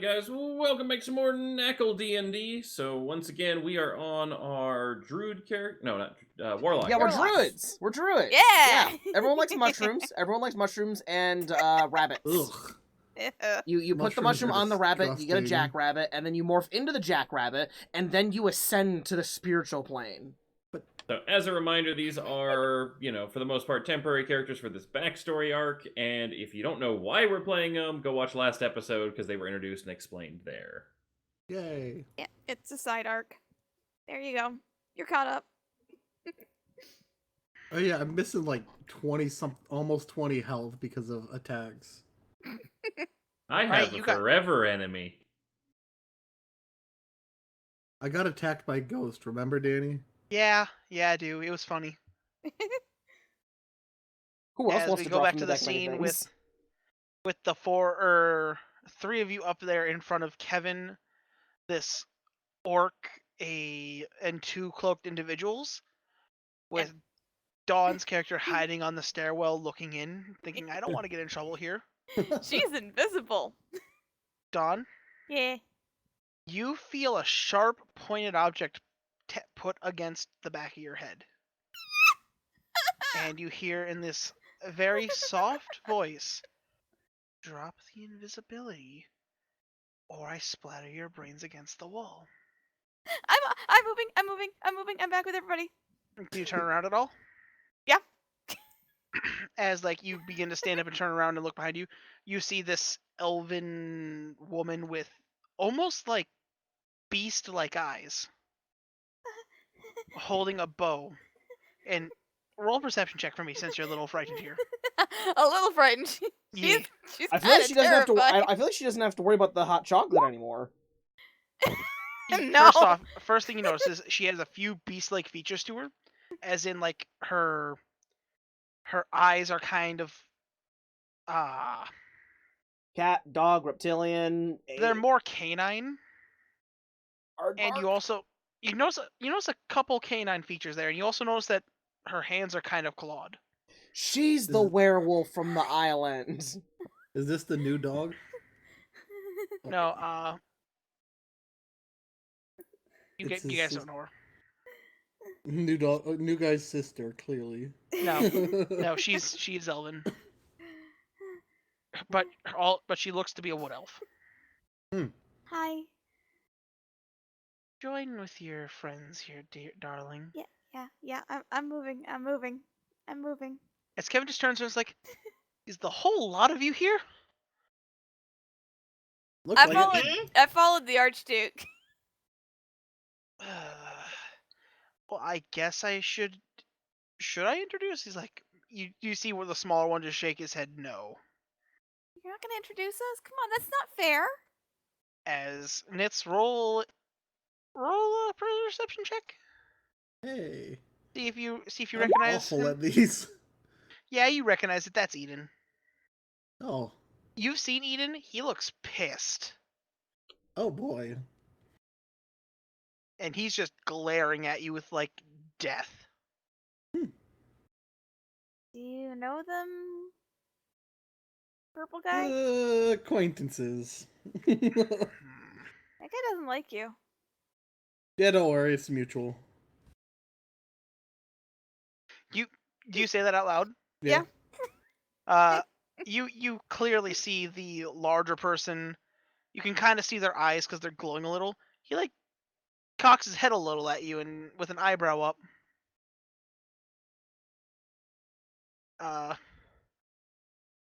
Alright guys, welcome back to more NaCl DnD. So once again, we are on our druid character. No, not warlock. Yeah, we're Warlocks. druids. We're druids. Yeah. Everyone likes mushrooms. Everyone likes mushrooms and rabbits. Ugh. You put the Mushrooms mushroom are on the rabbit, you get a disgusting. jackrabbit, and then you morph into the jackrabbit, and then you ascend to the spiritual plane. So as a reminder, these are, for the most part, temporary characters for this backstory arc, and if you don't know why we're playing them, go watch last episode, because they were introduced and explained there. Yay. Yeah, it's a side arc. There you go. You're caught up. Oh yeah, I'm missing like 20 almost 20 health because of attacks. I Right, have a you got- forever enemy. I got attacked by a ghost, remember, Danny? Yeah, I do. It was funny. Who else As wants we to go drop back from to the the deck many scene things? with the three of you up there in front of Kevin, this orc, and two cloaked individuals, with Dawn's character hiding on the stairwell, looking in, thinking, "I don't want to get in trouble here." She's invisible. Dawn, Yeah. you feel a sharp, pointed object put against the back of your head, and you hear in this very soft voice, "Drop the invisibility, or I splatter your brains against the wall." I'm moving. I'm back with everybody. Can you turn around at all? Yeah. As you begin to stand up and turn around and look behind you, you see this elven woman with almost like beast-like eyes, holding a bow. And roll a perception check for me since you're a little frightened here. A little frightened. Yeah. She's I feel like kinda she doesn't have to. terrifying. I feel like she doesn't have to worry about the hot chocolate anymore. No. First off, first thing you notice is she has a few beast-like features to her, as in her eyes are kind of Cat, dog, reptilian. they're more canine, and you also notice a couple canine features there, and you also notice that her hands are kind of clawed. She's the werewolf from the island. Is this the new dog? No, you It's guys his don't know her. New dog, new guy's sister, clearly. No, she's elven, but she looks to be a wood elf. Hi. Join with your friends here, dear darling. Yeah. I'm moving. As Kevin just turns and is like, "Is the whole lot of you here?" Looks like it. I followed the Archduke. Well, I guess I should. Should I introduce? He's like, you see where the smaller one just shake his head no. You're not gonna introduce us? Come on, that's not fair. As Nits roll a perception check. Hey. See if you I'm recognize awful him. at these. Yeah, you recognize it. That's Eden. Oh. You've seen Eden. He looks pissed, Oh boy. and he's just glaring at you with death. Do you know them? Purple guy? Acquaintances. That guy doesn't like you. Yeah, don't worry, it's mutual. Do you say that out loud? Yeah. You clearly see the larger person. You can kind of see their eyes because they're glowing a little. He cocks his head a little at you and with an eyebrow up.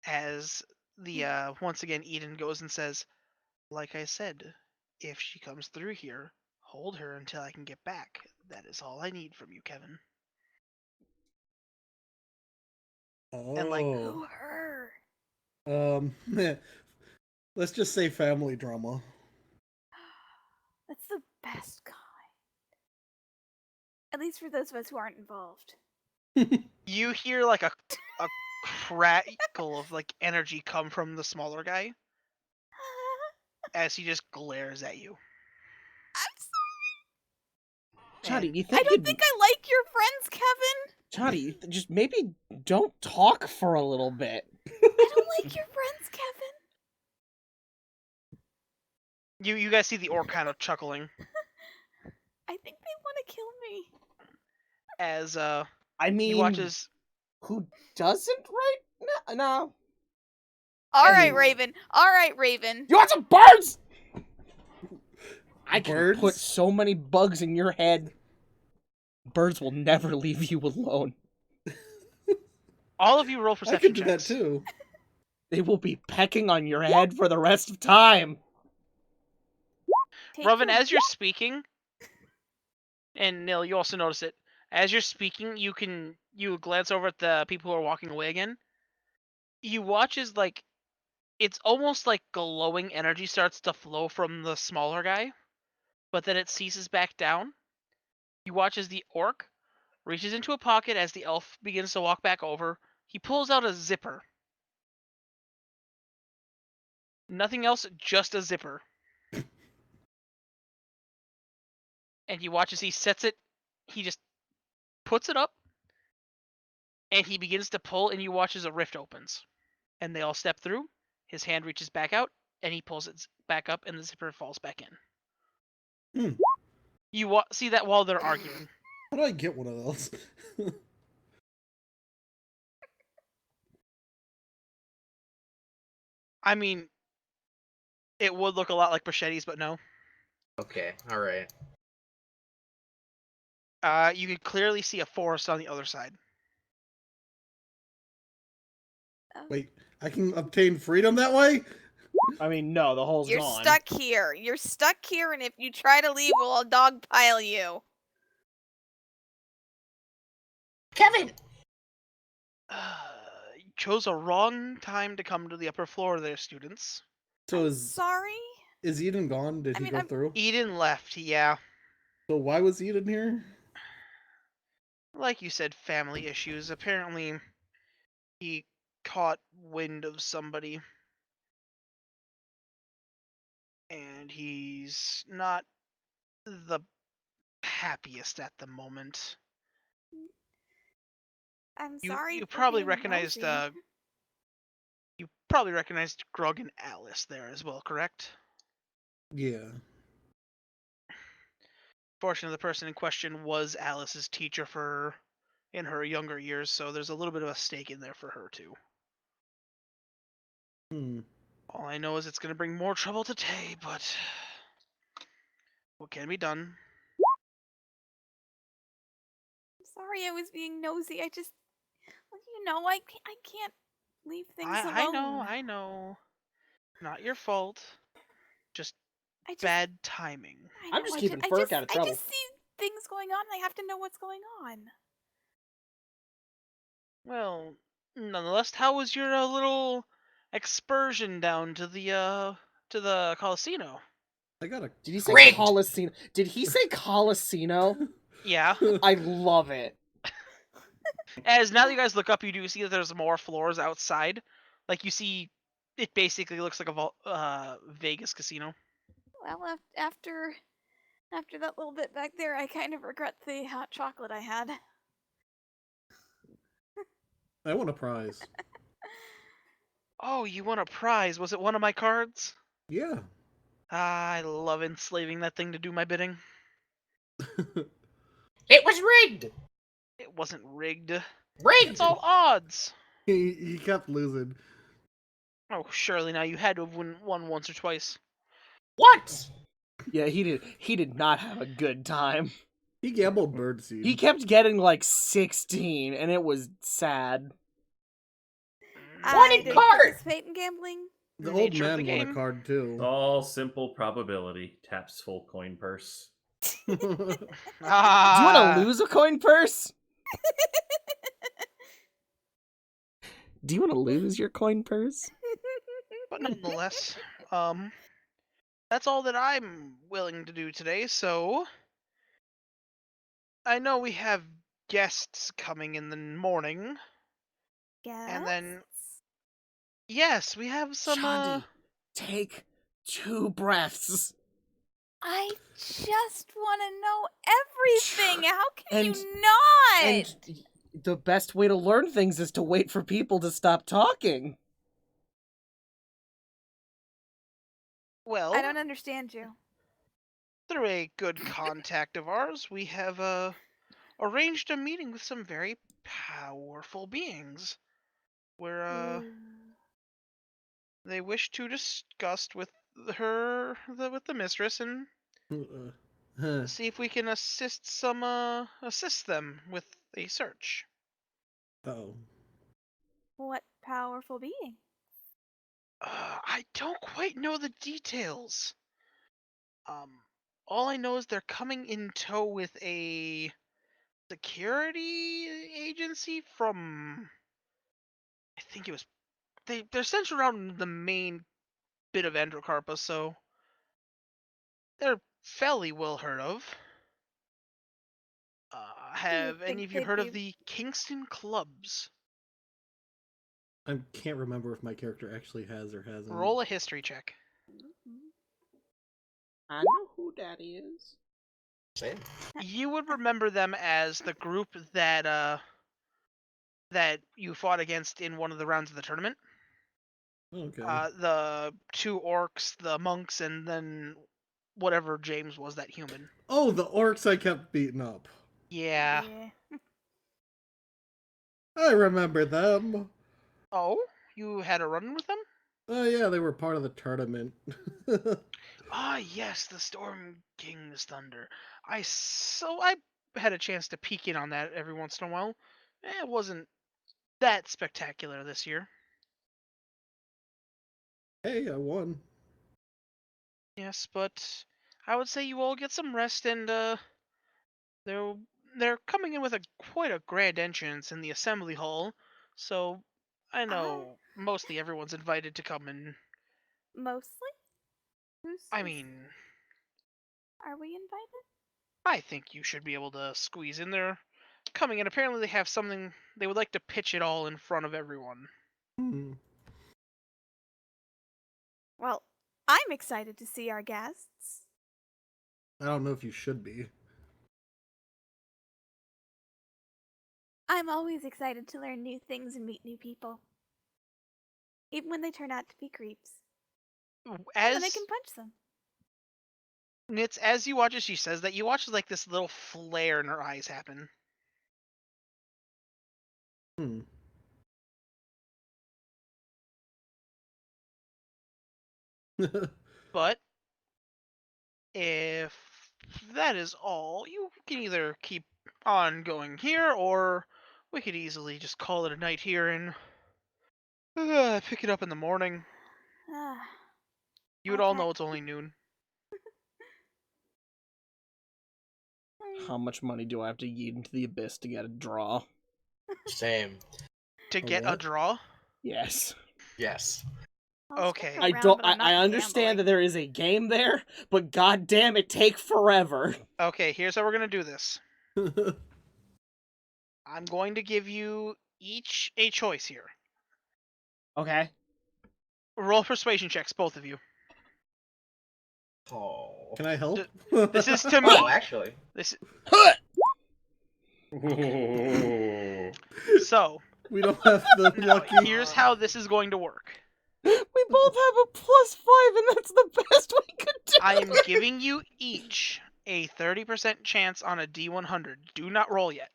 As the once again Eden goes and says, "Like I said, if she comes through here, hold her until I can get back. That is all I need from you, Kevin." Oh. And Who her? Let's just say family drama. That's the best kind. At least for those of us who aren't involved. You hear a crackle of energy come from the smaller guy as he just glares at you. I'm sorry. Chadi, you I think don't think I like your friends, Kevin. Chadi, just maybe don't talk for a little bit. I don't like your friends, Kevin. You guys see the orc kind of chuckling I think they want to kill me. as I he mean, watches. who doesn't right now? All right, Anyway. Raven. All right, Raven. You want some birds? I can Birds? put so many bugs in your head. Birds will never leave you alone. All of you roll I perception could do that checks. too. They will be pecking on your head for the rest of time. Take Robin, your- as you're speaking, and Nil, you also notice it. As you're speaking, you glance over at the people who are walking away again. You watch as it's almost like glowing energy starts to flow from the smaller guy, but then it ceases back down. You watch as the orc reaches into a pocket as the elf begins to walk back over. He pulls out a zipper. Nothing else, just a zipper. And you watch as he sets it, he just puts it up, and he begins to pull, and you watch as a rift opens. And they all step through. His hand reaches back out, and he pulls it back up, and the zipper falls back in. Hmm. You see that while they're arguing. How do I get one of those? I mean, it would look a lot like machetes, but no. Okay, alright. You can clearly see a forest on the other side. Wait, I can obtain freedom that way? I mean, no, the hole's You're gone. stuck here. You're stuck here, and if you try to leave, we'll dogpile you. Kevin! You chose a wrong time to come to the upper floor there, students. So is Sorry. Eden gone? Did I he mean, go I'm- through? Eden left, yeah. So why was Eden here? Like you said, family issues. Apparently, he caught wind of somebody. And he's not the happiest at the moment. I'm You sorry. you for probably being recognized nosy. Grug and Alice there as well, correct? Yeah. Fortunately, the person in question was Alice's teacher in her younger years, so there's a little bit of a stake in there for her too. Hmm. All I know is it's gonna bring more trouble to Tay, but what can be done? I'm sorry, I was being nosy. I just, well, I can't leave things alone. I know. Not your fault. Just I just, bad timing. I I'm know, just I keeping ju- I Ferk just- out of I trouble. just see things going on, and I have to know what's going on. Well, nonetheless, how was your little excursion down to the Coliseum? I got a Did he say Rigged. Colosino? Did he say Colosino? Yeah. I love it. As now that you guys look up, you do see that there's more floors outside. Like you see, it basically looks like a Vegas casino. Well, after that little bit back there, I kind of regret the hot chocolate I had. I want a prize. Oh, you won a prize. Was it one of my cards? Yeah. I love enslaving that thing to do my bidding. It was rigged! It wasn't rigged. Rigged! It's all odds. he kept losing. Oh, surely now you had to have won once or twice. What? Yeah, he did not have a good time. He gambled birdseed. He kept getting like 16, and it was sad. What I in didn't card? participate in gambling. The old Nature of man the won a game. card too. All simple probability. Taps full coin purse. Do you want Ah, to lose a coin purse? Do you want to lose your coin purse? but nonetheless, that's all that I'm willing to do today. So, I know we have guests coming in the morning, and then yes, we have some. Shandi, take 2 breaths. I just want to know everything. How can And- you not? And the best way to learn things is to wait for people to stop talking. Well, I don't understand you. through a good contact of ours, we have arranged a meeting with some very powerful beings, where Ooh. they wish to discuss with with the mistress and see if we can assist them with a search. Oh. What powerful being? I don't quite know the details. All I know is they're coming in tow with a security agency from, I think it was, they're centered around the main bit of Androcarpa, so they're fairly well heard of. Do you Have any think of you they'd heard be... of the Kingston Clubs? I can't remember if my character actually has or hasn't. Roll a history check. I know who that is. Same. You would remember them as the group that you fought against in one of the rounds of the tournament. Okay. The two orcs, the monks, and then whatever James was, that human. Oh, the orcs I kept beating up. Yeah. I remember them. Oh, you had a run with them? Oh yeah, they were part of the tournament. Ah, yes, the Storm King's Thunder. I had a chance to peek in on that every once in a while. It wasn't that spectacular this year. Hey, I won. Yes, but I would say you all get some rest, and they're coming in with quite a grand entrance in the assembly hall. So I know mostly everyone's invited to come and. Mostly? I mean, Are we invited? I think you should be able to squeeze in there. Coming in, apparently they have something they would like to pitch it all in front of everyone. Well, I'm excited to see our guests. I don't know if you should be. I'm always excited to learn new things and meet new people. Even when they turn out to be creeps. And then I can punch them. Nitz, as you watch as she says that, you watch like this little flare in her eyes happen. But if that is all, you can either keep on going here, or we could easily just call it a night here and pick it up in the morning. You would all know it's only noon. How much money do I have to yeet into the abyss to get a draw? Same. To get a what? draw? Yes. Yes. I'll Okay. stick I around, don't. but I'm not I understand gambling. that there is a game there, but goddamn, it take forever. Okay, here's how we're gonna do this. I'm going to give you each a choice here. Okay. Roll persuasion checks, both of you. Oh. Can I help? This is to me. Oh, actually. This Ooh. so. We don't have the No, lucky. here's how this is going to work. We both have a +5, and that's the best we could do. I am giving you each a 30% chance on a D100. Do not roll yet.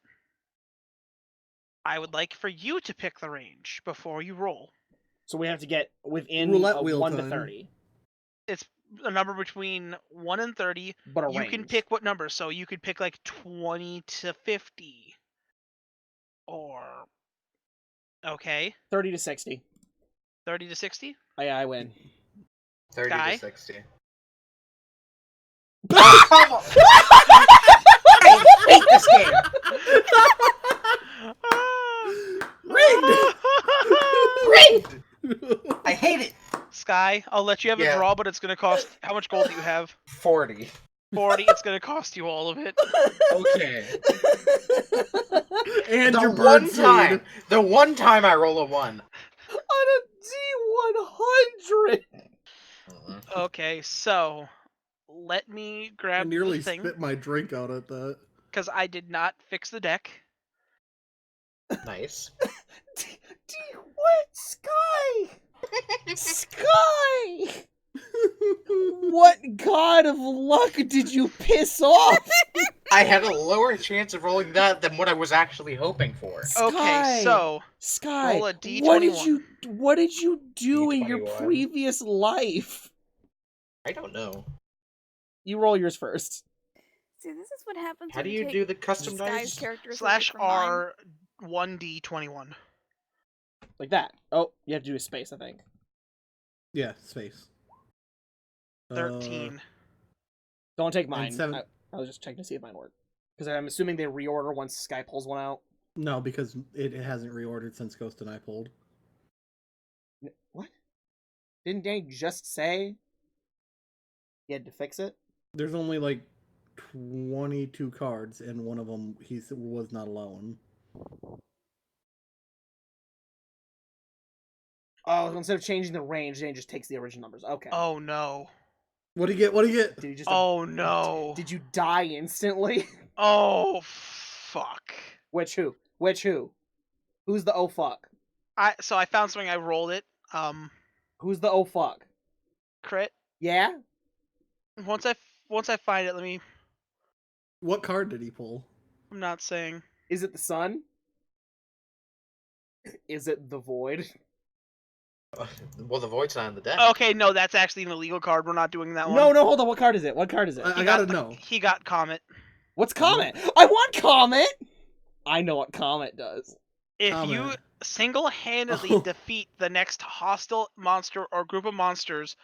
I would like for you to pick the range before you roll. So we have to get within Roulette wheel 1 to time. 30. It's a number between 1 and 30. But a You range. can pick what number. So you could pick like 20 to 50. Or... Okay. 30 to 60. 30 to 60? I win. 30 Guy? to 60. I hate this game. Rigged! I hate it. Sky, I'll let you have a draw, but it's going to cost... How much gold do you have? 40. 40. It's going to cost you all of it. Okay. And The your one bird time, seed. the one time I roll a 1. On a D100. Okay, so let me I grab nearly the thing, spit my drink out at that. because I did not fix the deck. Nice. What? Sky! Sky! What god of luck did you piss off? I had a lower chance of rolling that than what I was actually hoping for. Okay, so Sky, roll a what did you do in your D21. previous life? I don't know. You roll yours first. See, this is what happens. How when do you take do the custom Sky's dice? characters /R 1d21. Like that. Oh, you have to do a space, I think. Yeah, space. 13. Don't take mine. 7. I was just checking to see if mine worked. Because I'm assuming they reorder once Sky pulls one out. No, because it hasn't reordered since Ghost and I pulled. What? Didn't Danny just say he had to fix it? There's only like 22 cards, and one of them he was not alone. Oh, instead of changing the range, Danny just takes the original numbers. Okay. Oh no. What do you get? What do you get? Did you just Oh no. Did you die instantly? Oh fuck. Which who? Which who? Who's the oh fuck? So I found something, I rolled it. Who's the oh fuck? Crit. Yeah? Once I find it, let me. What card did he pull? I'm not saying. Is it the sun? Is it the void? Well, the void's not in the deck. Okay, no, that's actually an illegal card. We're not doing that one. No, hold on. What card is it? What card is it? I gotta know. He got Comet. What's Comet? I want Comet! I know what Comet does. If Comet. you single-handedly Oh. defeat the next hostile monster or group of monsters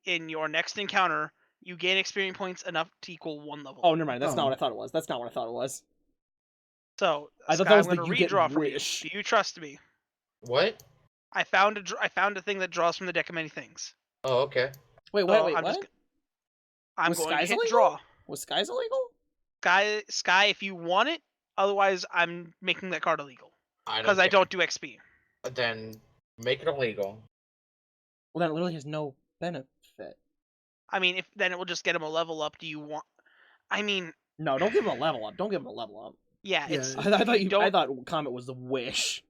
in your next encounter, you gain experience points enough to equal 1 level. Oh, never mind. That's Oh. not what I thought it was. That's not what I thought it was. So, I thought Sky, that was I'm the going to you get redraw for you. wish. Do you trust me? What? I found a thing that draws from the deck of many things. Oh, okay. Wait, So wait, I'm what? I'm Was going Sky's to hit illegal? draw. Was Sky's illegal? Sky, if you want it, otherwise I'm making that card illegal. Because I care. don't do XP. Then make it illegal. Well, that literally has no benefit. I mean, if then it will just get him a level up. Do you want? I mean, No, don't give him a level up. Don't give him a level up. yeah, Yeah. it's. I thought Comet was the wish.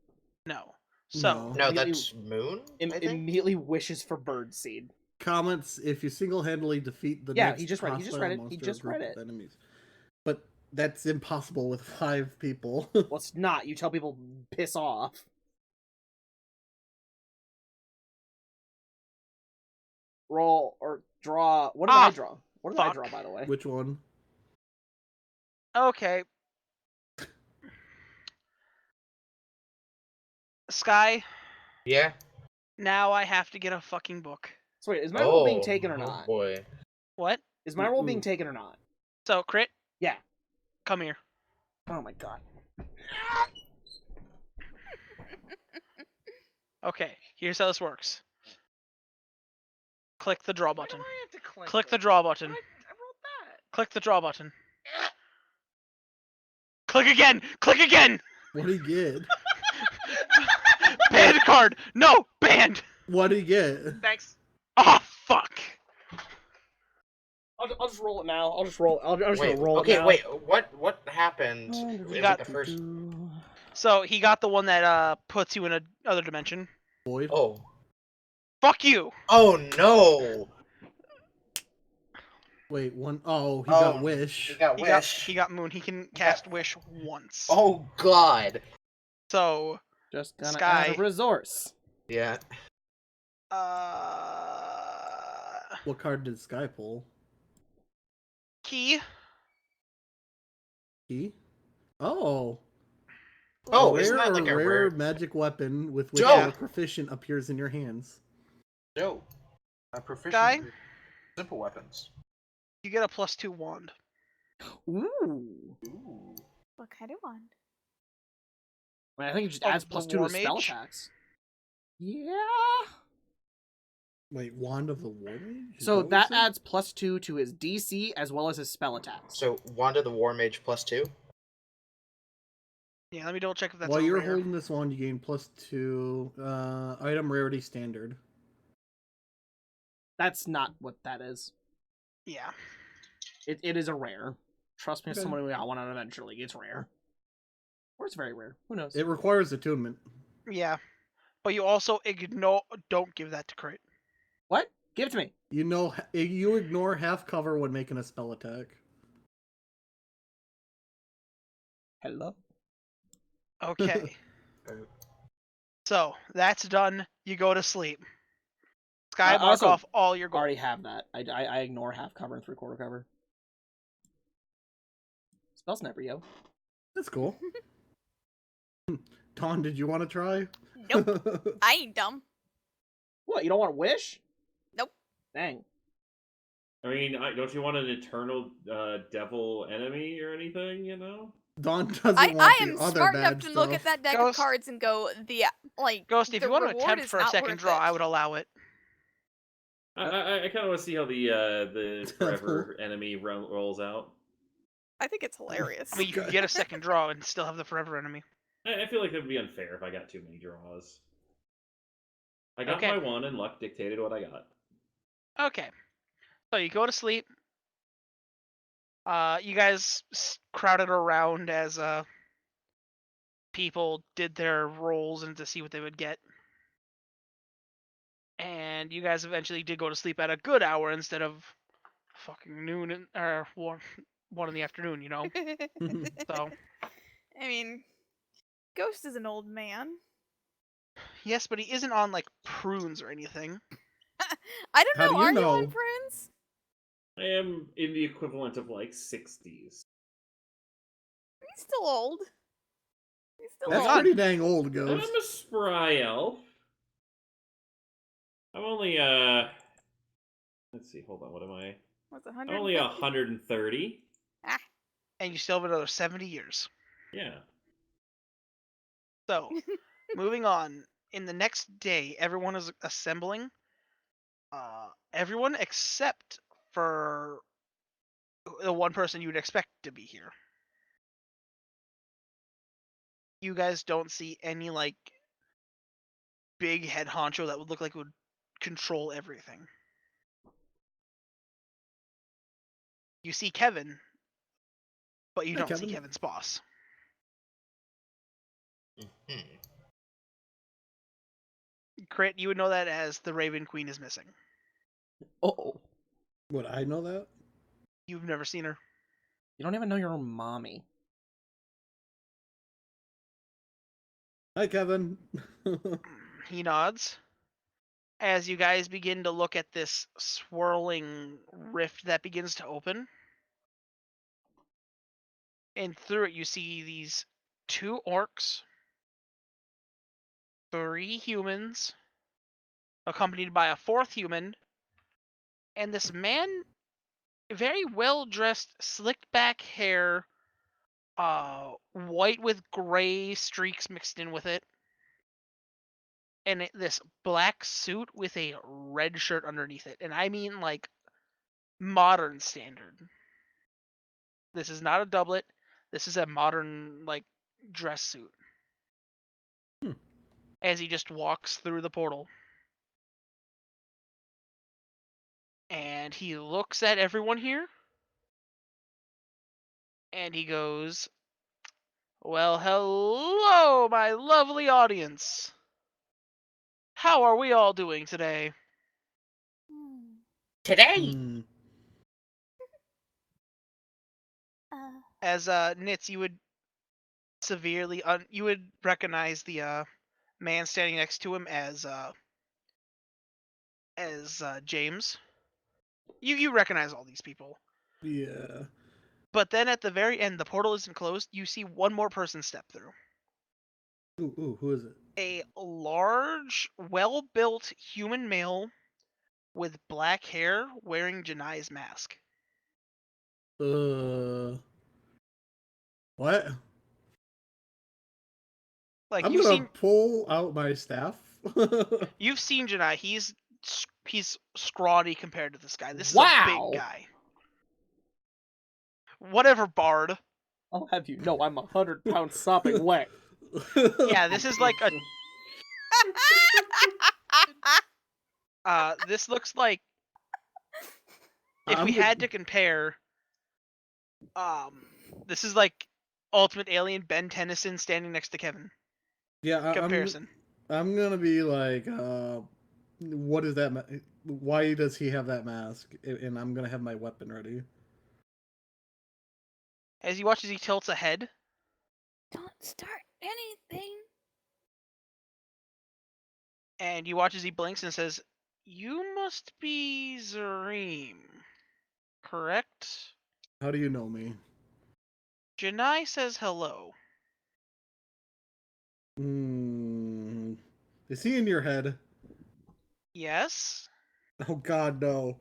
No. So No. No, Immediately- that's Moon. I think? Immediately wishes for birdseed. Comments if you single-handedly defeat the Yeah, next he just read it. He just hostile read it. He monster or just group read of it. enemies. But that's impossible with 5 people. Well, it's not. You tell people piss off. Roll or draw. What did I draw? What did I fuck. draw, by the way? Which one? okay. Sky. Yeah. Now I have to get a fucking book. So wait, is my roll being Oh, taken or oh not? boy. What? Is my roll being Mm-mm. taken or not? So crit. Yeah. Come here. Oh my god. Okay. Here's how this works. Click the draw button. Why do I have to Click the draw button. I rolled that. Click the draw button. Click again! Click again! What did he get? Banned card! No! Banned! What did he get? Thanks. Oh, fuck! I'll just roll it now. I'll just roll. I'm just Wait. gonna roll Okay. it now. Wait. What happened? You with got- the first. So, he got the one that puts you in another dimension. Void. Oh. Fuck you! Oh no. Wait, one. Oh, he Oh, got Wish. He got wish. He got Moon. He can cast Wish once. Oh god. So, Just gonna Sky. add a resource. Yeah. What card did Sky pull? Key. He? Oh. Oh, a isn't that like a rare rare? magic weapon with which Joe! you're proficient appears in your hands? No. A proficient. Guy? with Simple weapons. You get a +2 wand. Ooh. Ooh. What kind of wand? I think it just Oh, adds the +2 to War spell Mage? attacks. Yeah. Wait, Wand of the War Mage? Is So what you that said? adds +2 to his DC as well as his spell attacks. So Wanda the War Mage +2. Yeah, let me double check if that's While a you're rare. holding this wand, you gain +2. Item rarity standard. That's not what that is. Yeah. It is a rare. Trust me, as Okay. someone who got one out eventually. It's rare. Or it's very rare. Who knows? It requires attunement. Yeah. But you also don't give that to crit. What? Give it to me. you ignore half cover when making a spell attack. Hello. Okay. So that's done. You go to sleep. Sky, I mark also off all your goals. Already have that. I ignore half cover and 3/4 cover. Spell sniper, yo. That's cool. Dawn, did you want to try? Nope. I ain't dumb. What? You don't want to wish? Nope. Dang. I mean, don't you want an eternal devil enemy or anything? You know. Dawn doesn't I want am the other smart bad enough to look at stuff. that deck Ghost- of cards and go, Ghost, if the you want to reward attempt is for a not second worth draw, it. I would allow it. I kind of want to see how the forever enemy rolls out. I think it's hilarious. I mean, you could get a second draw and still have the forever enemy. I feel like it would be unfair if I got too many draws. I got Okay. my one, and luck dictated what I got. Okay. So you go to sleep. You guys crowded around as people did their rolls and to see what they would get. And you guys eventually did go to sleep at a good hour instead of fucking noon or 1 in the afternoon, you know? So, I mean, Ghost is an old man. yes, but he isn't on like prunes or anything. I don't How know. do you Are you know? on prunes? I am in the equivalent of like 60s. He's still old. He's still That's old. pretty dang old, I'm Ghost. a spry elf. I'm only let's see, hold on, what am I? What's I'm only 130. And you still have another 70 years. Yeah. So, moving on. In the next day, everyone is assembling. Everyone except for the one person you would expect to be here. You guys don't see any like big head honcho that would look like it would control everything. You see Kevin, but you Hi, don't Kevin. see Kevin's boss. Mhm. Crit, you would know that as the Raven Queen is missing. Oh. Would I know that? You've never seen her. You don't even know your own mommy. Hi, Kevin. He nods. As you guys begin to look at this swirling rift that begins to open. And through it you see these 2 orcs, 3 humans, accompanied by a 4th human, and this man, very well dressed, slicked back hair, white with gray streaks mixed in with it, and this black suit with a red shirt underneath it. And I mean like modern standard. This is not a doublet. This is a modern like dress suit. As he just walks through the portal. And he looks at everyone here. And he goes, "Well, hello, my lovely audience. How are we all doing today?" Today, Hmm. As Nitz, you would severely you would recognize the man standing next to him as James. You recognize all these people. Yeah. But then at the very end, the portal isn't closed. You see one more person step through. Ooh, who is it? A large, well-built human male with black hair wearing Gineye's mask. What? Like I'm gonna pull out my staff. you've seen Gineye. He's scrawny compared to this guy. This is a Wow. big guy. Whatever, Bard. I'll have you know I'm 100-pound sopping wet. Yeah, this is like a this looks like if we had to compare this is like Ultimate Alien Ben Tennyson standing next to Kevin. Yeah, Comparison. I'm gonna be like, what is that? why does he have that mask? And I'm gonna have my weapon ready. As you watch as he tilts ahead, Don't start anything. and you watch as he blinks and says, "You must be Zareem, correct?" How do you know me? Gineye says hello. Is he in your head? Yes. Oh God, no.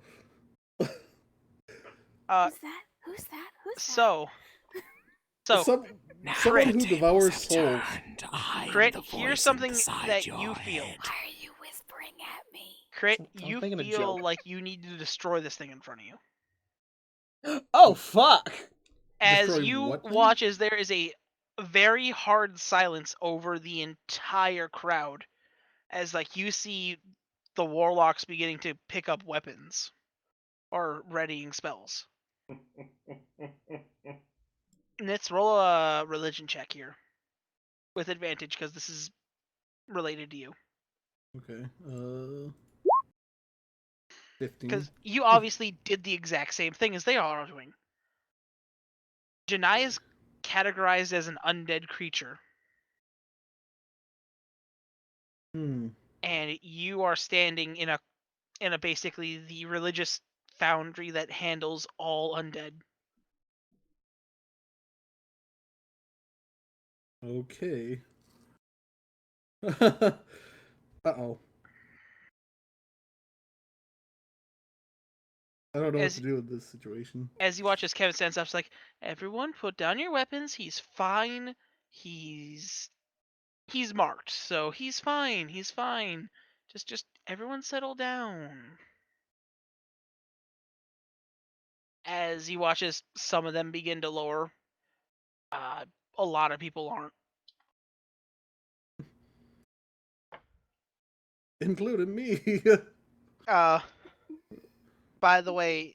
Who's that? Who's that? Who's that? So Someone who devours souls. Crit, here's something that you feel. Why are you whispering at me? Crit, I was you making a feel joke. like you need to destroy this thing in front of you. Oh fuck! As Destroy you what thing? watch as there is a very hard silence over the entire crowd, as like you see the warlocks beginning to pick up weapons or readying spells. Let's roll a religion check here with advantage because this is related to you. Okay. 15. Because you obviously did the exact same thing as they are doing. Gineye is categorized as an undead creature, Hmm. and you are standing in a basically the religious foundry that handles all undead. Okay. Uh-oh. I don't know what As- to do with this situation. As you watch as Kevin stands up, it's like, everyone put down your weapons. He's fine. He's marked, so he's fine. He's fine. Just everyone settle down. As he watches some of them begin to lower, a lot of people aren't. Including me. By the way,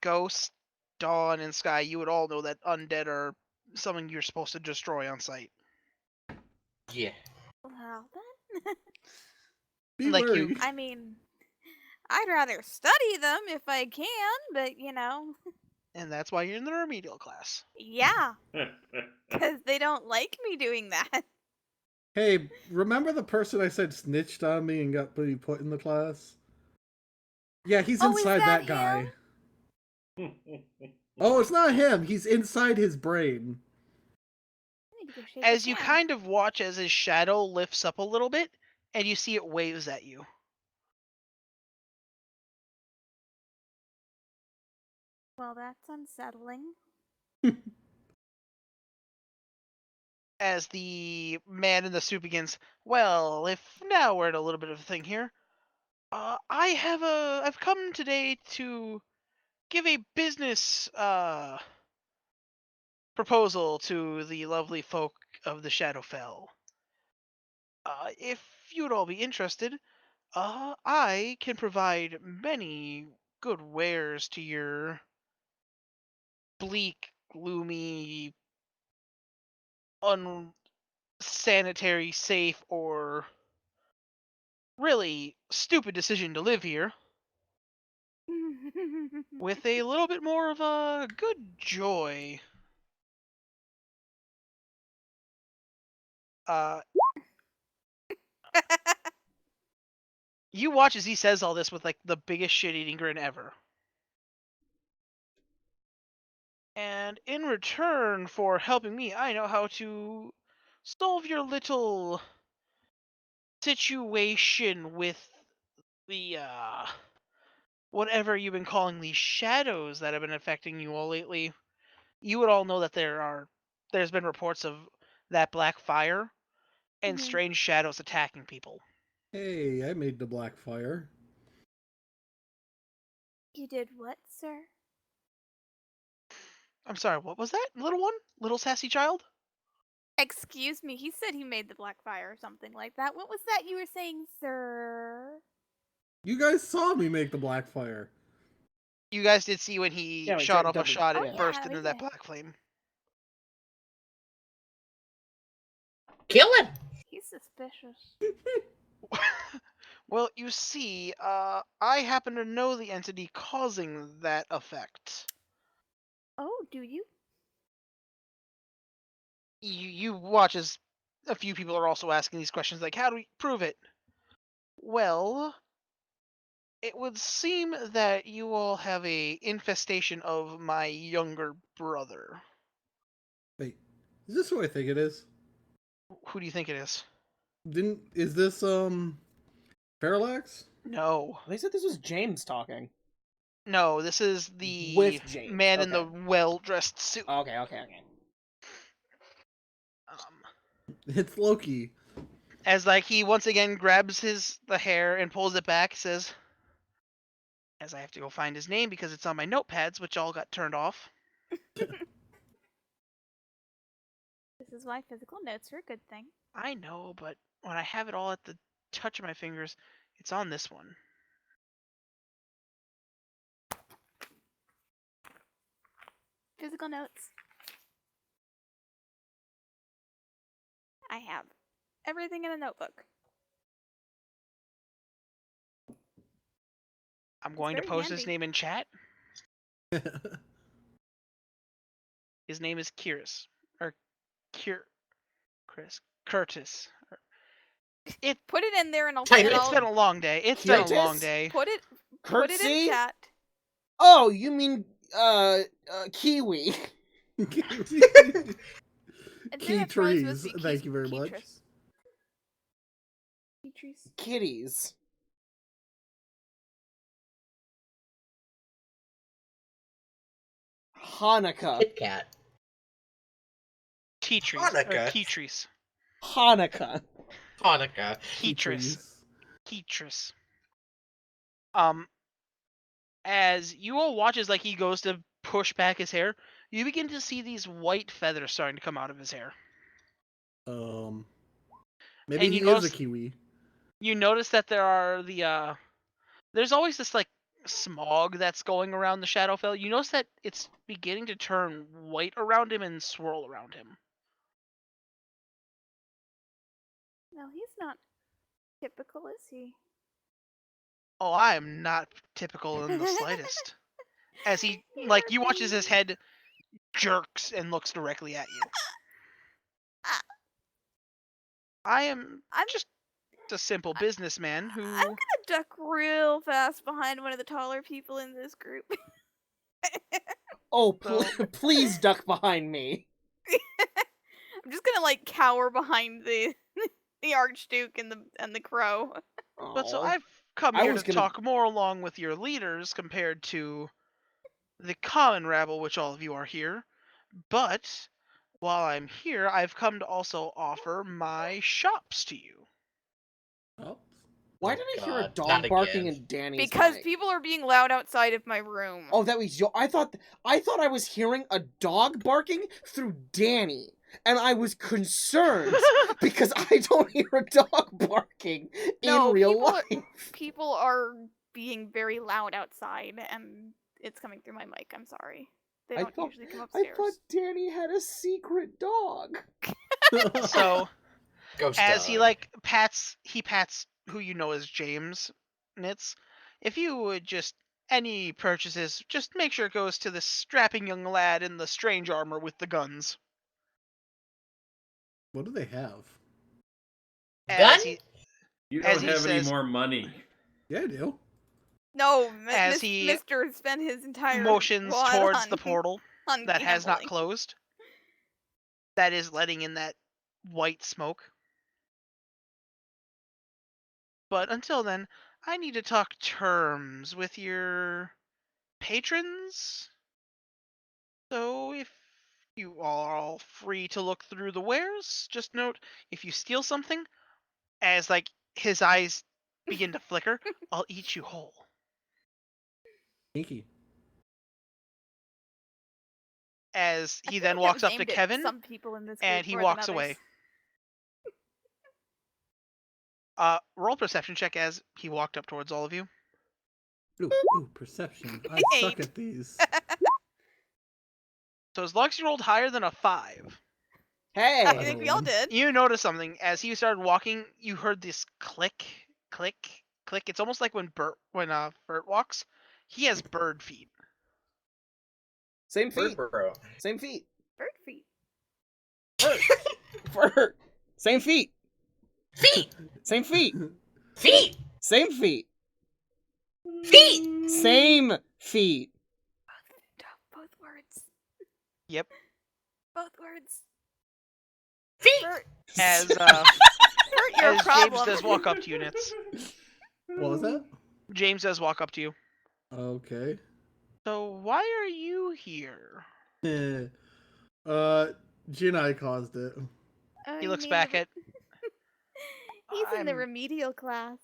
Ghost, Dawn, and Sky, you would all know that undead are something you're supposed to destroy on sight. Yeah. Well then. Be Like wary. I mean, I'd rather study them if I can, but And that's why you're in the remedial class. yeah, because they don't like me doing that. Hey, remember the person I said snitched on me and got put in the class? Yeah, he's Oh, is inside that guy. Oh, it's not him. He's inside his brain. I need to go shake As his you hand. kind of watch as his shadow lifts up a little bit, and you see it waves at you. Well, that's unsettling. As the man in the suit begins, well, if now we're at a little bit of a thing here, I've come today to give a business proposal to the lovely folk of the Shadowfell. If you'd all be interested, I can provide many good wares to your bleak, gloomy, unsanitary, safe, or really stupid decision to live here with a little bit more of a good joy. You watch as he says all this with like the biggest shit-eating grin ever. And in return for helping me, I know how to solve your little situation with the whatever you've been calling these shadows that have been affecting you all lately. You would all know that there's been reports of that black fire and strange shadows attacking people. Hey, I made the black fire. You did what, sir? I'm sorry, what was that? Little one? Little sassy child? Excuse me, he said he made the black fire or something like that. What was that you were saying, sir? You guys saw me make the black fire. You guys did see when he Yeah, we shot did, off a double- shot Oh, and yeah, burst we into that did. black flame. Kill him! He's suspicious. Well, you see, I happen to know the entity causing that effect. Oh, do you? You watch as a few people are also asking these questions, like, how do we prove it? Well, it would seem that you all have a infestation of my younger brother. Wait, is this who I think it is? Who do you think it is? Is this Parallax? No. They said this was James talking. No, this is the With James, man in the okay. well-dressed suit. Okay. It's Loki. As like he once again grabs the hair and pulls it back, says, as I have to go find his name because it's on my notepads, which all got turned off. This is why physical notes are a good thing. I know, but when I have it all at the touch of my fingers, it's on this one. Physical notes. I have everything in a notebook. I'm going to very post his handy. name in chat. His name is Curtis. Curtis. Put it in there and I'll Type and it. It's I'll been a long day. It's been a Curtis? long day. put it Curtsy? in chat. Oh, you mean kiwi? And Key Jennifer Rose trees. would be Thank you very much. Keatris. Keatris. Kitties. Hanukkah. Kit Kat. Teatries. Hanukkah. Or Keatries. Hanukkah. Hanukkah. Keatris. Keatris. As you all watch as like he goes to push back his hair, you begin to see these white feathers starting to come out of his hair. Maybe And he you is a notice- Kiwi. You notice that there are there's always this like smog that's going around the Shadowfell. You notice that it's beginning to turn white around him and swirl around him. No, he's not typical, is he? Oh, I am not typical in the slightest. As he like you watch as his head jerks and looks directly at you. I'm just a simple businessman who I'm gonna duck real fast behind one of the taller people in this group. Oh, So- please duck behind me. I'm just gonna like cower behind the the Archduke and the crow. But so Aw. I've come I here was to gonna- talk more along with your leaders compared to the common rabble, which all of you are here. But while I'm here, I've come to also offer my shops to you. Oh. Why Oh, did I hear a God, dog not barking again. in Danny's Because mic? people are being loud outside of my room. Oh, that was I thought I was hearing a dog barking through Danny, and I was concerned because I don't hear a dog barking No, in real people are- life. People are being very loud outside, and it's coming through my mic. I'm sorry. They I don't thought- usually come I upstairs. thought Danny had a secret dog. So Ghost as he dog. like pats who you know as James Nitz, if you would just any purchases, just make sure it goes to the strapping young lad in the strange armor with the guns. What do they have? As Gun? he You As don't he have any says- more money. Yeah, I do. No, As he Mr. spent his entire motions wad towards on, the portal on that has not gambling. closed, that is letting in that white smoke. But until then, I need to talk terms with your patrons. So if you are all free to look through the wares, just note if you steal something, as like his eyes begin to flicker, I'll eat you whole. Kinky. As I he feel then like that walks was up to aimed at Kevin, some people in this and group he more than walks others. away. Roll perception check as he walked up towards all of you. Ooh, perception. I suck 8. at these. So as long as you rolled higher than a 5, I Hey, think we all did. you noticed something. As he started walking, you heard this click, click, click. It's almost like when Bert walks, he has bird feet. Same feet. Bro. Same feet. Bird feet. Fur. Same feet. Feet! Same feet. Feet! Same feet. Feet! Same feet. Both words. Yep. Both words. Feet! Bert, As Bert, your as James problem. does walk up to you, Nitz. What was that? James does walk up to you. Okay. So why are you here? Gineye caused it. Oh, He you looks mean back the- at. He's in the I'm- remedial class.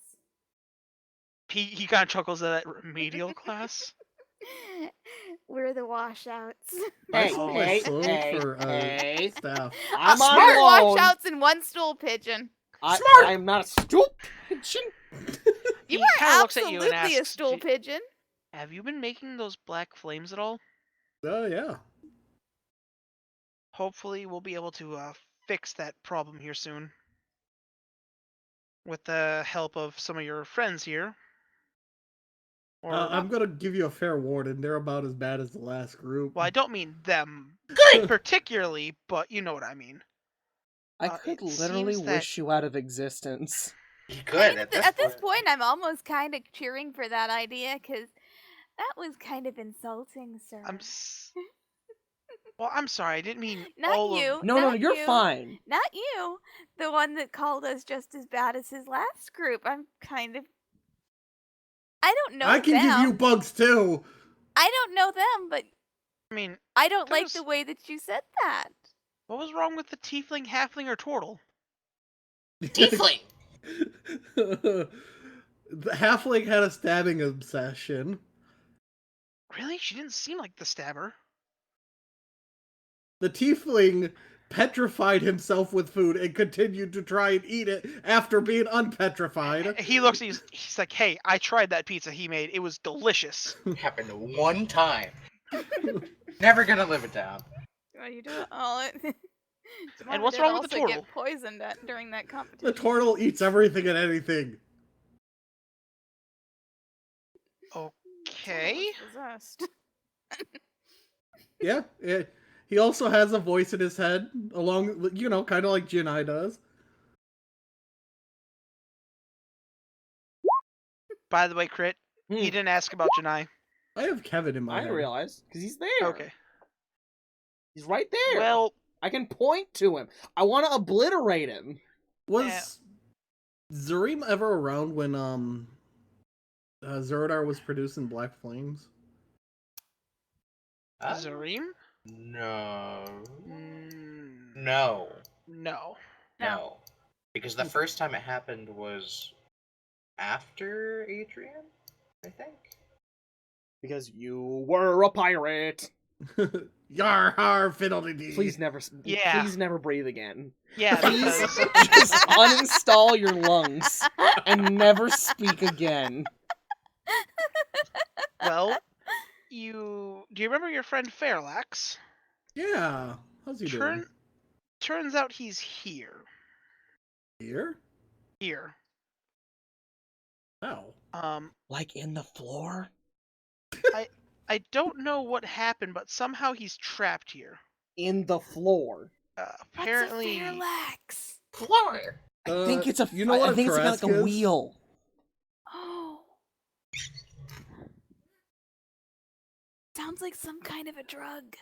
He kind of chuckles at that remedial class. We're the washouts. I Hey, saw hey, a slope hey, for hey. staff. I'm Smart on We're loan. washouts and one stool pigeon. Smart! I'm not a stupid pigeon. He You are kinda looks at you and absolutely a asks, stool pigeon. Have you been making those black flames at all? Oh yeah. Hopefully, we'll be able to fix that problem here soon. With the help of some of your friends here. Or, I'm gonna give you a fair warning. They're about as bad as the last group. well, I don't mean them Good! particularly, but you know what I mean. I could it literally seems that- wish you out of existence. You I could mean, at this point. point, I'm almost kind of cheering for that idea because that was kind of insulting, sir. Well, I'm sorry. I didn't mean Not all you. of. No, Not you're you. fine. Not you. The one that called us just as bad as his last group. I'm kind of. I don't know I can them. give you bugs too. I don't know them, but I mean, I don't There like was- the way that you said that. what was wrong with the tiefling, halfling, or turtle? Tiefling! The halfling had a stabbing obsession. Really? She didn't seem like the stabber. The tiefling petrified himself with food and continued to try and eat it after being unpetrified. He looks at you. He's like, "Hey, I tried that pizza he made. It was delicious." Happened one time. Never gonna live it down. Well, you do it all. And what's wrong with the also turtle? Get poisoned during that The competition. turtle eats everything and anything. Okay. Possessed. Yeah, he also has a voice in his head, along, kind of like Gineye does. By the way, Crit, Hmm. he didn't ask about Gineye. I have Kevin in my I head. didn't realize because he's there. Okay. He's right there. Well, I can point to him. I want to obliterate him. Was Zareem ever around when Zuradar was producing Black Flames? Zareem? No. Mm, No. no. No. Because the first time it happened was after Adrian, I think. Because you were a pirate. Yar har fiddle-dee-dee. Please never. Yeah. Please never breathe again. Yeah, Please because just uninstall your lungs and never speak again. well, do you remember your friend Fairlax? Yeah. How's he doing? Turns out he's here. Here? Here. How? Like in the floor? I don't know what happened, but somehow he's trapped here. In the floor. Apparently, Relax. Floor! I think it's a. You know what I think it's like a Tarrasque is? wheel. Oh. Sounds like some kind of a drug.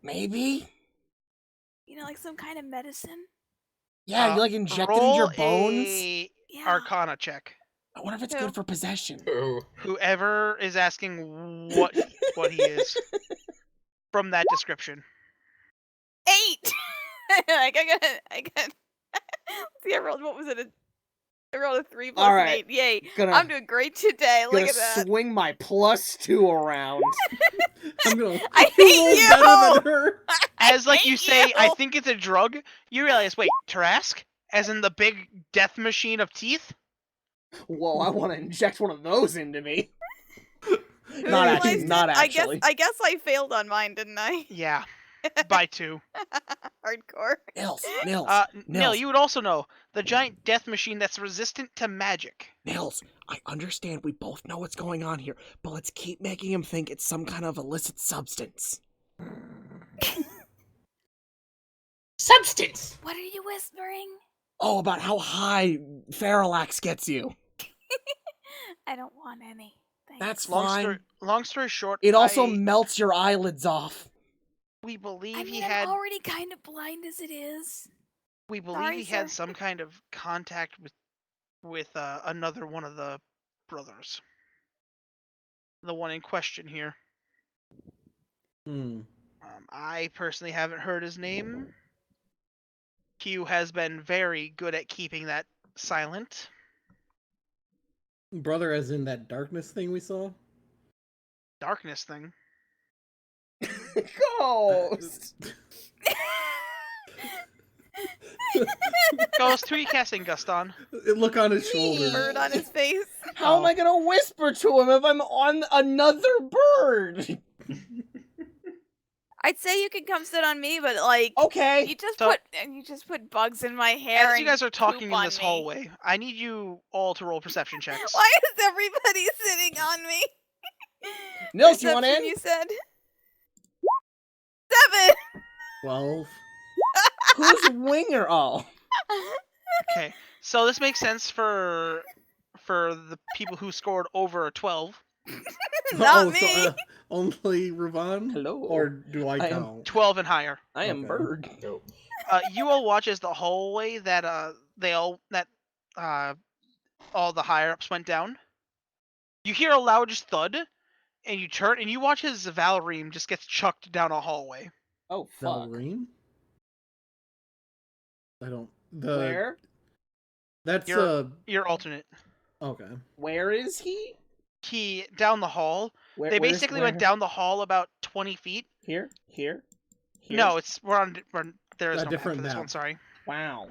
Maybe. You know, like some kind of medicine. Yeah, you like inject it in your bones. A Yeah. Arcana check. I wonder if it's Who? good for possession. Ooh. Whoever is asking what he is from that description. 8. Like I got. See, I rolled. What was it? I rolled a 3 plus All an right. 8. Yay! Gonna, I'm doing great today. Look gonna at that. swing my +2 around. I'm gonna I roll hate you! better than her. As like you hate say, you! I think it's a drug. You realize, wait, Tarrasque, as in the big death machine of teeth. Whoa, I want to inject one of those into me. I Not actually. realized Not it. actually. I guess I failed on mine, didn't I? Yeah. By 2. Hardcore. Nils, Nil, you would also know the giant death machine that's resistant to magic. Nils, I understand we both know what's going on here, but let's keep making him think it's some kind of illicit substance. Substance! What are you whispering? Oh, about how high Feralax gets you. I don't want any. Thanks. That's Long fine. story short, It also melts your eyelids off. we believe I mean, he I'm had already kind of blind as it is. we believe Sorry, he had sir. some kind of contact with another one of the brothers. The one in question here. I personally haven't heard his name. Q has been very good at keeping that silent. Brother, as in that darkness thing we saw? Darkness thing. Ghost! Ghost, who are you casting, Gaston? Look on his shoulder. Bird on his face. How am I gonna whisper to him if I'm on another bird? I'd say you could come sit on me, but like, Okay. you just put bugs in my hair. As you guys are talking poop in this on me. hallway, I need you all to roll perception checks. Why is everybody sitting on me? Nils, you want in? Perception, you said 7. 12. Who's Winger? Oh. Okay, so this makes sense for the people who scored over a 12. Not me. So, only Ravon? Hello. Or do I I am- count? 12 and higher. I am Okay. bird. Nope. You all watch as the hallway that all the higher ups went down. You hear a loud just thud, and you turn and you watch as Zareem just gets chucked down a hallway. Oh, fuck. Zareem? I don't. Where? That's Your alternate. Okay. Where is he? He down the hall. Where, They where's- basically where? went down the hall about 20 feet. Here? No, we're on there is A no different map for this map. one. Sorry. Wow.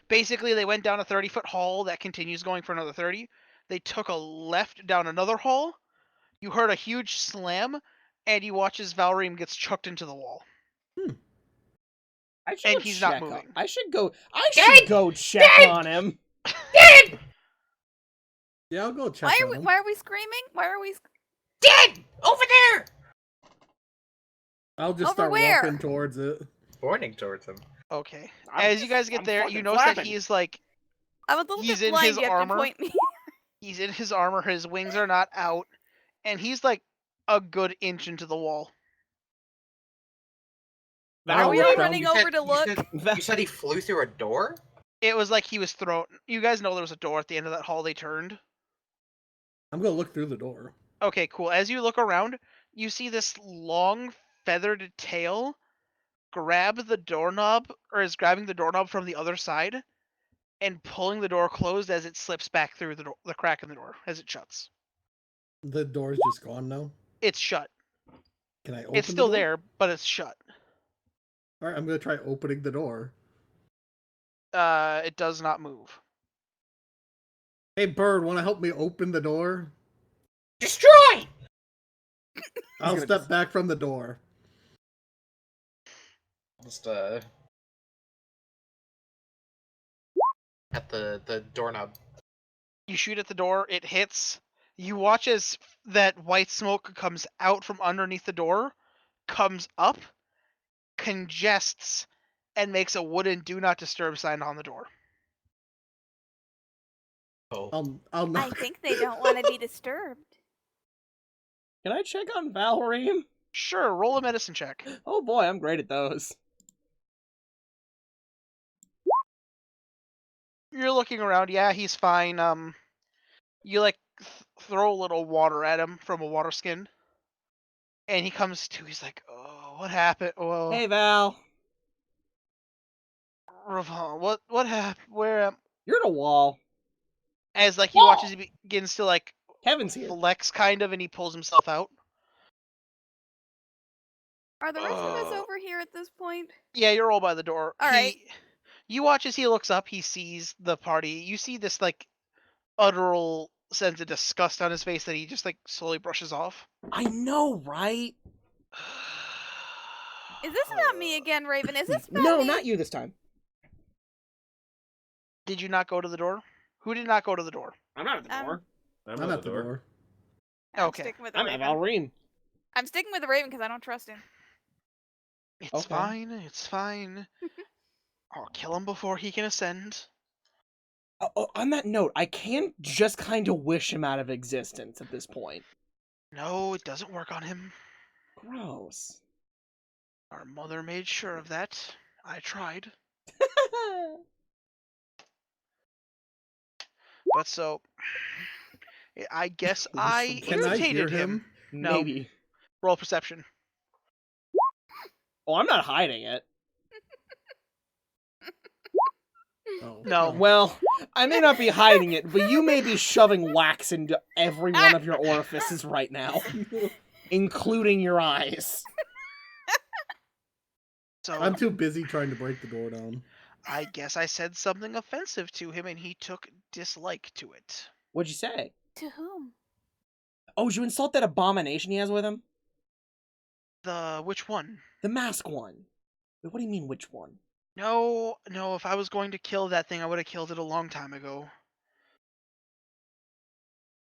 Basically, they went down a 30-foot hall that continues going for another 30. They took a left down another hall. You heard a huge slam, and you watch as Zareem gets chucked into the wall. I should And go he's not check moving. I should go check on him. Yeah, I'll go check on him. Why are we screaming? Why are we? Dead! Over there! I'll just Over start where? walking towards it. Pointing towards him. Okay. I'm- As you guys get I'm there, you fucking notice that flapping. he's like I'm a little He's bit in blind. his You have armor. to point me. he's in his armor. His wings are not out, and he's like a good inch into the wall. Are we I'll all look running down. over to look? You said he flew through a door? It was like he was thrown. You guys know there was a door at the end of that hall they turned. I'm gonna look through the door. Okay, cool. As you look around, you see this long feathered tail grab the doorknob, or is grabbing the doorknob from the other side, and pulling the door closed as it slips back through the crack in the door as it shuts. The door's just gone now. It's shut. Can I open It's the still door? there, but it's shut. Alright, I'm gonna try opening the door. It does not move. Hey, Bird, wanna help me open the door? Destroy! I'll gonna step back from the door. Just, at the doorknob. You shoot at the door, it hits. You watch as that white smoke comes out from underneath the door, comes up, congests, and makes a wooden "Do Not Disturb" sign on the door. Oh. I'll I knock. think they don't want to be disturbed. Can I check on Zareem? Sure, roll a medicine check. Oh boy, I'm great at those. You're looking around, yeah, he's fine. You like throw a little water at him from a water skin, and he comes to. He's like, "Oh, what happened? Oh, Hey Val, Ravon, what happened? Where am?" you're at a wall. As like he watches, he begins to like Kevin's here. flex kind of, and he pulls himself out. Are the rest of us over here at this point? Yeah, you're all by the door. All right. You watch as he looks up. He sees the party. You see this like utteral sense of disgust on his face that he just like slowly brushes off. I know, right? Is this about me again, Raven? Is this about No, me? not you this time. Did you not go to the door? Who did not go to the door? I'm not at the door. I'm at the door. I'm Okay. sticking with the I'm at Raven. Valreem. I'm sticking with the Raven because I don't trust him. It's Okay. fine. It's fine. I'll kill him before he can ascend. Oh, on that note, I can't just kind of wish him out of existence at this point. No, it doesn't work on him. Gross. Our mother made sure of that. I tried. But so, I guess I Can I hear irritated him. No. Maybe. Roll perception. Oh, I'm not hiding it. Oh. No. Well, I may not be hiding it, but you may be shoving wax into every one of your orifices right now, including your eyes. So I'm too busy trying to break the door down. I guess I said something offensive to him and he took dislike to it. What'd you say? To whom? Oh, did you insult that abomination he has with him? Which one? The mask one. Wait, what do you mean, which one? No, if I was going to kill that thing, I would have killed it a long time ago.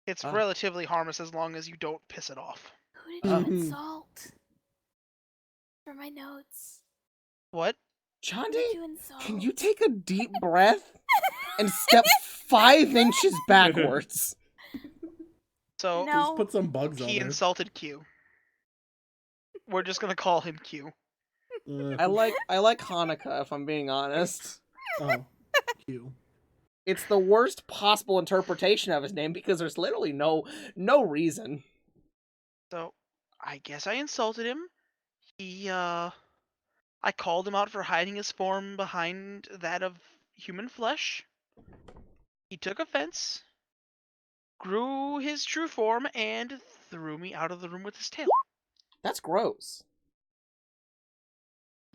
It's Oh. relatively harmless as long as you don't piss it off. Who did you insult? For my notes. What? Who Chandi, did you insult? can you take a deep breath and step 5 inches backwards? So No. Just put some bugs on he it. insulted Q. We're just gonna call him Q. I like Hanukkah, if I'm being honest. Oh, Q. It's the worst possible interpretation of his name because there's literally no reason. So I guess I insulted him. I called him out for hiding his form behind that of human flesh. He took offense, grew his true form, and threw me out of the room with his tail. That's gross.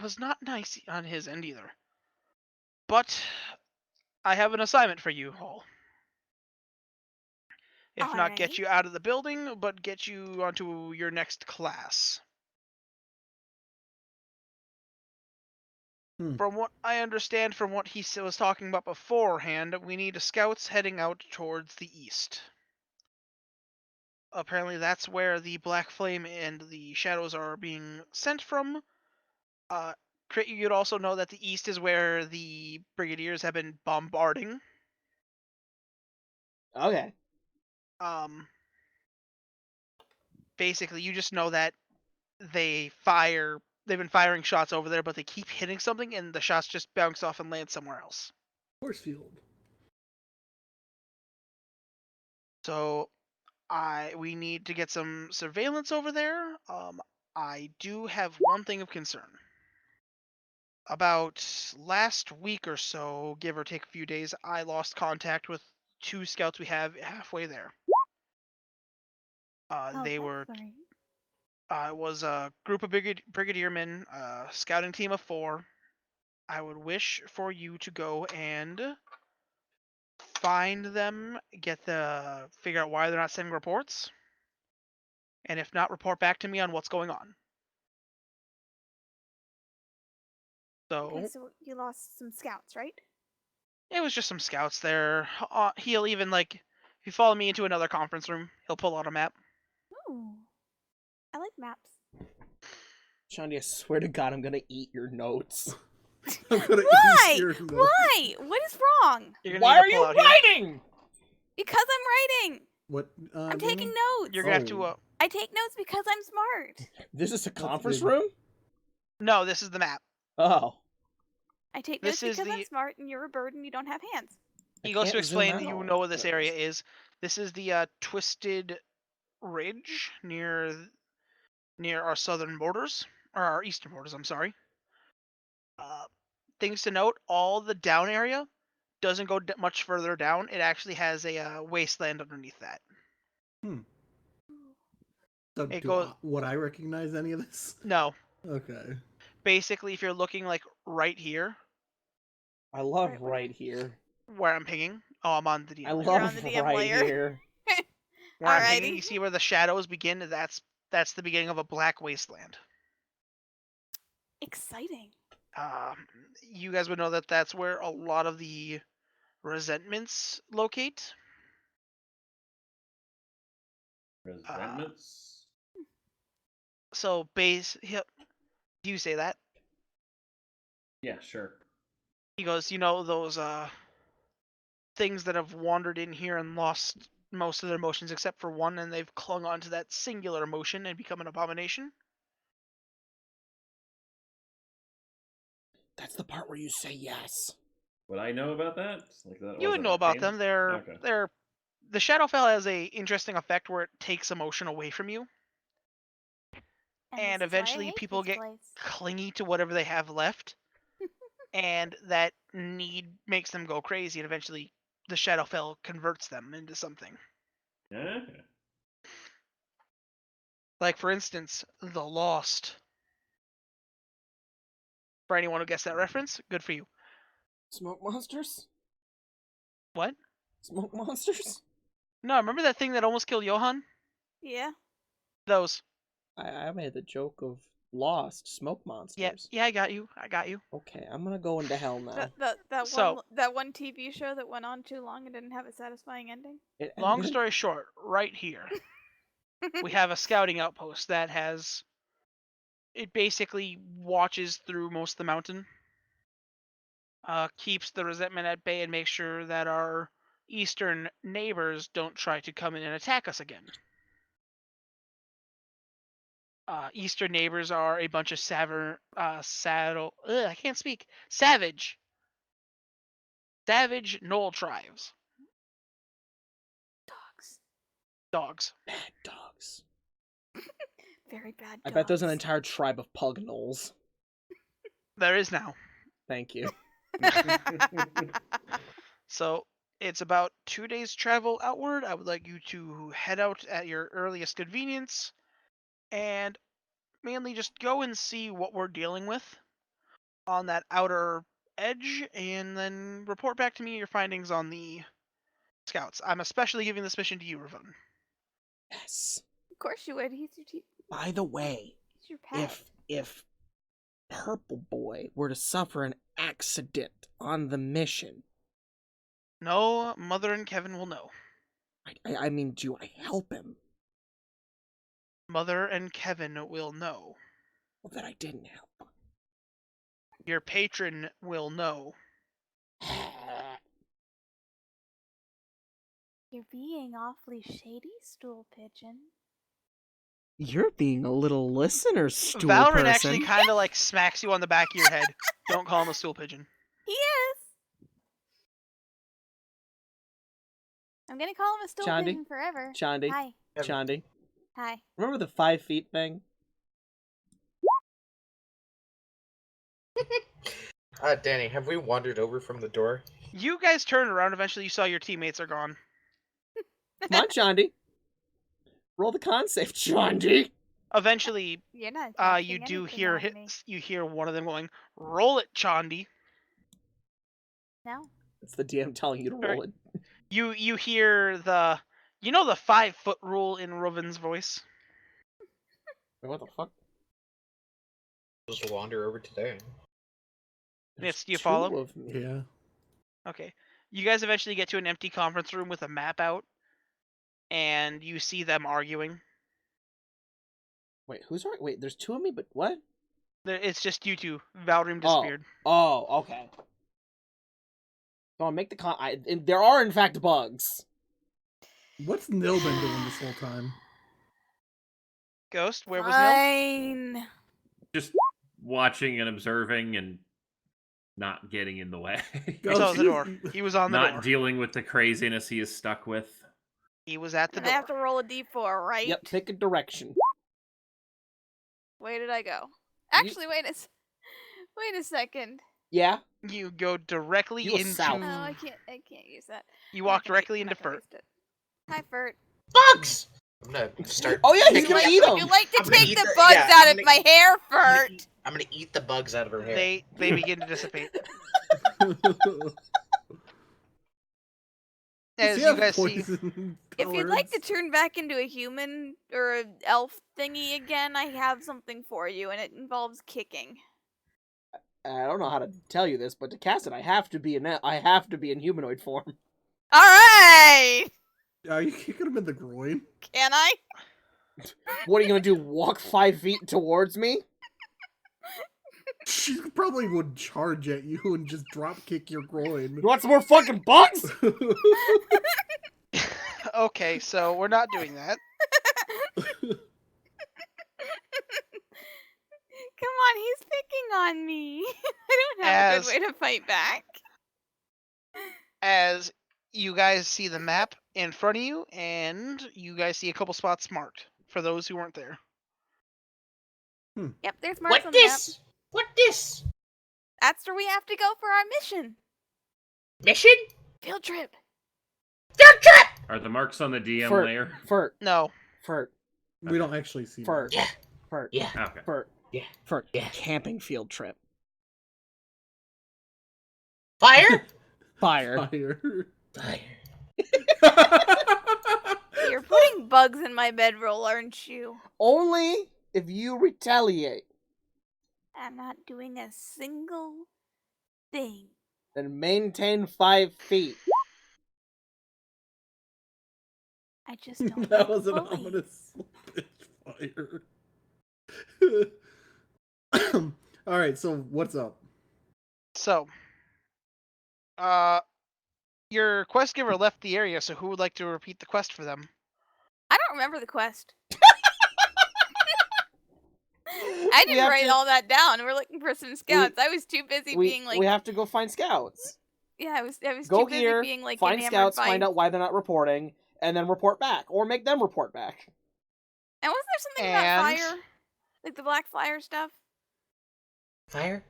Was not nice on his end either. But I have an assignment for you all. If not get Alrighty. you out of the building, but get you onto your next class. From what I understand from what he was talking about beforehand, we need scouts heading out towards the east. Apparently that's where the Black Flame and the Shadows are being sent from. You'd also know that the east is where the Brigadiers have been bombarding. Okay. Basically, you just know that they've been firing shots over there, but they keep hitting something, and the shots just bounce off and land somewhere else. Force field. So, we need to get some surveillance over there. I do have one thing of concern. About last week or so, give or take a few days, I lost contact with 2 scouts we have halfway there. They were. It was a group of brigadier men, a scouting team of 4. I would wish for you to go and find them, figure out why they're not sending reports, and if not, report back to me on what's going on. Okay, so you lost some scouts, right? It was just some scouts there. He'll even, if you follow me into another conference room, he'll pull out a map. Ooh. I like maps. Chandi, I swear to God, I'm gonna eat your notes. I'm gonna Why? eat your notes. Why? What is wrong? Why are you writing? Because I'm writing. What? I'm taking notes. You're gonna have to. I take notes because I'm smart. This is a conference big. room? No, this is the map. Oh. I take This notes is because I'm the- smart and you're a bird and you don't have hands. He goes to can't zoom explain. You out. know what this area is. This is the Twisted Ridge near our southern borders, or our eastern borders. I'm sorry. Things to note: all the down area doesn't go much further down. It actually has a wasteland underneath that. So It do goes- would I recognize any of this? No, Okay. basically, if you're looking right here, I love Right, right here. where I'm pinging. Oh, I'm on the DM. I layer. You're love on the DM right layer. here. Where I'm pinging, Alrighty. you see where the shadows begin? That's the beginning of a black wasteland. Exciting. You guys would know that that's where a lot of the resentments locate. Resentments? So base. Do you say that? Yeah, sure. He goes, you know those things that have wandered in here and lost most of their emotions except for one, and they've clung on to that singular emotion and become an abomination. That's the part where you say yes. Would I know about that? Like that You would wasn't know about arcane? them. Okay. They're the Shadowfell has a interesting effect where it takes emotion away from you, and this is why I eventually hate people this get place. clingy to whatever they have left, and that need makes them go crazy, and eventually the Shadowfell converts them into something. Okay. Like, for instance, The Lost. For anyone who gets that reference, good for you. Smoke monsters? What? Smoke monsters? No, remember that thing that almost killed Johan? Yeah. Those. I made the joke of Lost smoke monsters. Yeah, I got you. Okay, I'm gonna go into hell now. That one TV show that went on too long and didn't have a satisfying ending. Long story short, right here, we have a scouting outpost that has... It basically watches through most of the mountain. Keeps the resentment at bay and makes sure that our eastern neighbors don't try to come in and attack us again. Eastern neighbors are a bunch of savage Knoll tribes. Dogs. Bad dogs. Very bad dogs. I bet there's an entire tribe of pug gnolls. There is now. Thank you. So it's about 2 days travel outward. I would like you to head out at your earliest convenience and mainly just go and see what we're dealing with on that outer edge, and then report back to me your findings on the scouts. I'm especially giving this mission to you, Ravon. Yes. Of course you would. He's By the way, your pet. if Purple Boy were to suffer an accident on the mission, No, Mother and Kevin will know. I mean, do I help him? Mother and Kevin will know. Well, that I didn't help him. Your patron will know. You're being awfully shady, stool pigeon. You're being a little listener, stool Valorant person. actually kind of like smacks you on the back of your head. Don't call him a stool pigeon. He is. I'm gonna call him a stool Chandi? pigeon forever. Chandi? Hi. Chandi. Hi. Remember the 5 feet thing? Danny, have we wandered over from the door? You guys turned around. Eventually, you saw your teammates are gone. Come on, Chandi. Roll the con save, Chandi. Eventually, You're not. you casting do anything hear on me. you hear one of them going, "Roll it, Chandi." No. It's the DM telling you to roll it. You hear the 5-foot rule in Rovin's voice. Wait, what the fuck? Just wander over today. Yes, do you Two follow? of me. Yeah. Okay. You guys eventually get to an empty conference room with a map out, and you see them arguing. Wait, who's right? Wait, there's 2 of me, but what? It's just you two. Valreem disappeared. Oh, okay. So I'll make the and there are in fact bugs. What's Nil been doing this whole time? Ghost, where was Nil? Fine. Just watching and observing and not getting in the way. He was on the door. He was on the Not door. dealing with the craziness he is stuck with. He was at the And I have to door. roll a d4, right? Yep, pick a direction. Where did I go? Actually, wait a second. Yeah? You go directly You go into. south. No, I can't use that. You I'm walk not gonna- directly I'm into not gonna Furt. waste it. Hi, Furt. Bugs! I'm gonna start. Oh, yeah, he's picking gonna at eat them. Would them. you like to I'm gonna take eat the the- bugs yeah, out I'm of gonna- my hair, Furt? I'm gonna eat the bugs out of her hair. They begin to dissipate. As you guys see, If you'd like to turn back into a human or an elf thingy again, I have something for you, and it involves kicking. I don't know how to tell you this, but to cast it, I have to be in humanoid form. All right. Are you kicking him in the groin? Can I? What are you gonna do? Walk 5 feet towards me? She probably would charge at you and just drop kick your groin. You want some more fucking bugs? Okay, so we're not doing that. Come on, he's picking on me. I don't have a good way to fight back. As you guys see the map in front of you, and you guys see a couple spots marked for those who weren't there. Yep, there's marks What on the map. this? What this? That's where we have to go for our mission. Mission? Field trip. Field trip! Are the marks on the DM Furt. layer? Furt. No. Furt. We don't actually see Furt. Yeah. Furt. Yeah. Okay. Furt. Yeah. Furt. Yeah. Camping field trip. Fire? Fire. Fire. Fire. You're putting bugs in my bedroll, aren't you? Only if you retaliate. I'm not doing a single thing. Then maintain 5 feet. I just don't That like was an bullying. ominous bitch fire. Alright, so what's up? So, your quest giver left the area, so who would like to repeat the quest for them? I don't remember the quest. I We didn't have write to- all that down. We're looking for some scouts. I was too busy being like, we have to go find scouts. yeah, I was Go too busy here, being like find enamored scouts, by. find out why they're not reporting, and then report back. Or make them report back. And wasn't there something about And- fire, like the black fire stuff? Fire?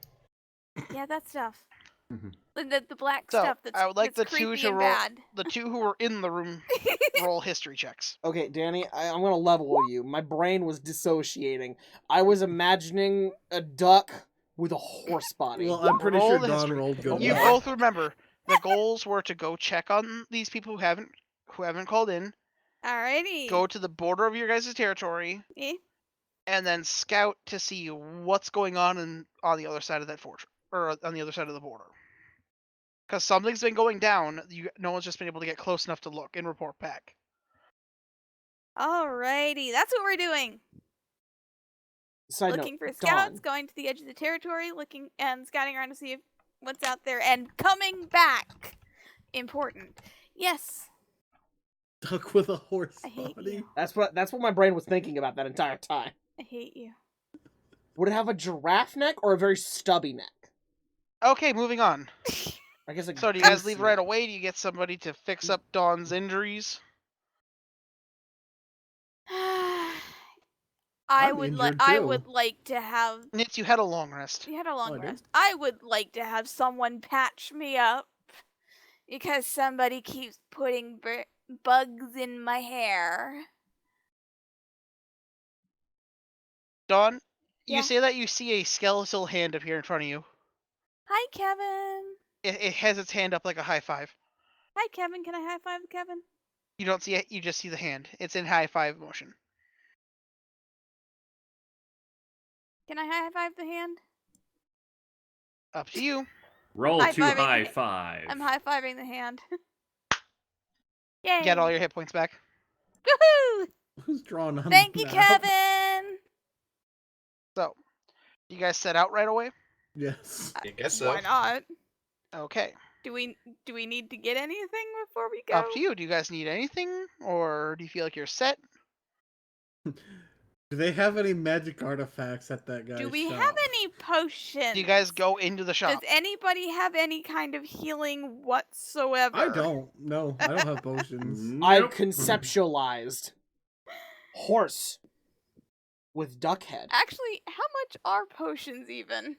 Yeah, that stuff. Mhm. The black So, stuff that's I would like that's the two creepy to and roll- bad. The two who were in the room roll history checks. Okay, Danny, I'm gonna level you. My brain was dissociating. I was imagining a duck with a horse body. Well, I'm pretty Roll sure the Don history. rolled good. You Okay. both remember the goals were to go check on these people who haven't called in, Alrighty. go to the border of your guys' territory, Eh? and then scout to see what's going on the other side of that fortress, or on the other side of the border. Because something's been going down, no one's just been able to get close enough to look and report back. Alrighty, that's what we're doing. Side Looking note, for Dawn. scouts, going to the edge of the territory, looking and scouting around to see what's out there, and coming back. Important. Yes, Duck with a horse I hate body. you. That's what my brain was thinking about that entire time. I hate you. Would it have a giraffe neck or a very stubby neck? Okay, moving on. I guess. So do you guys leave right away? Do you get somebody to fix up Dawn's injuries? I I'm would injured I too. would like to have. Nitz, you had a long rest. You had a I long do. rest. I would like to have someone patch me up because somebody keeps putting bugs in my hair. Dawn, Yeah. you say that you see a skeletal hand appear in front of you. Hi, Kevin. It has its hand up like a high five. Hi, Kevin. Can I high five Kevin? You don't see it, you just see the hand. It's in high five motion. Can I high five the hand? Up to you. Roll to High-fiving high it. five. I'm high fiving the hand. Yay! Get all your hit points back. Woohoo! Who's drawn on Thank the you, map? Kevin. So, you guys set out right away? Yes. I guess so. Why not? Okay. Do we need to get anything before we go? Up to you. Do you guys need anything? Or do you feel like you're set? Do they have any magic artifacts at that guy's Do we shop? have any potions? Do you guys go into the shop? Does anybody have any kind of healing whatsoever? I don't. No, I don't have potions. I Nope. conceptualized horse with duck head. Actually, how much are potions even?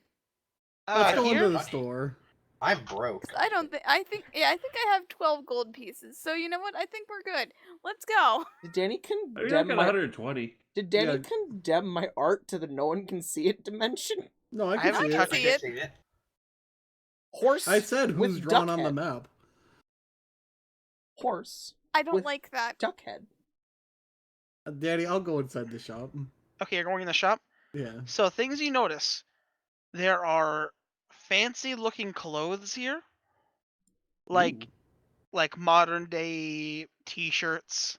Let's go Here? into the store. I'm broke. I don't think. I think I have 12 gold pieces. So you know what? I think we're good. Let's go. Did Danny I mean, I've condemn got my 120. Did Danny Yeah. condemn my art to the no one can see it dimension? No, I I can haven't see touched it. see it. See it? Horse. I said who's with drawn duck on the head. map. Horse. I don't With- like that. Duck head. Daddy, I'll go inside the shop. Okay, you're going in the shop? Yeah. So things you notice, there are fancy looking clothes here, Ooh. like modern day t-shirts,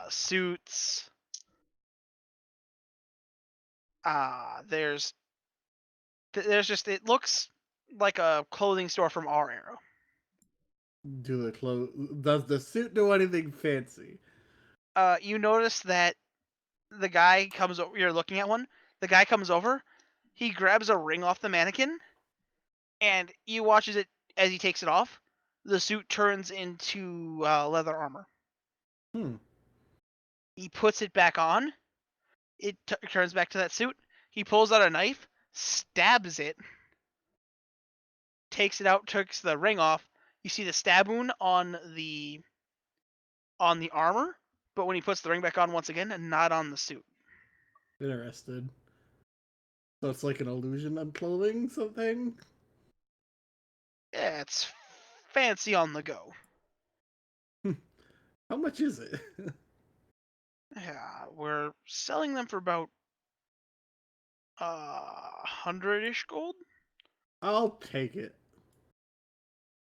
suits. There's just, it looks like a clothing store from our era. Does the suit do anything fancy? You notice that the guy comes over. You're looking at one. The guy comes over. He grabs a ring off the mannequin, and you watches it as he takes it off. The suit turns into leather armor. Hmm. He puts it back on. It turns back to that suit. He pulls out a knife, stabs it, takes it out, takes the ring off. You see the stab wound on the armor, but when he puts the ring back on once again, not on the suit. Interested. So it's like an illusion of clothing, something? Yeah, it's fancy on the go. How much is it? Yeah, we're selling them for about 100-ish gold. I'll take it.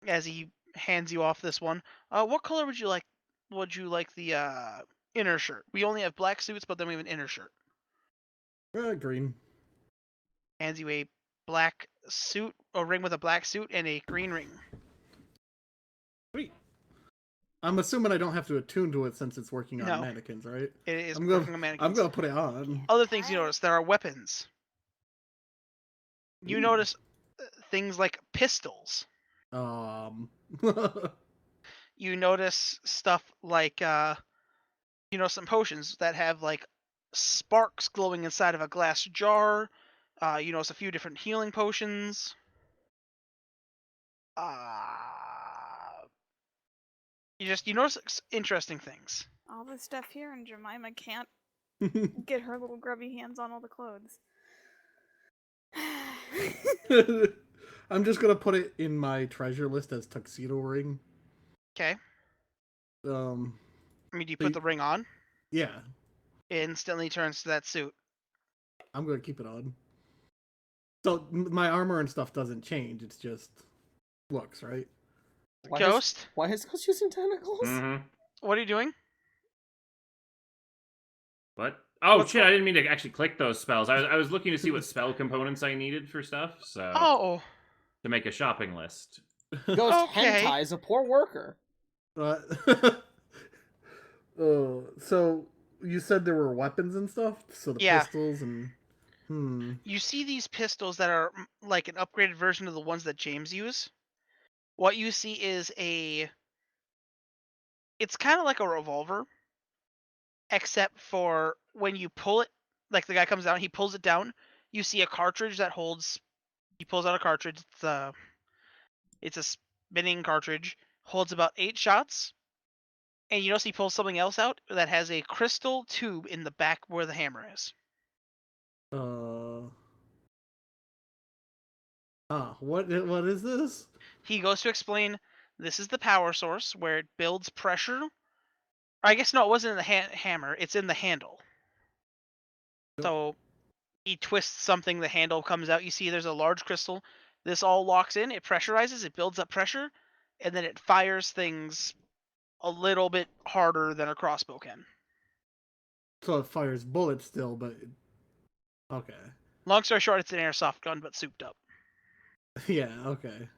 As he hands you off this one, what color would you like? Would you like the inner shirt? We only have black suits, but then we have an inner shirt. Green. Hands you a black suit, a ring with a black suit, and a green ring. Sweet. I'm assuming I don't have to attune to it since it's working on No. mannequins, right? It is I'm working gonna, on mannequins. I'm gonna put it on. Other things you notice, there are weapons. You Ooh. notice things like pistols. You notice stuff like some potions that have like sparks glowing inside of a glass jar. You notice a few different healing potions. You notice interesting things. All this stuff here, and Jemima can't get her little grubby hands on all the clothes. I'm just gonna put it in my treasure list as tuxedo ring. Okay. I mean, do you put the ring on? Yeah. It instantly turns to that suit. I'm gonna keep it on. So my armor and stuff doesn't change. It's just looks, right? Ghost? Why is Ghost using tentacles? Mm-hmm. What are you doing? What? Oh shit! I didn't mean to actually click those spells. I was looking to see what spell components I needed for stuff. So to make a shopping list. Ghost Okay. hentai is a poor worker. So you said there were weapons and stuff. So the Yeah. pistols and You see these pistols that are like an upgraded version of the ones that James used. What you see is it's kind of like a revolver, except for when you pull it, like the guy comes down, he pulls it down, you see a cartridge that he pulls out a cartridge, it's a spinning cartridge, holds about 8 shots, and you notice he pulls something else out that has a crystal tube in the back where the hammer is. what is this? He goes to explain, this is the power source where it builds pressure. I guess no, it wasn't in the hammer, it's in the handle. Yep. So he twists something, the handle comes out, you see there's a large crystal. This all locks in, it pressurizes, it builds up pressure, and then it fires things a little bit harder than a crossbow can. So it fires bullets still, but okay. Long story short, it's an airsoft gun, but souped up. Yeah, okay.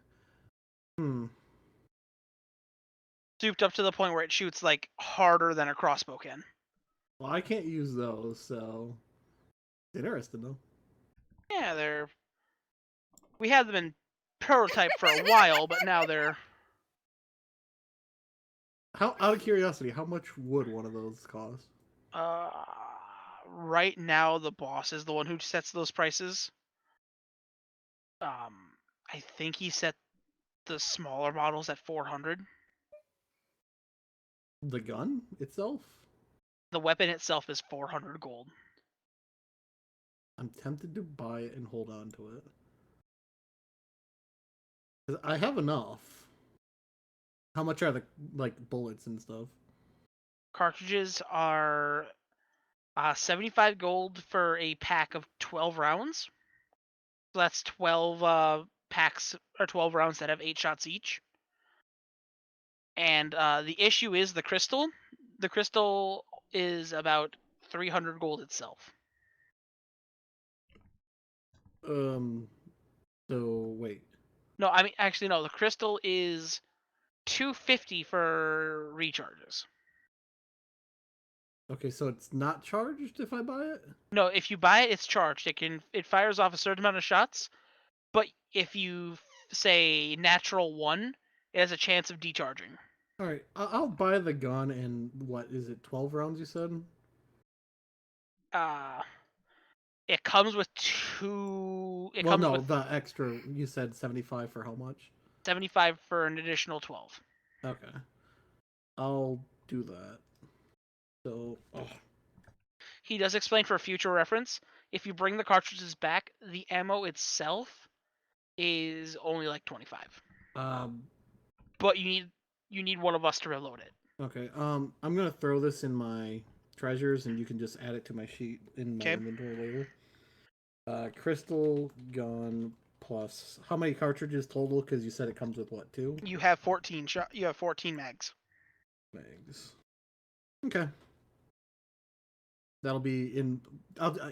Souped up to the point where it shoots like harder than a crossbow can. Well, I can't use those, so interesting though. Yeah, we had them in prototype for a while, but now they're Out of curiosity, how much would one of those cost? right now the boss is the one who sets those prices. I think he set the smaller models at 400. The gun itself? The weapon itself is 400 gold. I'm tempted to buy it and hold on to it. 'Cause I have enough. How much are the bullets and stuff? Cartridges are 75 gold for a pack of 12 rounds. So that's 12 packs or 12 rounds that have 8 shots each. And the issue is the crystal. The crystal is about 300 gold itself. So wait. No, I mean actually no. The crystal is 250 for recharges. Okay, so it's not charged if I buy it? No, if you buy it, it's charged. It fires off a certain amount of shots, but if you say natural 1, it has a chance of decharging. Alright, I'll buy the gun and what is it, 12 rounds you said? It comes with 2. It Well, comes no, with the extra, you said 75 for how much? 75 for an additional 12. Okay. I'll do that. So, He does explain for future reference, if you bring the cartridges back, the ammo itself is only like 25. But you need one of us to reload it. okay. I'm gonna throw this in my treasures, and you can just add it to my sheet in my inventory later. Crystal gun plus how many cartridges total? Because you said it comes with what, 2? You have 14 You have 14 mags. Mags. Okay. That'll be in.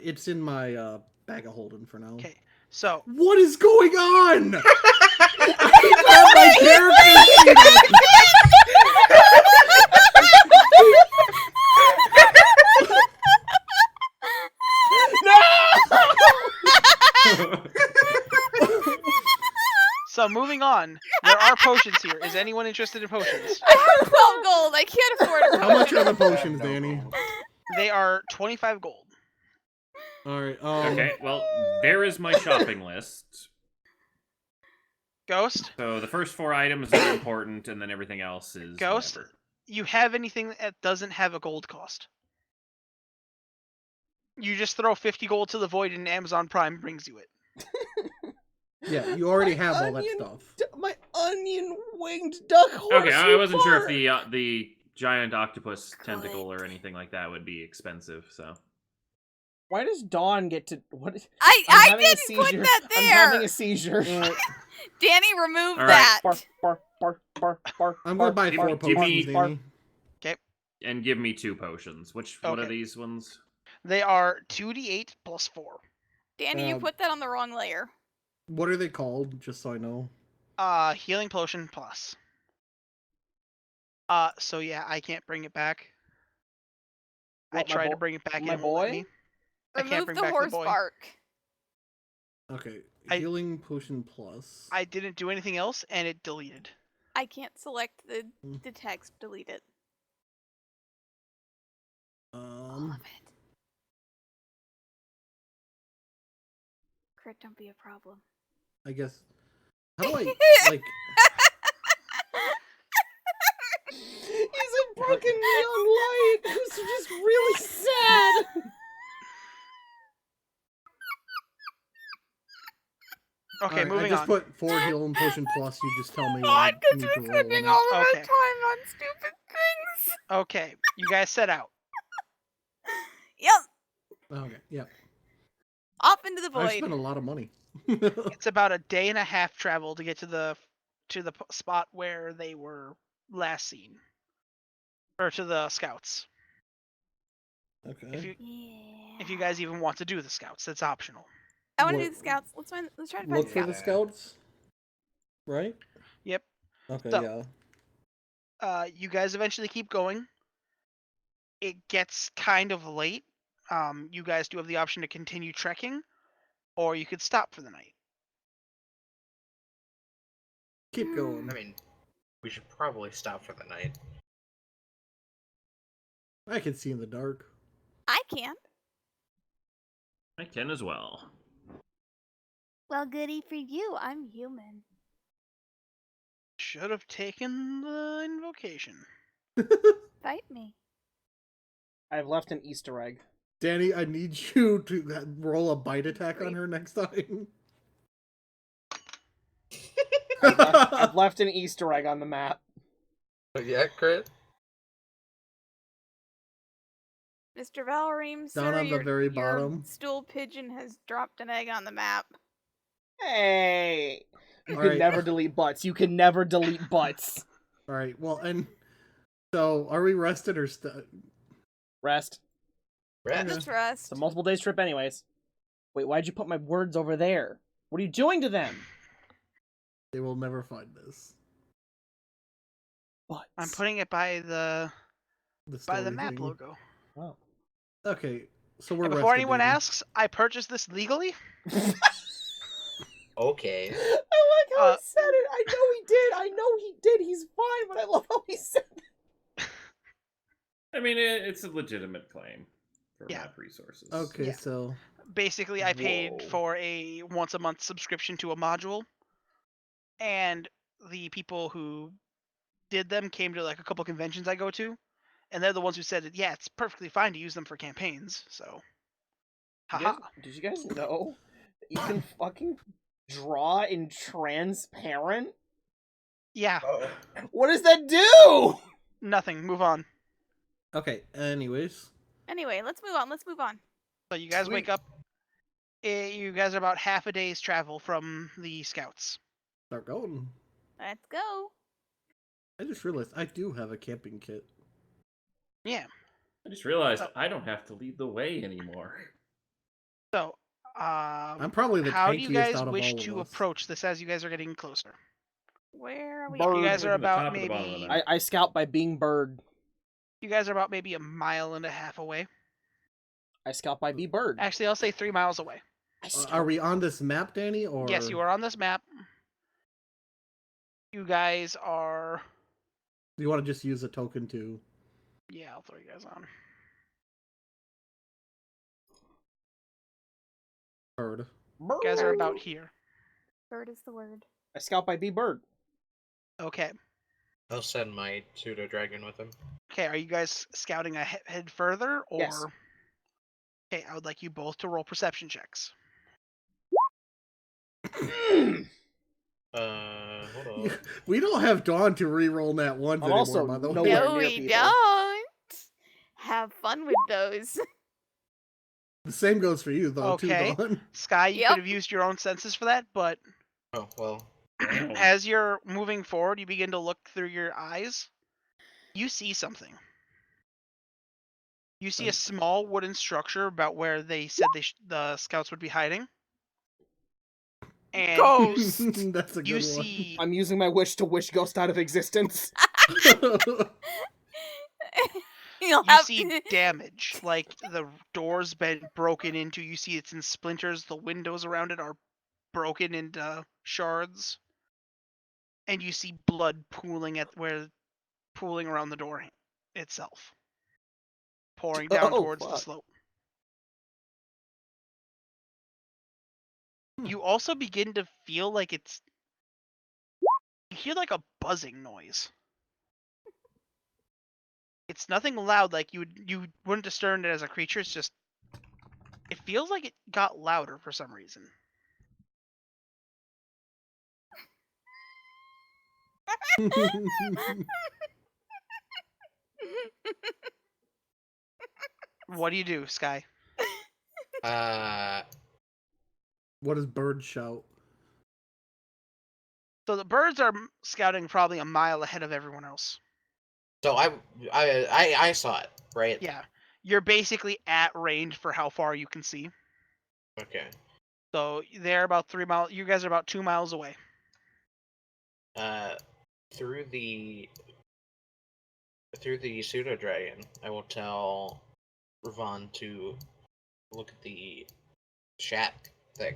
It's in my bag of holding for now. Okay, so What is going on? I have my character sheet So moving on, there are potions here. Is anyone interested in potions? I have 12 gold. I can't afford a How much are the potion. potions, Danny? They are 25 gold. All right. Okay, well, there is my shopping list. Ghost? So the first 4 items are important, and then everything else is Ghost? whatever. You have anything that doesn't have a gold cost. You just throw 50 gold to the void and Amazon Prime brings you it. Yeah, you already have all that stuff. My onion winged duck horse. Okay, I wasn't sure if the giant octopus tentacle or anything like that would be expensive, so. Why does Dawn get to what? I didn't put that I'm there. having a seizure. Danny, remove All right. that. Bark, bark, bark, bark, bark, I'm gonna buy Give 4 me- potions, Danny. And give me 2 potions. What are Okay. these ones? They are 2d8 plus 4. Danny, you put that on the wrong layer. What are they called? Just so I know. Healing potion plus. So yeah, I can't bring it back. What, I tried to bring it back. my and it won't let boy? me. I can't Remove bring the back horse the boy. bark. Okay, I- healing potion plus. I didn't do anything else, and it deleted. I can't select the text. Delete it. All of it. Crit, don't be a problem. I guess. How do I like? He's a broken neon light who's just really sad. Okay, Alright, moving I just on. put 4 healing potion plus. You just tell me. God, what I because need we're to roll spending on all of our Okay. time on stupid things. Okay, you guys set out. Yep. it. Okay, yeah. Off into the I void. spent a lot of money. It's about a day and a half travel to get to the spot where they were last seen, or to the scouts. Okay. If you guys even want to do the scouts, that's optional. I want to What- do the scouts. Let's try to find Look the for the scouts. scouts. Right. Yep. Okay. So- Yeah. You guys eventually keep going. It gets kind of late. You guys do have the option to continue trekking, or you could stop for the night. Keep going. I mean, we should probably stop for the night. I can see in the dark. I can't. I can as well. Well, goody for you. I'm human. Should have taken the invocation. Fight me. I've left an Easter egg. Danny, I need you to roll a bite attack on her next time. I've left an Easter egg on the map. Yeah, crit. Mr. Valreem, Down sir, on the very bottom. Your stool pigeon has dropped an egg on the map. Hey! You All can right. never delete butts. You can never delete butts. All right. Well, and so are we rested or Rest. Rest. Just rest. It's a multiple days trip anyways. Wait, why'd you put my words over there? What are you doing to them? They will never find this. Butts. I'm putting it by the story map thing. logo. Oh. Okay, so we're And before rested, anyone baby. asks, I purchased this legally. Okay. I like how he Uh, said it. I know he did. I know he did. He's fine, but I love how he said it. I mean, it's a legitimate claim for Yeah. map resources. Okay, Yeah. so Basically, I paid Whoa. for a once-a-month subscription to a module, and the people who did them came to like a couple conventions I go to, and they're the ones who said that yeah, it's perfectly fine to use them for campaigns. So, haha. Did you guys know that you can fucking draw in transparent? Yeah, What does that do? nothing. Move on. okay. Anyways, Anyway, let's move on. Let's move on. So you guys Sweet. wake up. You guys are about half a day's travel from the scouts. start going. Let's go. I just realized I do have a camping kit. Yeah. I just realized Oh. I don't have to lead the way anymore. So, I'm probably the how tankiest do you guys out of wish all of to us. approach this as you guys are getting closer? Where are we? Bird. You guys are From the top about or the bottom of the maybe map? I scout by being bird. you guys are about maybe a mile and a half away. I scout by be bird. Actually, I'll say 3 miles away. I scout. Are we on this map, Danny? Or Yes, you are on this map. You guys are. Do you want to just use a token to? Yeah, I'll throw you guys on. Bird. You guys are about here. Bird is the word. I scout by be bird. Okay. I'll send my pseudo dragon with him. Okay, are you guys scouting ahead further, or? Yes. Okay, I would like you both to roll perception checks. Hold on. We don't have Dawn to re-roll that ones I'm anymore. also By the way. nowhere No, near we people. don't. Have fun with those. The same goes for you, though, Okay. too, Dawn. Sky, you Yep. could have used your own senses for that, but Oh, well. as you're moving forward, you begin to look through your eyes. You see something. You see a small wooden structure about where they said the scouts would be hiding. And Ghost! That's a good you one. see I'm using my wish to wish ghost out of existence. You'll you have see damage, like the door's been broken into. You see it's in splinters. The windows around it are broken into shards, and you see blood pooling around the door itself, pouring down towards the fuck. slope. You also begin to feel like you hear like a buzzing noise. It's nothing loud, like you wouldn't discern it as a creature. It's just it feels like it got louder for some reason. What do you do, Sky? What does Bird shout? So the birds are scouting probably a mile ahead of everyone else. So I saw it, right? Yeah, you're basically at range for how far you can see. Okay. So they're about 3 miles. You guys are about 2 miles away. Through the pseudo dragon, I will tell Ravon to look at the shack thing.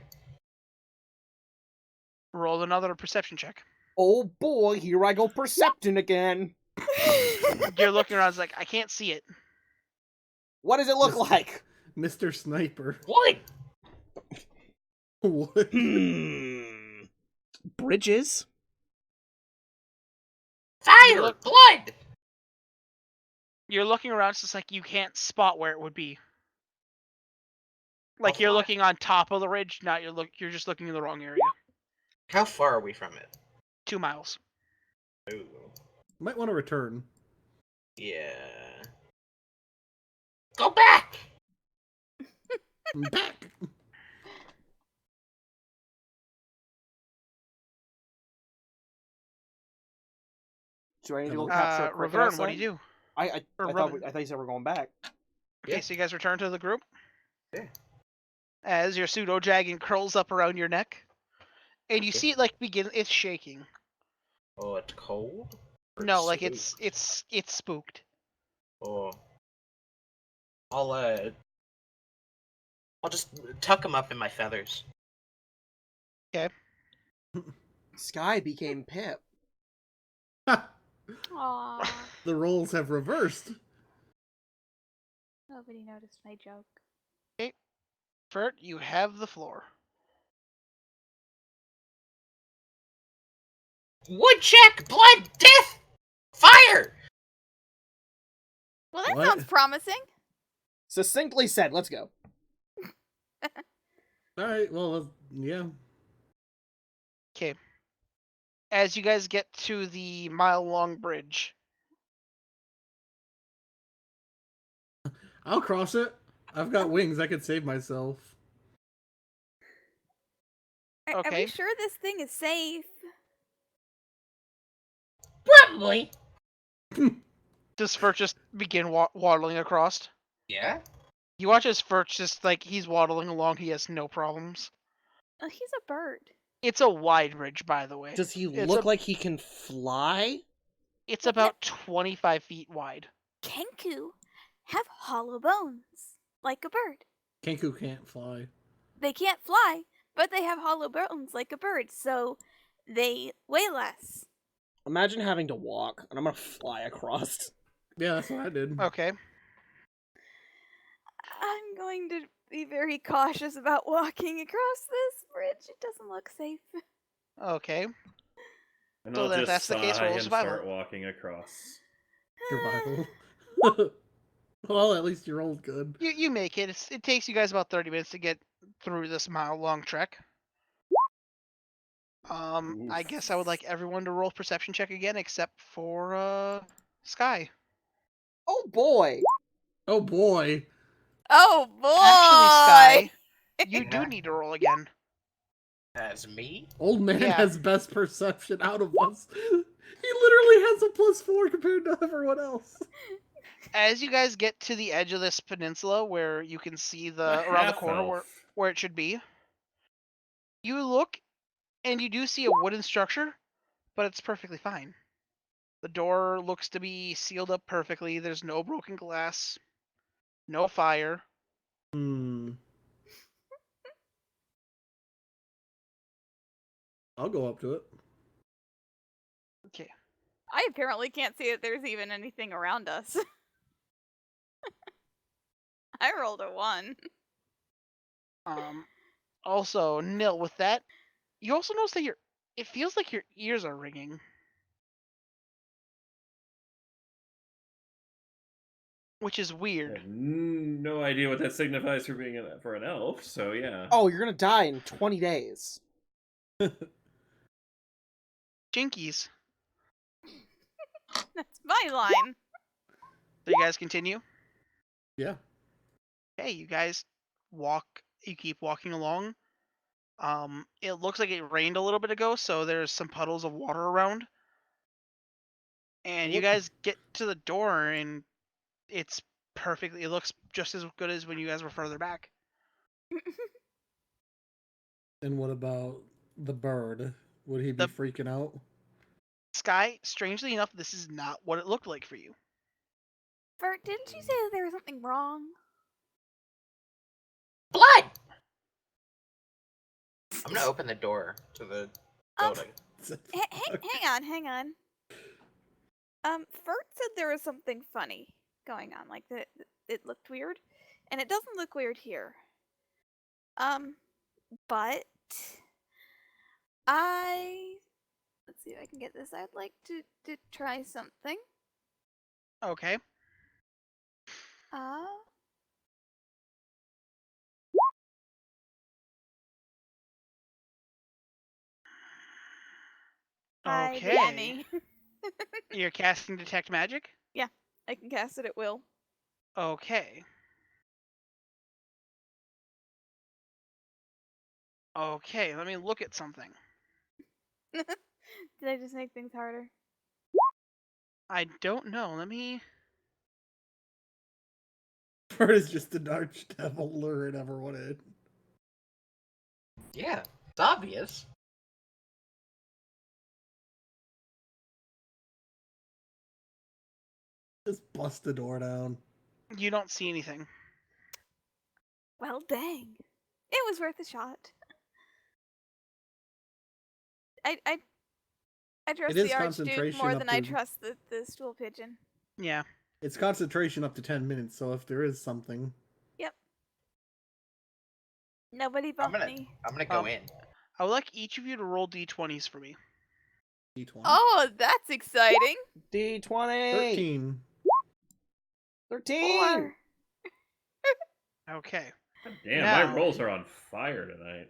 Roll another perception check. Oh boy, here I go percepting again. You're looking around. It's like I can't see it. What does it look Mr. like? Mr. Sniper. What? What? Bridges? Fire! Blood! You're looking around. It's just like you can't spot where it would be. Like How you're far? looking on top of the ridge. Not you're just looking in the wrong area. How far are we from it? 2 miles. Ooh. Might want to return. Yeah. Go back! I'm back. Do I need to go Hello? capture a cricket Revern, what do outside? you do? I Or thought Revan. I thought you said we're going back. Okay, Yeah. so you guys return to the group Yeah. as your pseudo dragon curls up around your neck, and you Yeah. see it like begin. It's shaking. Oh, it's cold? Or No, like spooked? it's spooked. Oh. I'll just tuck him up in my feathers. Sky became Pip. Aww. The roles have reversed. Nobody noticed my joke. Fert, you have the floor. Woodchuck! Blood! Death! Fire! Well, that What? sounds promising. Succinctly said, let's go. All right. Well, yeah. Okay. As you guys get to the mile-long bridge, I'll cross it. I've got wings. I could save myself. Are we Okay. sure this thing is safe? Probably. does Fert just begin waddling across? Yeah? You watch as Fert just like he's waddling along. He has no problems. Oh, he's a bird. It's a wide bridge, by the way. Does he It's look a- like he can fly? It's Well, about 25 feet wide. Kenku have hollow bones, like a bird. Kenku can't fly. They can't fly, but they have hollow bones like a bird, so they weigh less. Imagine having to walk, and I'm gonna fly across. Yeah, that's what I did. Okay. I'm going to be very cautious about walking across this bridge. It doesn't look safe. Okay. And So I'll then if just that's the case, sigh roll and survival. start walking across. Survival. Well, at least you rolled good. You make it. It takes you guys about 30 minutes to get through this mile-long trek. I Oof. guess I would like everyone to roll perception check again, except for Sky. Oh boy! Oh boy. Oh Actually, boy! Sky, you do Yeah. need to roll again. As me? Old man Yeah. has best perception out of us. He literally has a +4 compared to everyone else. As you guys get to the edge of this peninsula, where you can see around the corner where it should be, you look and you do see a wooden structure, but it's perfectly fine. The door looks to be sealed up perfectly. There's no broken glass, no fire. I'll go up to it. Okay. I apparently can't see that there's even anything around us. I rolled a 1. Also, Nil, with that, you also notice that it feels like your ears are ringing. Which is I weird. have no idea what that signifies for being for an elf, so yeah. Oh, you're gonna die in 20 days. Jinkies. That's my line. So you guys continue? Yeah. Hey, you guys you keep walking along. It looks like it rained a little bit ago, so there's some puddles of water around. And you What- guys get to the door, and it looks just as good as when you guys were further back. And what about the bird? Would he be The- freaking out? Sky, strangely enough, this is not what it looked like for you. Bert, didn't you say that there was something wrong? Blood! I'm gonna open the door to the building. Hang on. Fert said there was something funny going on, like that it looked weird, and it doesn't look weird here. But let's see if I can get this. I'd like to try something. Okay. Hi, Okay. Danny. You're casting Detect Magic? I can cast it at will. Okay. Okay, let me look at something. Did I just make things harder? I don't know. Let me. Ferd is just an archdevil lure it ever wanted. Yeah, it's obvious. Just bust the door down. You don't see anything. Well, dang. It was worth a shot. I trust It is the Archduke concentration more up than I to- trust the stool pigeon. Yeah. It's concentration up to 10 minutes, so if there is something... Yep. Nobody bumped me. I'm gonna go Um, in. I would like each of you to roll d20s for me. D20. Oh, that's exciting. D20. 13. 13. 4. Okay. Damn, Now- my rolls are on fire tonight.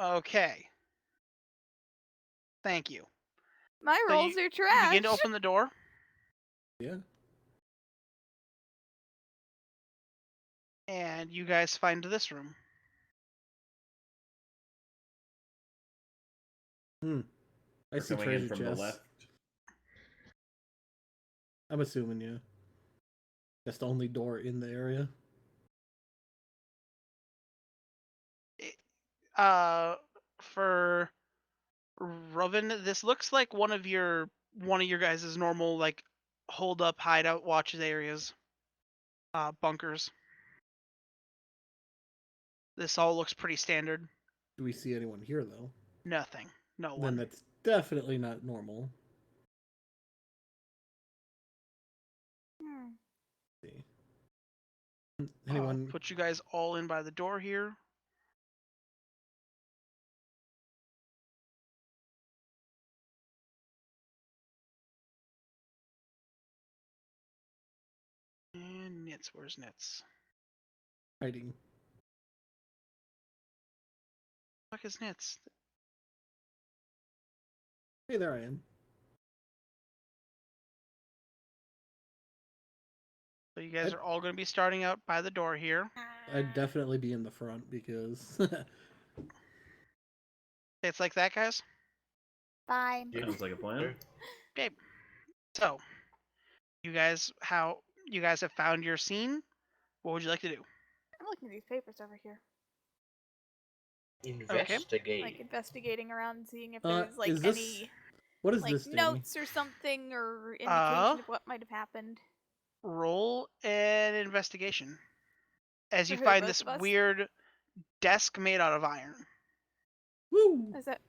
Okay. Thank you. My So rolls are You trash. begin to open the door. Yeah. And you guys find this room. I We're see coming in treasure from the chests. left. I'm assuming, yeah. That's the only door in the area. For Roven, this looks like one of your guys' normal like hold up hideout watches areas. Bunkers. This all looks pretty standard. Do we see anyone here, though? Nothing. No Then one. that's definitely not normal. Hmm. Let's see. Anyone? Put you guys all in by the door here. And Nits, where's Nits? Hiding. Fuck is Nits? Hey, there I am. So you guys are all going to be starting out by the door here. I'd definitely be in the front because It's like that, guys. Fine. Sounds like a plan. Okay. So, you guys have found your scene. What would you like to do? I'm looking at these papers over here. Investigate. Like investigating around and seeing if Uh, there's like is this- any what is like this, Danny? notes or something or indication of what might have happened. Roll an investigation. As you For who, find both this of us? weird desk made out of iron. Woo! Is that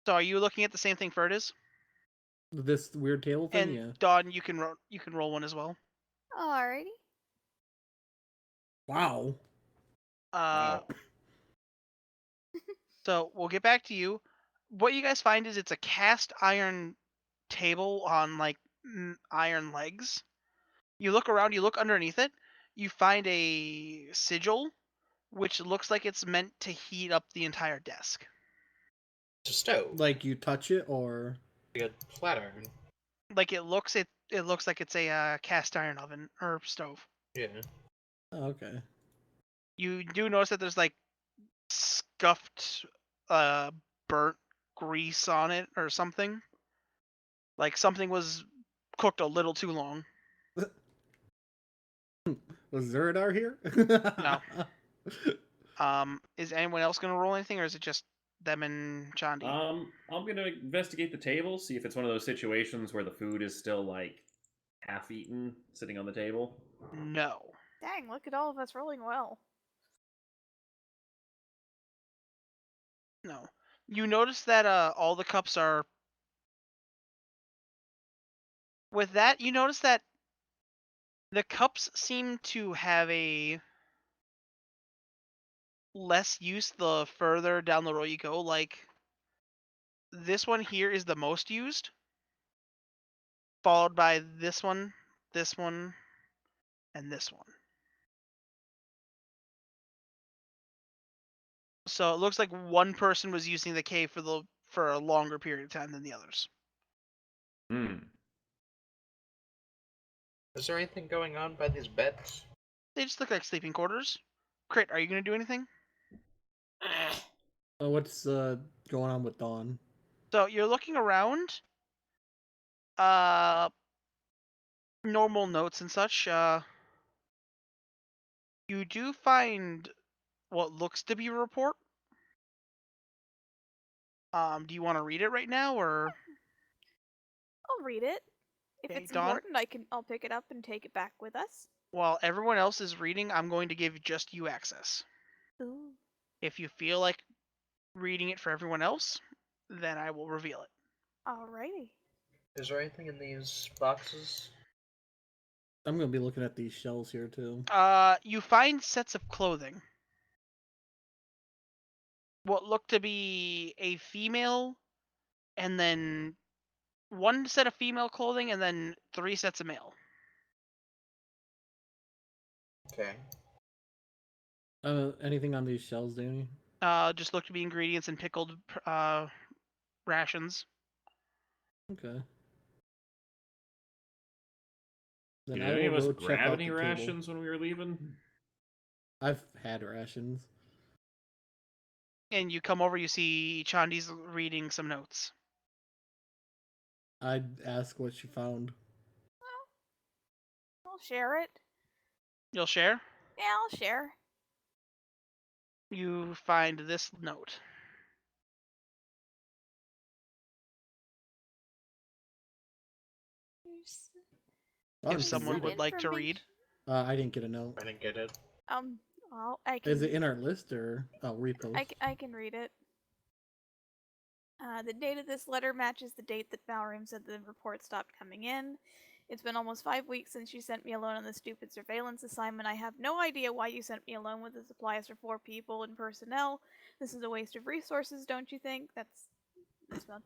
So are you looking at the same thing Ferd is? This weird table thing, And yeah. Dawn, you can roll one as well. alrighty? Wow. Uh, So we'll get back to you. What you guys find is it's a cast iron table on like iron legs. You look around, you look underneath it, you find a sigil, which looks like it's meant to heat up the entire desk. It's a stove. Like you touch it, or Like a flat iron. Like it looks like it's a cast iron oven or stove. Yeah. oh, okay. You do notice that there's like scuffed, burnt grease on it or something. Like something was cooked a little too long. Was Zuradar here? No. Is anyone else gonna roll anything, or is it just them and Chandi? I'm gonna investigate the table, see if it's one of those situations where the food is still like half-eaten, sitting on the table. No. Dang, look at all of us rolling well. No. You notice that all the cups are. With that, you notice that the cups seem to have a less use the further down the road you go. Like this one here is the most used, followed by this one, and this one. So it looks like one person was using the cave for a longer period of time than the others. Hmm. Is there anything going on by these beds? They just look like sleeping quarters. Crit, are you gonna do anything? What's going on with Dawn? So you're looking around. Normal notes and such. You do find what looks to be a report. Do you want to read it right now, or I'll read it. If Okay, it's Dawn? important, I'll pick it up and take it back with us. while everyone else is reading, I'm going to give just you access. Ooh. If you feel like reading it for everyone else, then I will reveal it. Alrighty. Is there anything in these boxes? I'm gonna be looking at these shells here too. You find sets of clothing. What look to be a female, and then one set of female clothing, and then 3 sets of male. Okay. Anything on these shells, Danny? Just look to be ingredients and pickled rations. Okay. Then Did I any of will us go check grab out any the table. rations when we were leaving? I've had rations. And you come over, you see Chandi's reading some notes. I'd ask what she found. I'll share it. You'll share? Yeah, I'll share. You find this note. Oh, If you can someone read would it. like to read. I didn't get a note. I didn't get it. Well, I can. Is it in our list or repost? I can read it. The date of this letter matches the date that Zareem said the report stopped coming in. It's been almost 5 weeks since you sent me alone on the stupid surveillance assignment. I have no idea why you sent me alone with the supplies for 4 people and personnel. This is a waste of resources, don't you think? That's fun.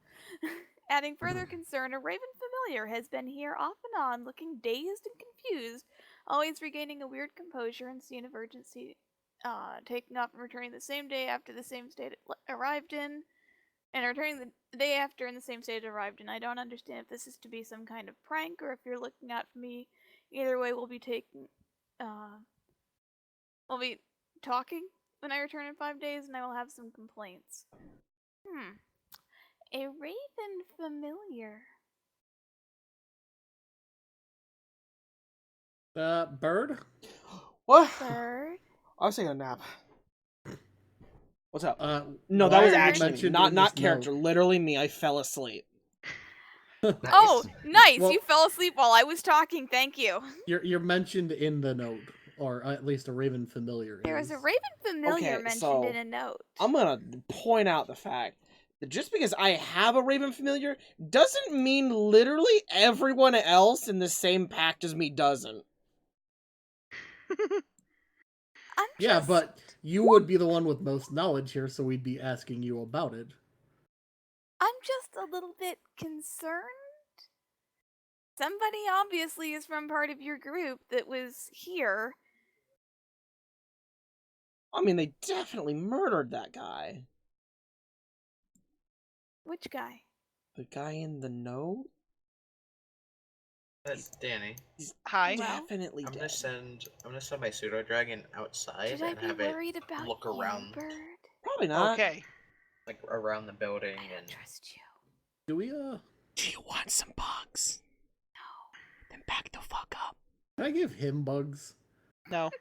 Adding further concern, a raven familiar has been here off and on, looking dazed and confused, always regaining a weird composure and scene of urgency, taking off and returning the same day after the same state it arrived in, and returning the day after in the same state it arrived in. I don't understand if this is to be some kind of prank or if you're looking out for me. Either way, we'll be talking when I return in 5 days, and I will have some complaints. A raven familiar. Bird? What? Bird. I was taking a nap. What's up? why No, that was are you actually mentioned not in this character. note? Literally me. I fell asleep. Nice. Oh, nice! Well- You fell asleep while I was talking. Thank you. You're mentioned in the note, or at least a raven familiar. There was is. a raven familiar Okay, mentioned so in a note. I'm gonna point out the fact that just because I have a raven familiar doesn't mean literally everyone else in the same pact as me doesn't. I'm Yeah, just... but you would be the one with most knowledge here, so we'd be asking you about it. I'm just a little bit concerned. Somebody obviously is from part of your group that was here. I mean, they definitely murdered that guy. Which guy? The guy in the note? Danny, He's Hi. Well, definitely I'm dead. gonna send my pseudo dragon outside should I and be have worried it about look you, around, Bird? Probably not. Okay. like around the building, I don't and trust you. Do we, Do you want some bugs? No. Then back the fuck up. Can I give him bugs? No.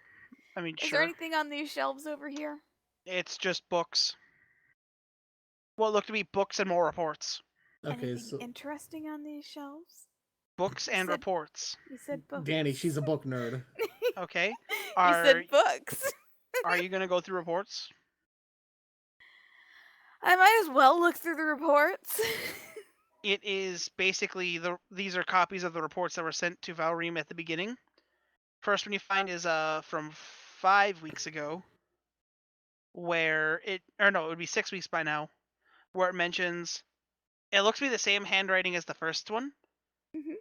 I mean, Is sure. there anything on these shelves over here? It's just books. What look to be books and more reports. Okay, Anything so interesting on these shelves? Books and said- reports. You said books. Danny, she's a book nerd. Okay. You Are said books. are you gonna go through reports? I might as well look through the reports. It is basically these are copies of the reports that were sent to Zareem at the beginning. First one you find is from 5 weeks ago, where it would be 6 weeks by now, where it mentions it looks to be the same handwriting as the first one. Mhm.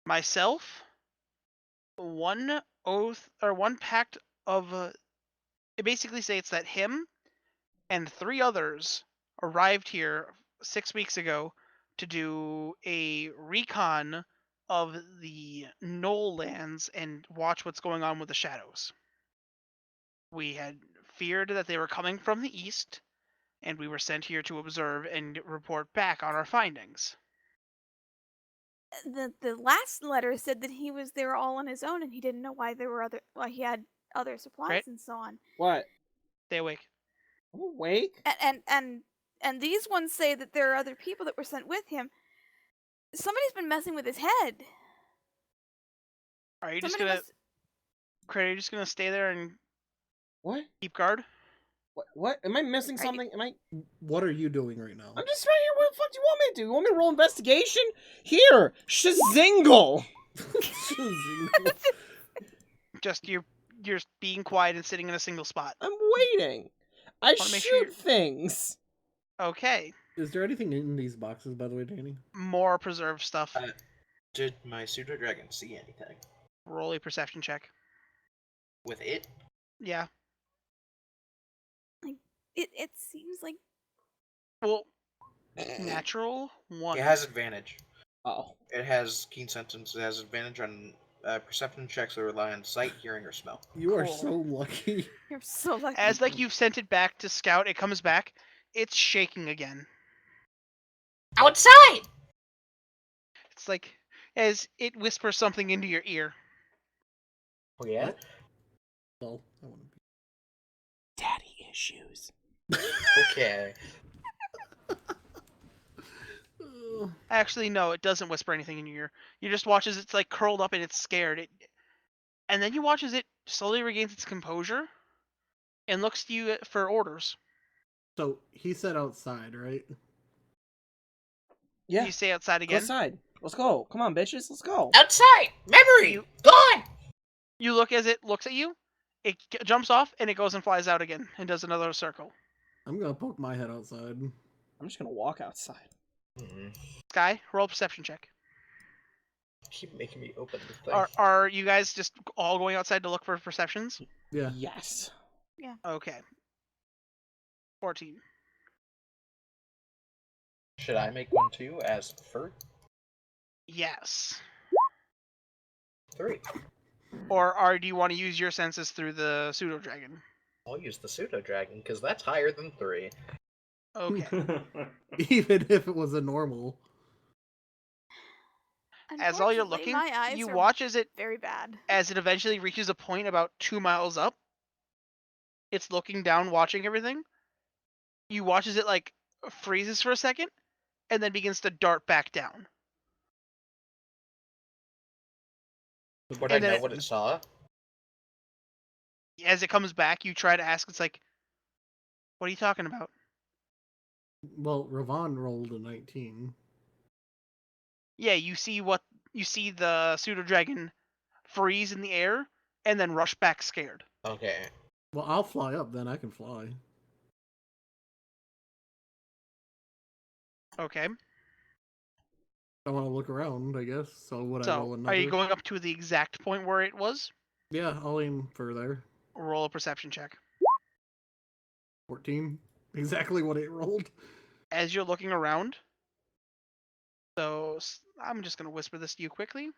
Myself, one oath or one pact of it basically states that him and 3 others arrived here 6 weeks ago to do a recon of the Knoll lands and watch what's going on with the shadows. We had feared that they were coming from the east, and we were sent here to observe and report back on our findings. The last letter said that he was there all on his own and he didn't know why he had other supplies Right. and so on. What? Stay awake. I'm awake? And these ones say that there are other people that were sent with him. Somebody's been messing with his head. Are you just Somebody gonna, must... Craig, are you just gonna stay there and What? keep guard? What? Am I missing Are you- something? Am I? What are you doing right now? I'm just right here. What the fuck do you want me to do? You want me to roll investigation? Here, shazingle. Just you're being quiet and sitting in a single spot. I'm waiting. I Wanna make shoot sure you're- things. Okay. Is there anything in these boxes, by the way, Danny? More preserved stuff. Did my pseudo dragon see anything Roll a perception check. with it? Yeah. It seems like... Well, natural 1. It has advantage. Oh. It has keen sentence. It has advantage on perception checks that rely on sight, hearing, or smell. You are Cool. so lucky. You're so lucky. As like you've sent it back to scout, it comes back. It's shaking again. Outside! It's like as it whispers something into your ear. Oh yeah? Well, I want to be. Daddy issues. Okay. Actually, no, it doesn't whisper anything in your ear. You just watch as it's like curled up and it's scared. And then you watch as it slowly regains its composure and looks to you for orders. So he said outside, right? Yeah. You stay outside Go again. outside. Let's go. Come on, bitches. Let's go. Outside! Memory! Gone! You look as it looks at you. It jumps off and it goes and flies out again and does another circle. I'm gonna poke my head outside. I'm just gonna walk outside. Sky, roll a perception check. Keep making me open the thing. Are you guys just all going outside to look for perceptions? Yeah. Yes. Okay. 14. Should I make one too, as Fert? Yes. 3. Or do you want to use your senses through the pseudo dragon? I'll use the pseudo dragon, because that's higher than 3. Okay. Even if it was a normal. As all you're Unfortunately, looking, my eyes you are watch as it very bad. eventually reaches a point about 2 miles up. It's looking down, watching everything. You watch as it like freezes for a second, and then begins to dart back down. Would I And then know it- what it saw? As it comes back, you try to ask. It's like, "What are you talking about?" Well, Ravon rolled a 19. Yeah, you see the pseudo dragon freeze in the air and then rush back scared. Okay. Well, I'll fly up then. I can fly. Okay. I want to look around, I guess. So would I roll So, another? are you going up to the exact point where it was? Yeah, I'll aim for there. Roll a perception check. 14. Exactly what it rolled. As you're looking around. So, I'm just going to whisper this to you quickly.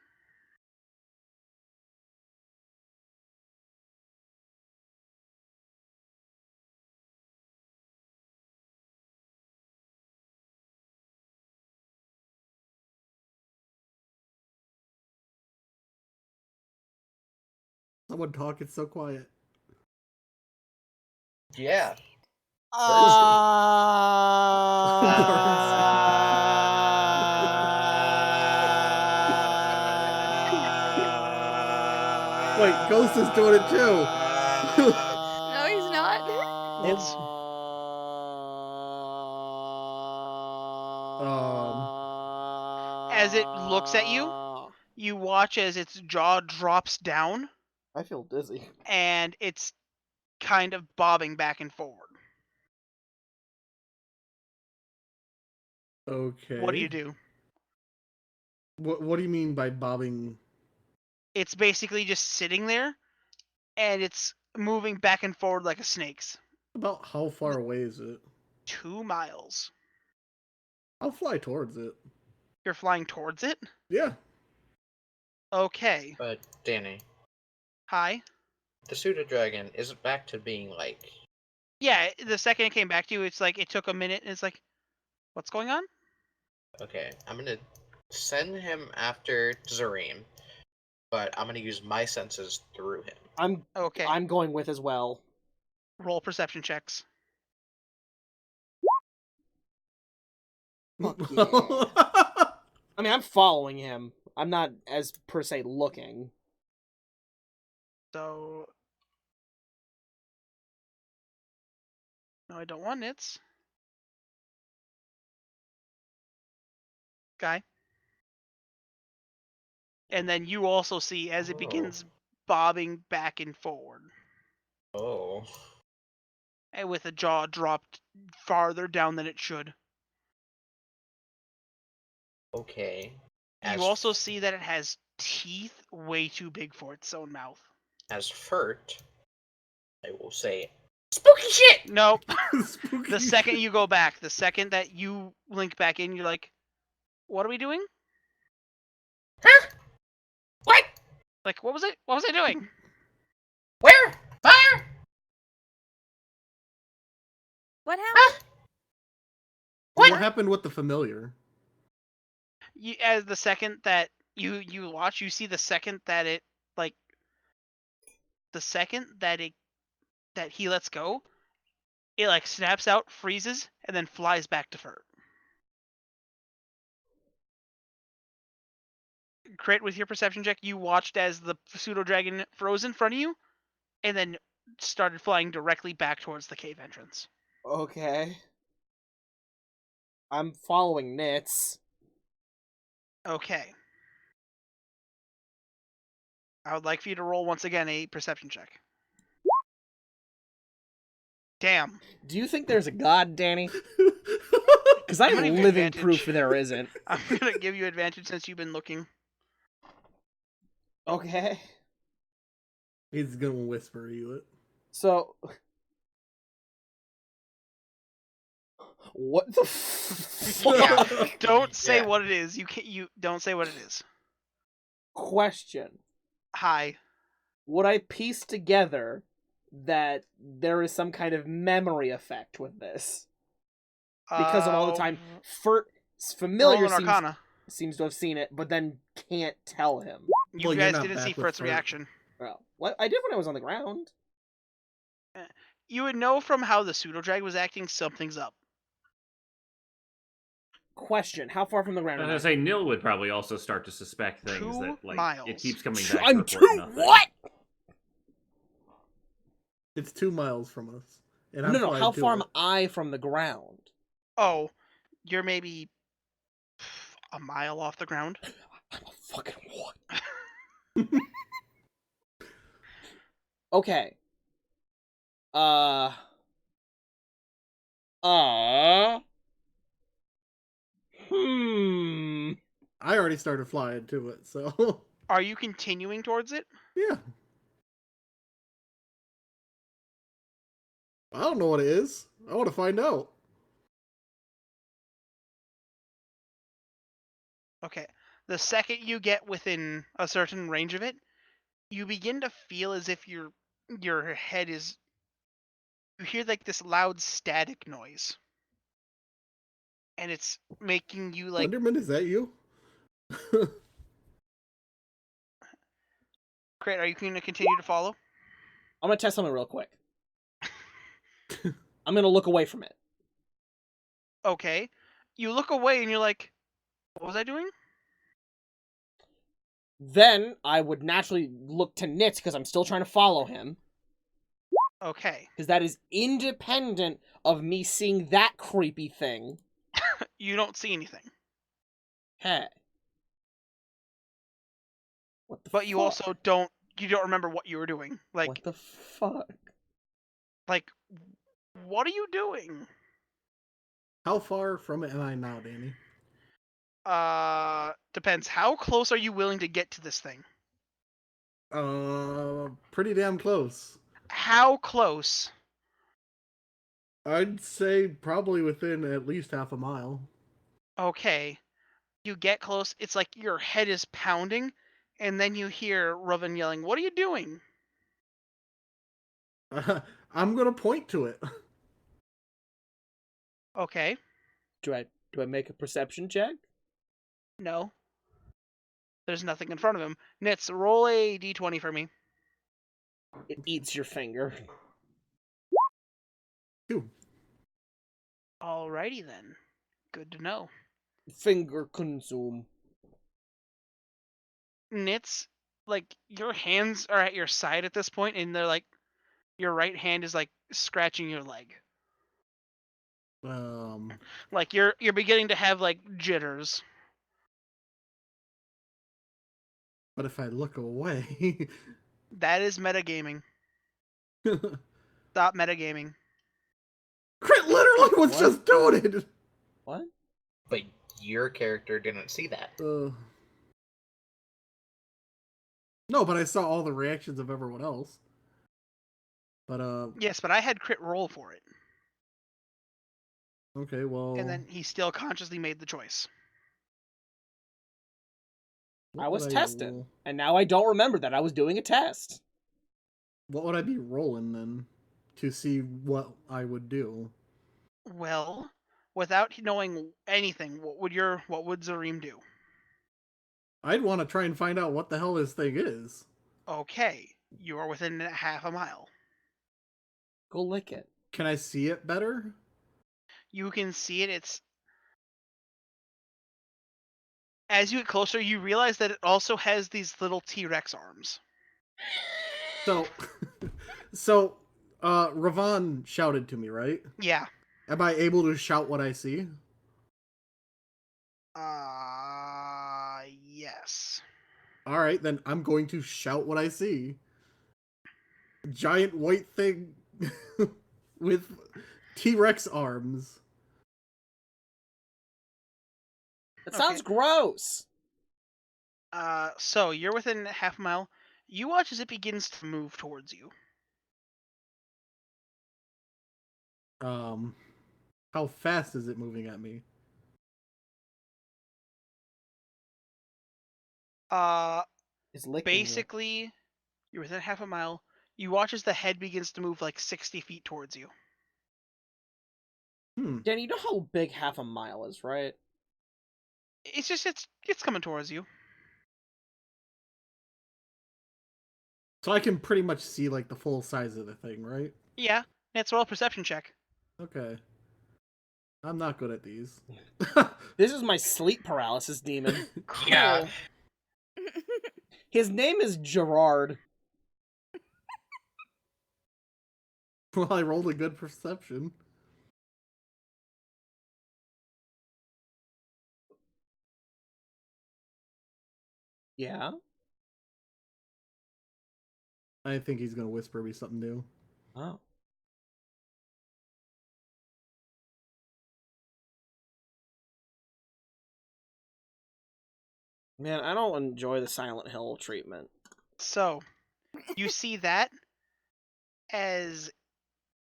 Someone talk. It's so quiet. Yeah. Wait, Ghost is doing it too. No, he's not. It's as it looks at you, you watch as its jaw drops down I feel dizzy. and it's kind of bobbing back and forward. Okay. What do you do? What do you mean by bobbing? It's basically just sitting there and it's moving back and forward like a snake's. About how far away is it? 2 miles. I'll fly towards it. You're flying towards it? Yeah. Okay. But, Danny, Hi. the pseudo dragon, is it back to being, like, Yeah, the second it came back to you, it's like it took a minute, and it's like, what's going on? Okay, I'm gonna send him after Zareem, but I'm gonna use my senses through him. Okay. I'm going with as well. Roll perception checks. Fuck yeah. I mean, I'm following him. I'm not as per se looking. So, no, I don't want nits. Guy. And then you also see as it begins bobbing back and forward, Oh. and with a jaw dropped farther down than it should. Okay. You also see that it has teeth way too big for its own mouth. As Furt, I will say, spooky shit! Nope. Spooky. The second you go back, the second that you link back in, you're like, what are we doing? Huh? What? Like, what was it? What was I doing? Where? Fire? What happened? What happened with the familiar? As the second that you watch, you see the second that it, like, the second that he lets go, it like snaps out, freezes, and then flies back to Furt. Crit, with your perception check, you watched as the pseudo dragon froze in front of you, and then started flying directly back towards the cave entrance. Okay. I'm following Nits. Okay. I would like for you to roll once again a perception check. Damn. Do you think there's a god, Danny? Because I'm I'm gonna give you living advantage. proof there isn't. I'm gonna give you advantage since you've been looking. Okay. He's gonna whisper you it. So... What the fuck? Don't say Yeah. what it is. You don't say what it is. Question. Hi. Would I piece together that there is some kind of memory effect with this? Because of all the time, Furt's familiar roll an Arcana. seems to have seen it, but then can't tell him. You Well, you're guys not didn't back see with Furt's Furt. reaction. Well, what I did when I was on the ground. You would know from how the pseudo drag was acting, something's up. Question: how far from the ground? I am was I? gonna say Nil would probably also start to suspect things 2 that like miles. it keeps coming back. I'm to report too nothing. what? It's 2 miles from us. And No, I'm no. flying How to far it. am I from the ground? Oh, you're maybe a mile off the ground. I'm a fucking what? Okay. I already started flying to it, so Are you continuing towards it? yeah. I don't know what it is. I want to find out. Okay. The second you get within a certain range of it, you begin to feel as if your head is. You hear like this loud static noise, and it's making you like. Wonderman, is that you? Great. Are you going to continue to follow? I'm gonna test something real quick. I'm gonna look away from it. Okay. You look away and you're like, what was I doing? Then I would naturally look to Nitz because I'm still trying to follow him. Okay. Because that is independent of me seeing that creepy thing. You don't see anything. Hey. What the But you fuck? also don't remember what you were doing. Like What the fuck? like what are you doing? How far from it am I now, Danny? Depends. How close are you willing to get to this thing? Pretty damn close. How close? I'd say probably within at least half a mile. Okay. You get close, it's like your head is pounding, and then you hear Rovan yelling, "What are you doing?" I'm gonna point to it. Okay. Do I make a perception check? No. There's nothing in front of him. Nitz, roll a d20 for me. It eats your finger. 2. Alrighty then. Good to know. Finger consume. Nitz, like, your hands are at your side at this point, and they're like, your right hand is like scratching your leg. Like you're beginning to have like jitters. But if I look away, That is metagaming. Stop metagaming. Crit literally was What? just doing it. What? But your character didn't see that. No, but I saw all the reactions of everyone else. But Yes, but I had crit roll for it, okay, well. and then he still consciously made the choice. what I was would testing, roll? and now I don't remember that I was doing a test. What would I be rolling then to see what I would do? Well, without knowing anything, what would Zareem do? I'd want to try and find out what the hell this thing is. Okay, you are within half a mile. Go lick it. Can I see it better? You can see it. It's as you get closer, you realize that it also has these little T-Rex arms. So, so, Ravon shouted to me, right? Yeah. Am I able to shout what I see? Yes. All right, then I'm going to shout what I see. Giant white thing with T-Rex arms. It sounds gross. So you're within half a mile. You watch as it begins to move towards you. How fast is it moving at me? It's licking Basically, you're within half a mile. You watch as the head begins to move like 60 feet towards you. Danny, you know how big half a mile is, right? It's just it's coming towards you. So I can pretty much see like the full size of the thing, right? Yeah, let's roll a perception check. Okay. I'm not good at these. This is my sleep paralysis demon. Yeah. His name is Gerard. Well, I rolled a good perception. Yeah? I think he's gonna whisper me something new. Oh. Man, I don't enjoy the Silent Hill treatment. So, you see that as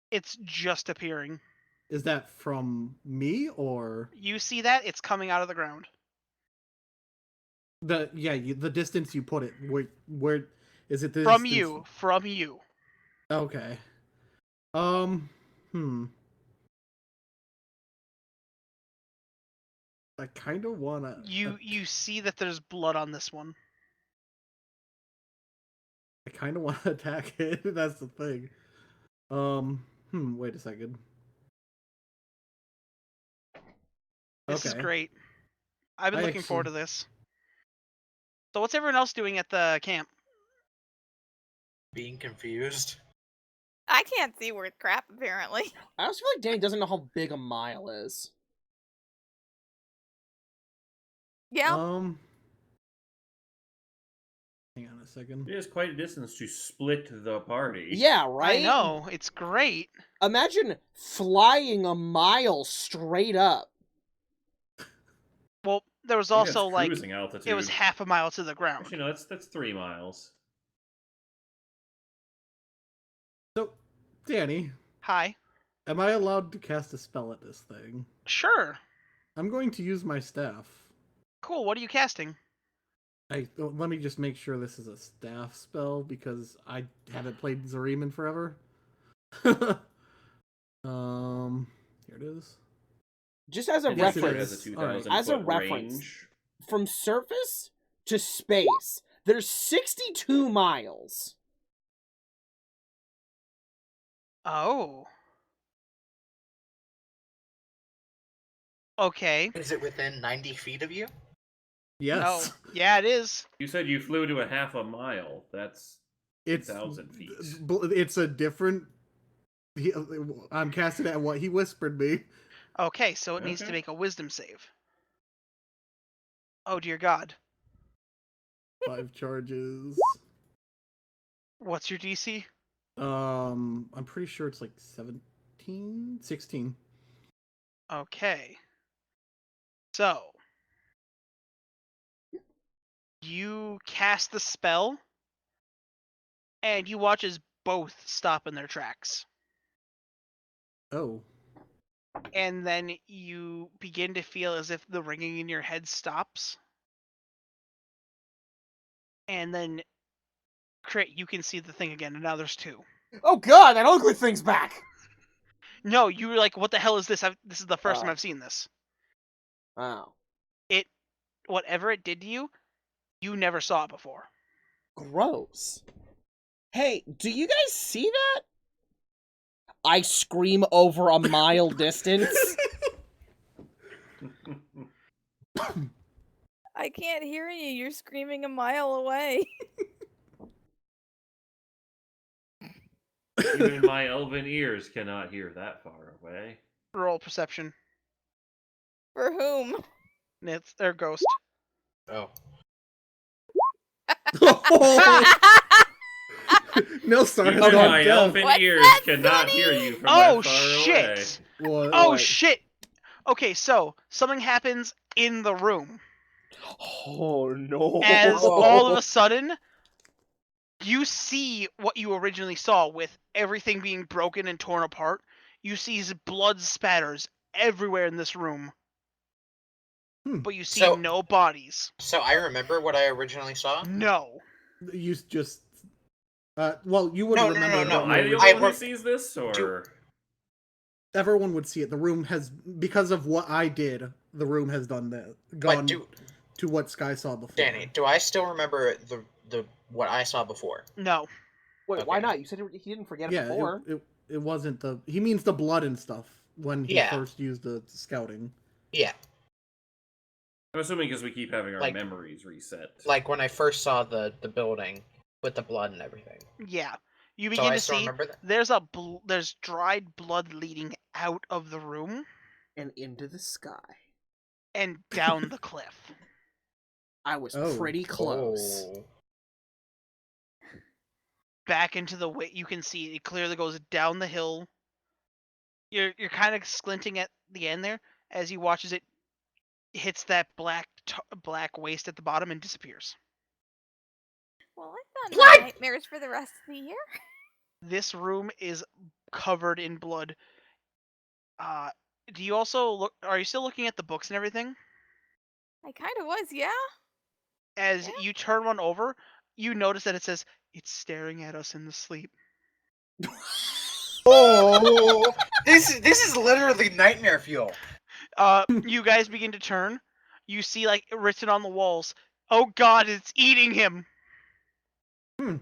it's just appearing. Is that from me or You see that it's coming out of the ground. the the distance you put it? Where is it? The From distance... you. Okay. I kind of wanna. You see that there's blood on this one. I kind of want to attack it. That's the thing. Wait a second. This is Okay. great. I've been looking forward to this. So what's everyone else doing at the camp? Being confused. I can't see worth crap, apparently. I also feel like Danny doesn't know how big a mile is. Yeah. Hang on a second. It is quite a distance to split the party. Yeah, right? I know, it's great. Imagine flying a mile straight up. Well, there was I think also that's like cruising altitude. it was half a mile to the ground. Actually, no, that's 3 miles. So, Danny, Hi. am I allowed to cast a spell at this thing? Sure. I'm going to use my staff. Cool. What are you casting? Let me just make sure this is a staff spell because I haven't played Zareem in forever. Here it is. just as a It listed it reference, as a All right. 2,000 As a foot reference. range. from surface to space, there's 62 miles. Oh. Okay. Is it within 90 feet of you? Yes. No. Yeah, it is. You said you flew to a half a mile. That's It's 2,000 feet. It's a different. I'm casting it at what he whispered me. Okay, so it needs to Okay. make a wisdom save. Oh dear God. 5 charges. What's your DC? I'm pretty sure it's like 17, 16. Okay. So you cast the spell, and you watch as both stop in their tracks. Oh. And then you begin to feel as if the ringing in your head stops. And then, Crit, you can see the thing again, and now there's 2. Oh god, that ugly thing's back! No, you were like, what the hell is this? This is the first time I've seen this. Wow. Whatever it did to you, you never saw it before. Gross. Hey, do you guys see that? I scream over a mile distance. I can't hear you. You're screaming a mile away. Even my elven ears cannot hear that far away. Roll perception. For whom? It's their ghost. Oh. Nilstar has Even gone my down. elven What's ears that, cannot Sonny? hear you from Oh that far shit! away. What? Oh shit! Okay, so something happens in the room. Oh no. As all of a sudden, you see what you originally saw with everything being broken and torn apart. You see blood spatters everywhere in this room. But you see So- no bodies. So I remember what I originally saw? No. You just. Well, you wouldn't No, no, remember. no, it, no, but Am I the you- only one I who sees this, or Everyone would see it. The room has, because of what I did, the room has done that. Gone to what Sky saw before. Danny, do I still remember the what I saw before? No. Wait, why Okay. not? You said he didn't forget it Yeah, before. it wasn't the. He means the blood and stuff when he Yeah. first used the scouting. Yeah, I'm assuming because we keep having our Like- memories reset. like when I first saw the building with the blood and everything. Yeah. You So begin I to still see remember that. there's dried blood leading out of the room And into the sky. and down the cliff. I was Oh. pretty close. Oh. Back into the way you can see it clearly goes down the hill. You're kind of squinting at the end there as you watch as it hits that black waste at the bottom and disappears. Well, I've got What? no nightmares for the rest of the year. This room is covered in blood. Do you also look? Are you still looking at the books and everything? I kind of was, yeah. As Yeah. you turn one over, you notice that it says it's staring at us in the sleep. Oh, this is literally nightmare fuel. You guys begin to turn. You see like written on the walls. Oh God, it's eating him. Hmm.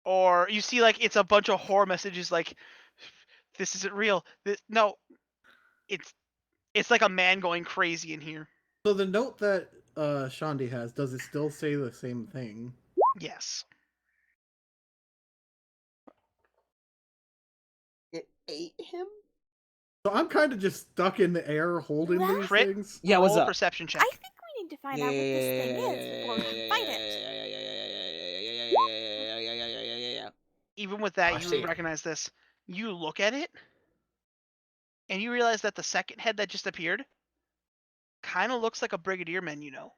Or you see like it's a bunch of horror messages like, this isn't real. No, it's like a man going crazy in here. So the note that Shandi has, does it still say the same thing? Yes. It ate him? So I'm kind of just stuck in the air holding these Crit? things. Yeah, what's Roll a up? perception check. I think we need to find out what this thing is before we can fight it. Even with that, I you see. recognize this. You look at it, and you realize that the second head that just appeared kind of looks like a brigadier man, you know.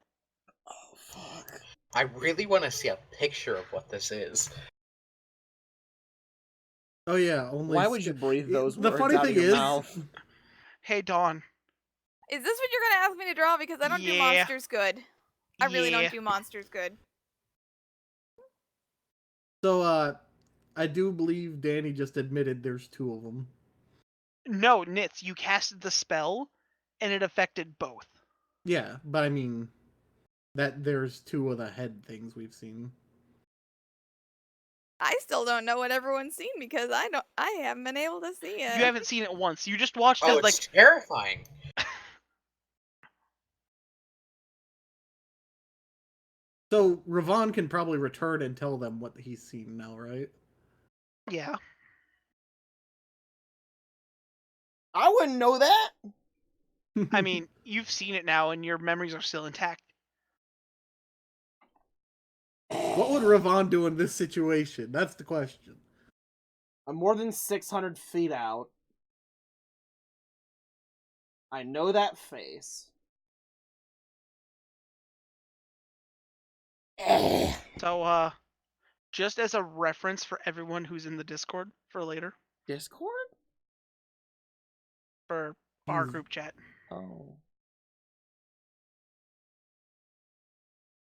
Oh, fuck. I really want to see a picture of what this is. Oh yeah, only. Why would you breathe those The words funny out thing of your is, mouth? Hey, Dawn. Is this what you're gonna ask me to draw? Because I don't do Yeah. monsters good. I really Yeah. don't do monsters good. so I do believe Danny just admitted there's 2 of them. No, Nitz, you casted the spell, and it affected both. Yeah, but I mean, that there's two of the head things we've seen. I still don't know what everyone's seen because I haven't been able to see it. You haven't seen it once. You just watched Oh, it like it's terrifying. So Ravon can probably return and tell them what he's seen now, right? yeah. I wouldn't know that. I mean, you've seen it now, and your memories are still intact. what would Ravon do in this situation? That's the question. I'm more than 600 feet out. I know that face. So, just as a reference for everyone who's in the Discord for later, Discord? for our Hmm. group chat. Oh.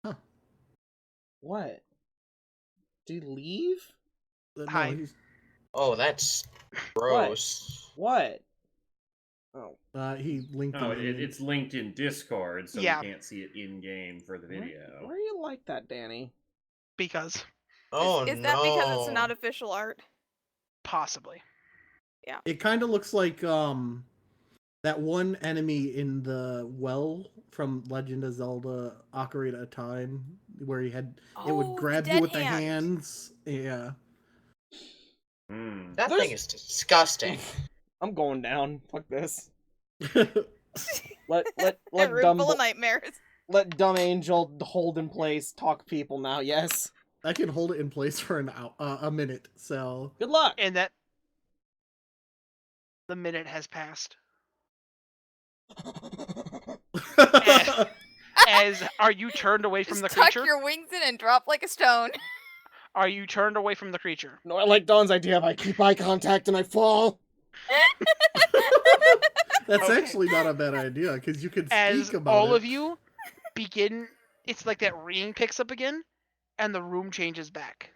Huh. What? Did he leave? No, Hi. Oh, that's gross. What? Oh. He linked. No, an image. it's linked in Discord, so Yeah. we can't see it in game for the video. Why are you like that, Danny? Because, Oh Is no. that because it's not official art? possibly. It kind of looks like that one enemy in the well from Legend of Zelda: Ocarina of Time, where it Oh, would the grab you dead with the hand. hands. Yeah. Hmm. That There's- thing is disgusting. I'm going down. Fuck this. Let A room dumb full of nightmares. let dumb angel hold in place. Talk people now. Yes. I can hold it in place for a minute. So Good luck. And that the minute has passed. As are you turned away from Just the tuck creature? your wings in and drop like a stone. Are you turned away from the creature? No, I like Dawn's idea. If I keep eye contact and I fall. that's Okay. actually not a bad idea because you can As speak about all it. of you begin, it's like that ringing picks up again, and the room changes back.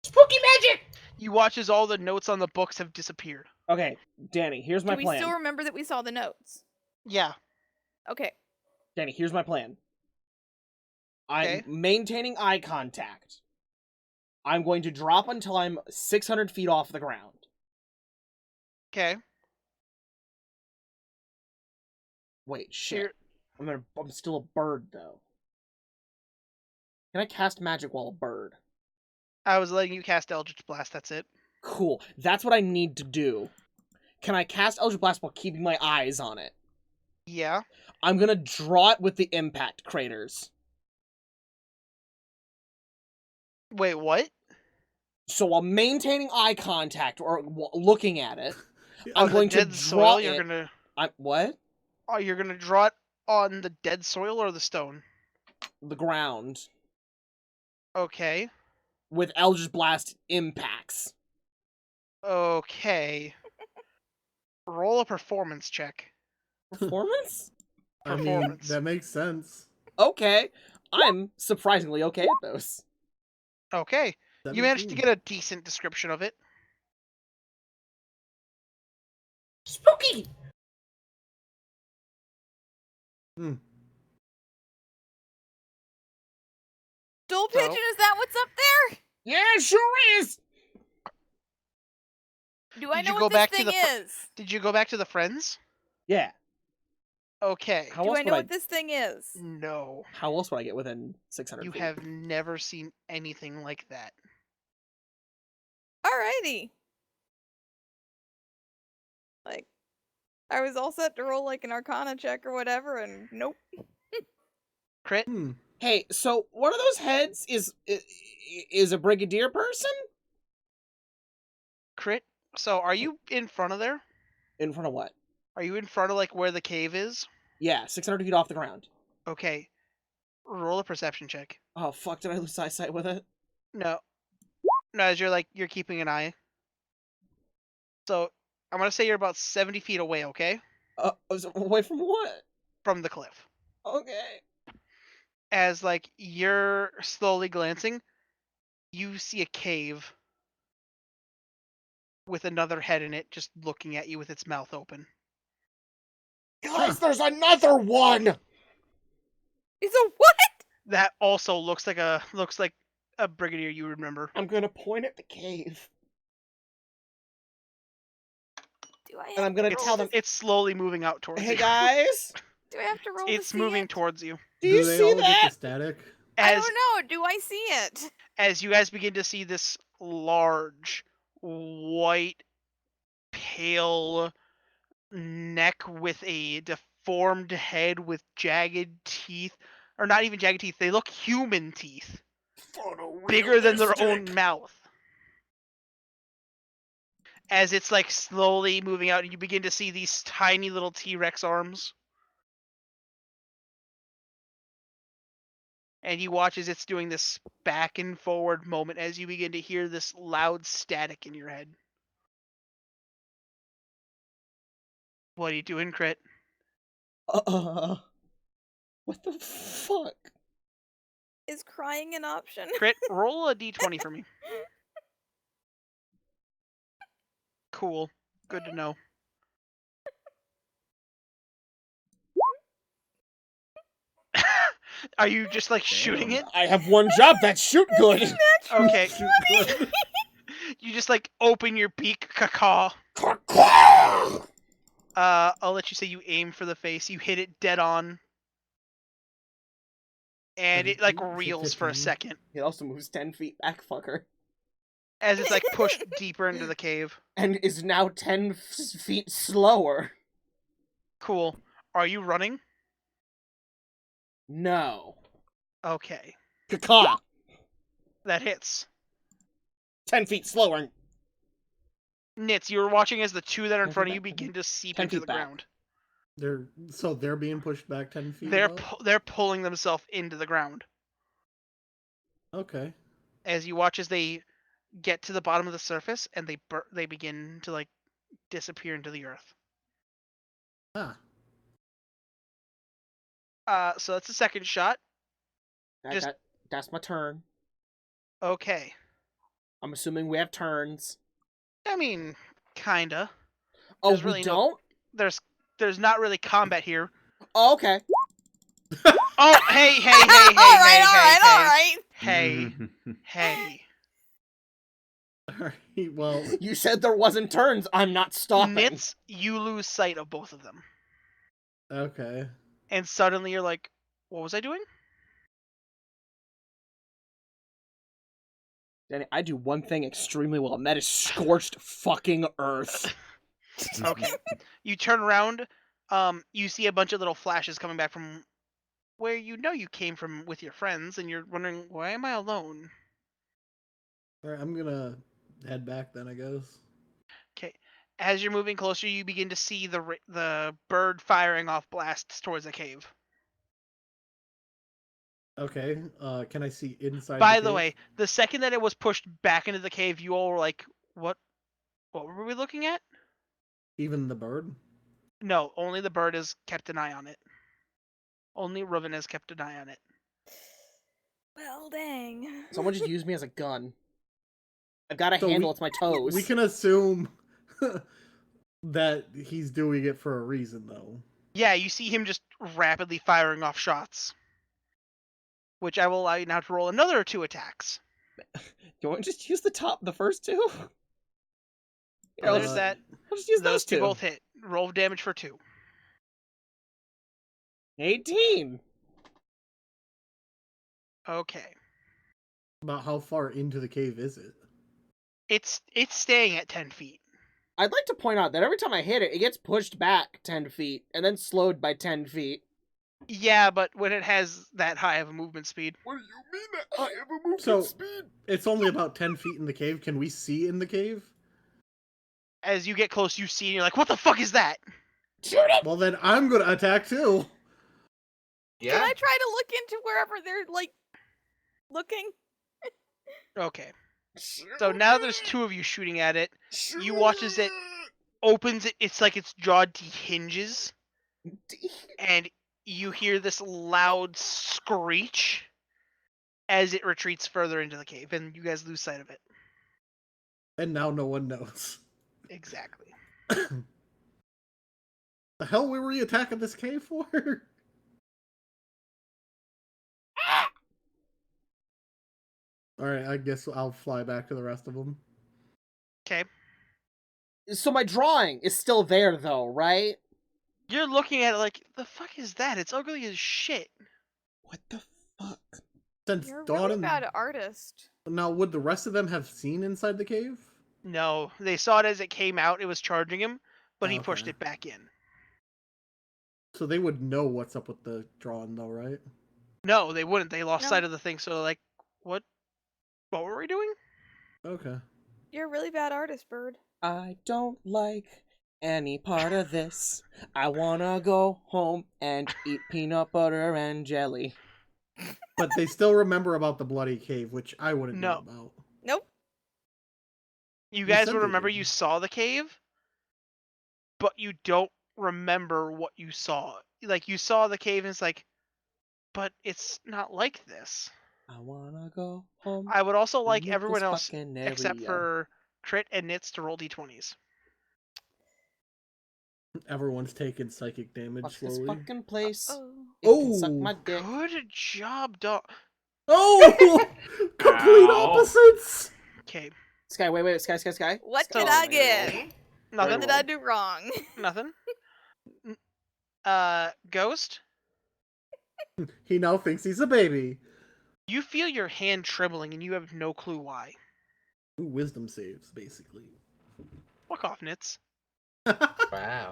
Spooky magic! You watch as all the notes on the books have disappeared. Okay, Danny. Here's my Do we plan. still remember that we saw the notes? Yeah. Okay. Danny, here's my plan. I'm Okay. maintaining eye contact. I'm going to drop until I'm 600 feet off the ground. Okay. Wait, So shit. I'm still a bird though. Can I cast magic while a bird? I was letting you cast Eldritch Blast. That's it. Cool. That's what I need to do. Can I cast Eldritch Blast while keeping my eyes on it? Yeah. I'm gonna draw it with the impact craters. Wait, what? So while maintaining eye contact or looking at it, I'm On the going to dead draw soil, it. What? You're gonna draw it on the dead soil or the stone? The ground Okay. with Eldritch Blast impacts. Okay. Roll a performance check. Performance? I mean, Performance. that makes sense. Okay. I'm surprisingly okay at those. Okay. You managed to 17. get a decent description of it. Spooky! Hmm. Dual So- pigeon, is that what's up there? Yeah, it sure is! Do I Did you know go what this back to thing the is? Did you go back to the friends? Yeah. Okay. How Do else I know would what this thing is? No. How else would I get within 600 You feet? have never seen anything like that. Alrighty. Like, I was all set to roll like an Arcana check or whatever, and nope. Crit? Hmm. Hey, so one of those heads is a brigadier person? Crit? So are you in front of there? In front of what? Are you in front of like where the cave is? Yeah, 600 feet off the ground. Okay. Roll a perception check. Oh, fuck, did I lose eyesight with it? No. No, as you're keeping an eye. So I'm gonna say you're about 70 feet away, okay? Away from what? From the cliff. Okay. As like you're slowly glancing, you see a cave with another head in it, just looking at you with its mouth open. Guys, there's another one! It's a what? That also looks like a brigadier you remember. I'm gonna point at the cave. Do I have And I'm gonna to tell roll them, It's slowly moving out towards hey you. guys, Do I have to roll to It's see moving it? towards you. do you they see all get that? the static? I As don't know. Do I see it? as you guys begin to see this large, white, pale neck with a deformed head with jagged teeth, or not even jagged teeth, they look human teeth, bigger than their own mouth. As it's like slowly moving out, and you begin to see these tiny little T-Rex arms. And you watch as it's doing this back and forward moment as you begin to hear this loud static in your head. What are you doing, Crit? What the fuck? Is crying an option? Crit, roll a d20 for me. Cool. Good to know. Are you just like shooting it? I have one job, that's shoot good. Okay. Shoot good. You just like open your beak, caw. Caw-caw! I'll let you say you aim for the face. You hit it dead on. And it like 17, reels for a 15. second It also moves 10 feet back, fucker. as it's like pushed deeper into the cave. And is now 10 feet slower. Cool. Are you running? No. Okay. Caw! That hits. 10 feet slower. Nitz, you were watching as the two that are in 10 front of feet you back, begin to seep 10 into feet the back. ground. They're being pushed back 10 feet. They're about? they're pulling themselves into the ground. Okay. As you watch as they get to the bottom of the surface and they begin to like disappear into the earth. Ah. So that's the second shot. Just- That's my turn. Okay. I'm assuming we have turns. I mean, kinda. Oh, There's we really don't? There's not really combat here. Oh, okay. Oh, hey, hey, hey, hey, all hey, right, hey, all right. hey, hey. Alright, well, You said there wasn't turns. I'm not stopping. Nitz, you lose sight of both of them. okay. And suddenly you're like, what was I doing? Danny, I do one thing extremely well, and that is scorched fucking earth. Okay. You turn around, you see a bunch of little flashes coming back from where you know you came from with your friends, and you're wondering, why am I alone? Alright, I'm gonna head back then, I guess. Okay. As you're moving closer, you begin to see the bird firing off blasts towards the cave. Okay, can I see inside By the the cave? way, the second that it was pushed back into the cave, you all were like, what were we looking at? Even the bird? No, only the bird has kept an eye on it. Only Reuven has kept an eye on it. Well, dang. Someone just used me as a gun. I've got a So handle, it's my toes. We can assume that he's doing it for a reason, though. Yeah, you see him just rapidly firing off shots. Which I will allow you now to roll another 2 attacks. You want to just use the first two? Here, There's that. I'll just use Those those two. both hit. Roll damage for 2. 18. Okay. About how far into the cave is it? It's staying at 10 feet. I'd like to point out that every time I hit it, it gets pushed back 10 feet, and then slowed by 10 feet. Yeah, but when it has that high of a movement speed. What do you mean that I have a movement So- speed? It's only about 10 feet in the cave. Can we see in the cave? As you get close, you see, and you're like, what the fuck is that? Shoot it! Well, then I'm gonna attack too. Yeah. Can I try to look into wherever they're, like, looking? Okay. So now there's 2 of you shooting at it. You watch as it opens it. It's like its jaw dehinges. And you hear this loud screech as it retreats further into the cave, and you guys lose sight of it. And now no one knows. Exactly. The hell were we attacking this cave for? Alright, I guess I'll fly back to the rest of them. Okay. So my drawing is still there, though, right? You're looking at it like, the fuck is that? It's ugly as shit. What the fuck? Since You're a Dawn really and... bad artist. Now, would the rest of them have seen inside the cave? No, they saw it as it came out. It was charging him, but he pushed Okay. it back in. So they would know what's up with the drawing, though, right? No, they wouldn't. They lost No. sight of the thing. So like, what were we doing? Okay. You're a really bad artist, Bird. I don't like any part of this. I wanna go home and eat peanut butter and jelly. But they still remember about the bloody cave, which I wouldn't know No. about. Nope. You You guys said would they remember did. you saw the cave, but you don't remember what you saw. Like you saw the cave and it's like, but it's not like this. I wanna go home. I would also like Leave everyone this else fucking except area. for Crit and Nits to roll d20s. Everyone's taking psychic damage Fuck this slowly. fucking place. Oh. It can suck Oh. my dick. Good job, dog. Oh! Complete Ow. opposites! Okay, Sky, wait, Sky. What Sky. did Oh, I man. get? nothing. What did I do wrong? Nothing. Ghost, He now thinks he's a baby. you feel your hand trembling and you have no clue why. Ooh, wisdom saves, basically. Fuck off, Nits. Wow.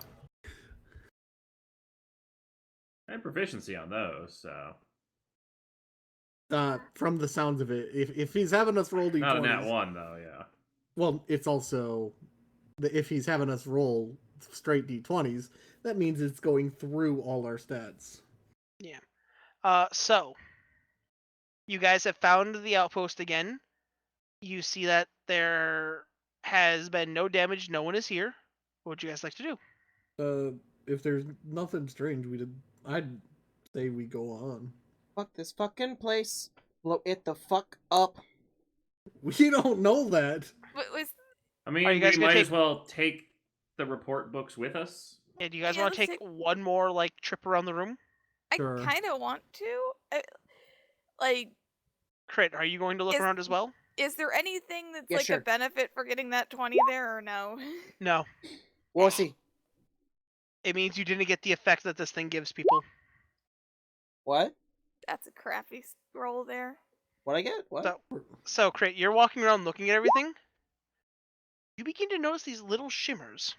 I have proficiency on those, so From the sounds of it, if he's having us roll d20s, not a nat one though. Yeah. well, it's also if he's having us roll straight d20s, that means it's going through all our stats. So you guys have found the outpost again. You see that there has been no damage. No one is here. What would you guys like to do? If there's nothing strange, I'd say we go on. Fuck this fucking place. Blow it the fuck up. We don't know that. I mean, Are you guys we gonna might take- as well take the report books with us. Yeah, do you guys Yeah, want to let's take take- one more like trip around the room? I Sure. kind of want to. Like, Crit, are you going to look Is- around as well? is there anything that's Yeah, like sure. a benefit for getting that 20 there or no? No. We'll see. It means you didn't get the effect that this thing gives people. What? That's a crappy roll there. What I get? What? So, Crit, you're walking around looking at everything. You begin to notice these little shimmers.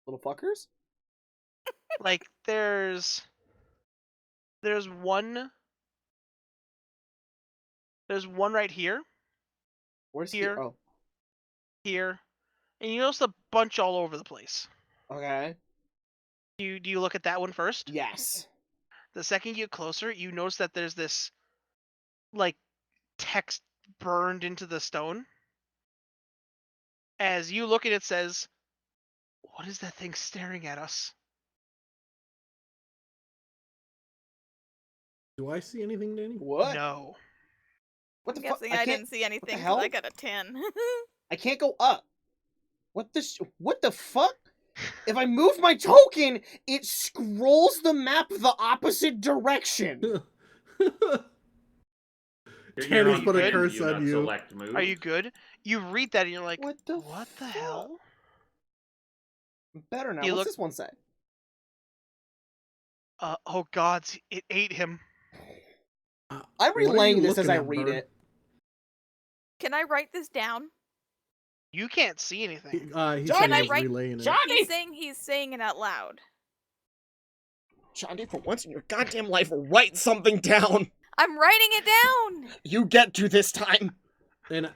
Little fuckers? Like there's one right here, Where's Here. Oh, here, and you notice a bunch all over the place. okay. Do you look at that one first? Yes. The second you get closer, you notice that there's this like text burned into the stone. As you look at it, says, "What is that thing staring at us?" Do I see anything, Danny? What? No. What the I'm fuck? guessing I didn't see anything 'cause I hell? got a 10. I can't go up. What the fuck? If I move my token, it scrolls the map the opposite direction. Danny's on put a menu, curse on not you. Select move. Are you good? You read that and you're like, What the what the fuck? hell? Better now. You What's look- this one say? Oh gods, it ate him. I'm What are you relaying this as looking I at, read Bird? it. Can I write this down? You can't see anything. He John, said I he was write- relaying it. Johnny! He's saying it out loud. Johnny, for once in your goddamn life, write something down. I'm writing it down! You get to this time. And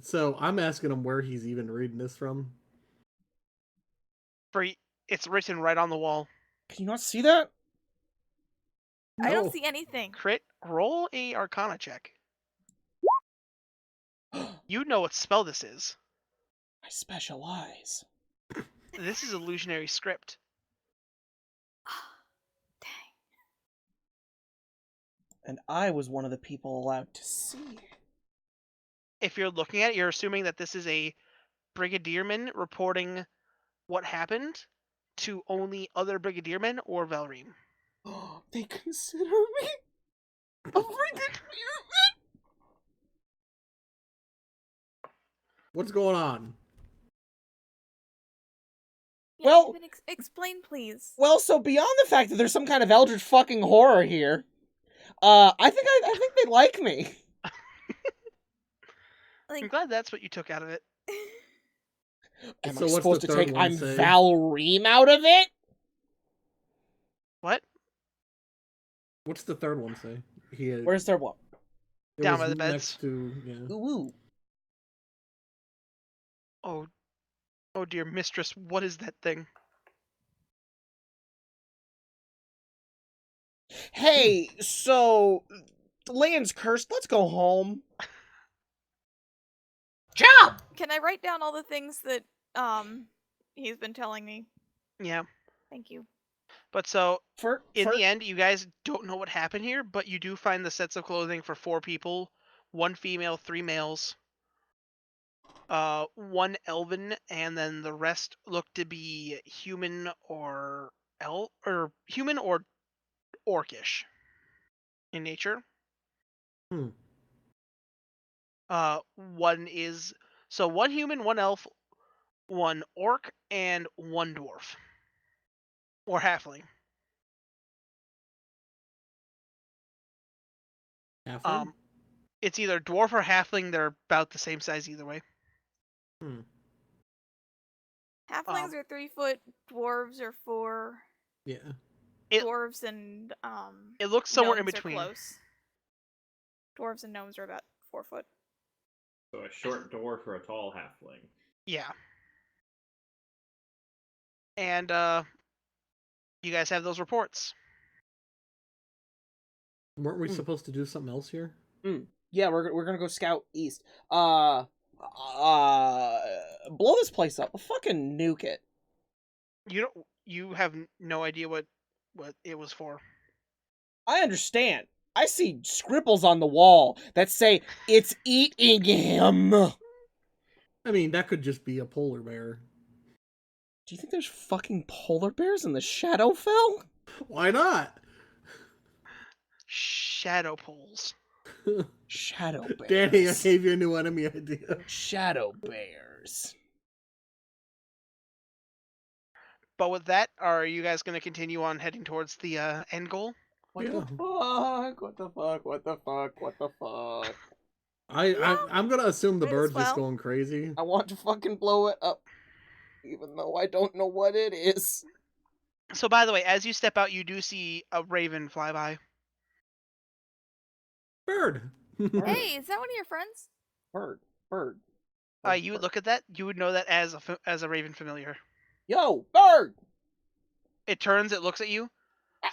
so I'm asking him where he's even reading this from. It's written right on the wall. Can you not see that? I No. don't see anything. Crit, roll a Arcana check. You know what spell this is. I specialize. This is illusionary script. Dang. And I was one of the people allowed to see. If you're looking at it, you're assuming that this is a brigadiermen reporting what happened to only other brigadiermen or Valreem. They consider me a brigadier. What's going on? Yeah, Well- Kevin, explain, please. Well, so beyond the fact that there's some kind of eldritch fucking horror here, I think they like me. I'm Like, glad that's what you took out of it. Am So I what's supposed the to third take one I'm say? Valreem out of it? What? What's the third one say? Where's their one? It Down was by the beds? next to, yeah. Ooh. Oh dear mistress, what is that thing? Hey, so the land's cursed. Let's go home. Job! can I write down all the things that he's been telling me? Yeah. Thank you. But so, in For the end, you guys don't know what happened here, but you do find the sets of clothing for 4 people, 1 female, 3 males, 1 elven, and then the rest look to be human or human or orcish in nature. Hmm. 1 human, 1 elf, 1 orc, and 1 dwarf or halfling. Halfling? It's either dwarf or halfling. They're about the same size either way. Hmm. Halflings are 3 foot, dwarves are 4. Yeah. Dwarves and It looks somewhere in gnomes are between. close. Dwarves and gnomes are about 4 foot. So a short dwarf or a tall halfling. Yeah. And you guys have those reports. Weren't we supposed to do something else here? yeah, we're gonna go scout east. Blow this place up. We'll fucking nuke it. You have no idea what it was for. I understand. I see scribbles on the wall that say it's eating him. Do I mean, that could just be a polar bear. you think there's fucking polar bears in the Shadowfell? Why not? Shadow poles. Shadow bears. Danny, I gave you a new enemy idea. Shadow bears. But with that, are you guys going to continue on heading towards the end goal? What Yeah. the fuck? What the fuck? What the fuck? What the fuck? I'm gonna assume the might as bird's just well. going crazy. I want to fucking blow it up, even though I don't know what it is. So by the way, as you step out, you do see a raven fly by. Bird. Hey, is that one of your friends? Bird. Bird. You would look at that. You would know that as a raven familiar. Yo, bird! It turns. It looks at you,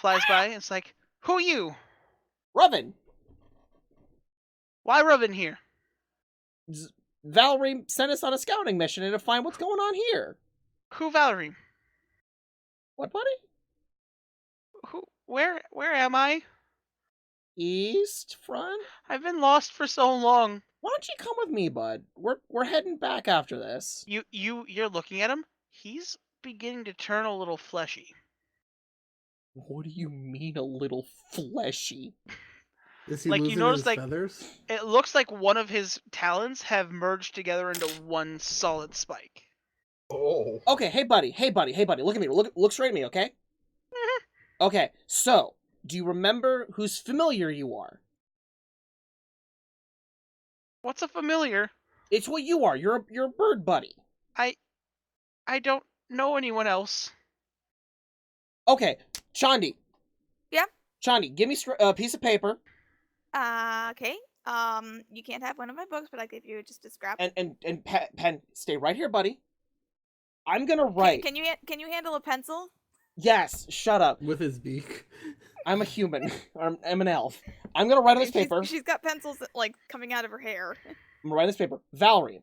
flies by. And it's like, who you? Robin! Why Robin here? Valerie sent us on a scouting mission to find what's going on here. Who Valerie? What, buddy? Who? Where am I? East front? I've been lost for so long. Why don't you come with me, bud? We're heading back after this. You're looking at him. He's beginning to turn a little fleshy. What do you mean a little fleshy? Is he Like, you losing notice, his like- feathers? It looks like one of his talons have merged together into one solid spike. Oh. Okay, hey buddy, look at me, look straight at me, okay? Okay, so, do you remember whose familiar you are? What's a familiar? It's what you are, you're a bird buddy. I don't know anyone else. Okay, Chandi. Yeah? Chandi, give me a piece of paper Okay. You can't have one of my books, but I give you just a scrap. and pen. Stay right here, buddy. I'm gonna write. Can you handle a pencil? Yes, shut up. With his beak. I'm a human. I'm an elf. I'm gonna write on this paper. She's got pencils like coming out of her hair. I'm gonna write on this paper. Valerie,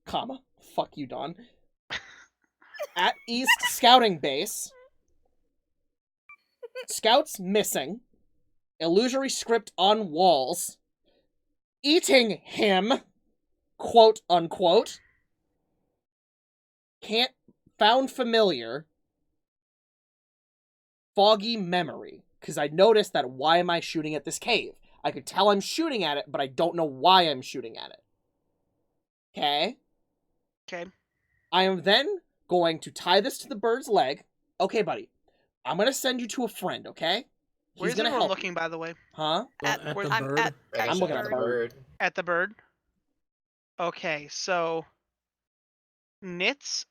comma, fuck you, Don. At East Scouting Base. Scouts missing. Illusory script on walls. Eating him. Quote unquote. can't found familiar, foggy memory. Because I noticed that why am I shooting at this cave? I could tell I'm shooting at it, but I don't know why I'm shooting at it. Okay? Okay. I am then going to tie this to the bird's leg. Okay, buddy. I'm going to send you to a friend, okay? Where's He's going to everyone help looking, you. by the way? Huh? At the I'm bird. at I'm looking at the bird. At the bird? Okay, so Nits,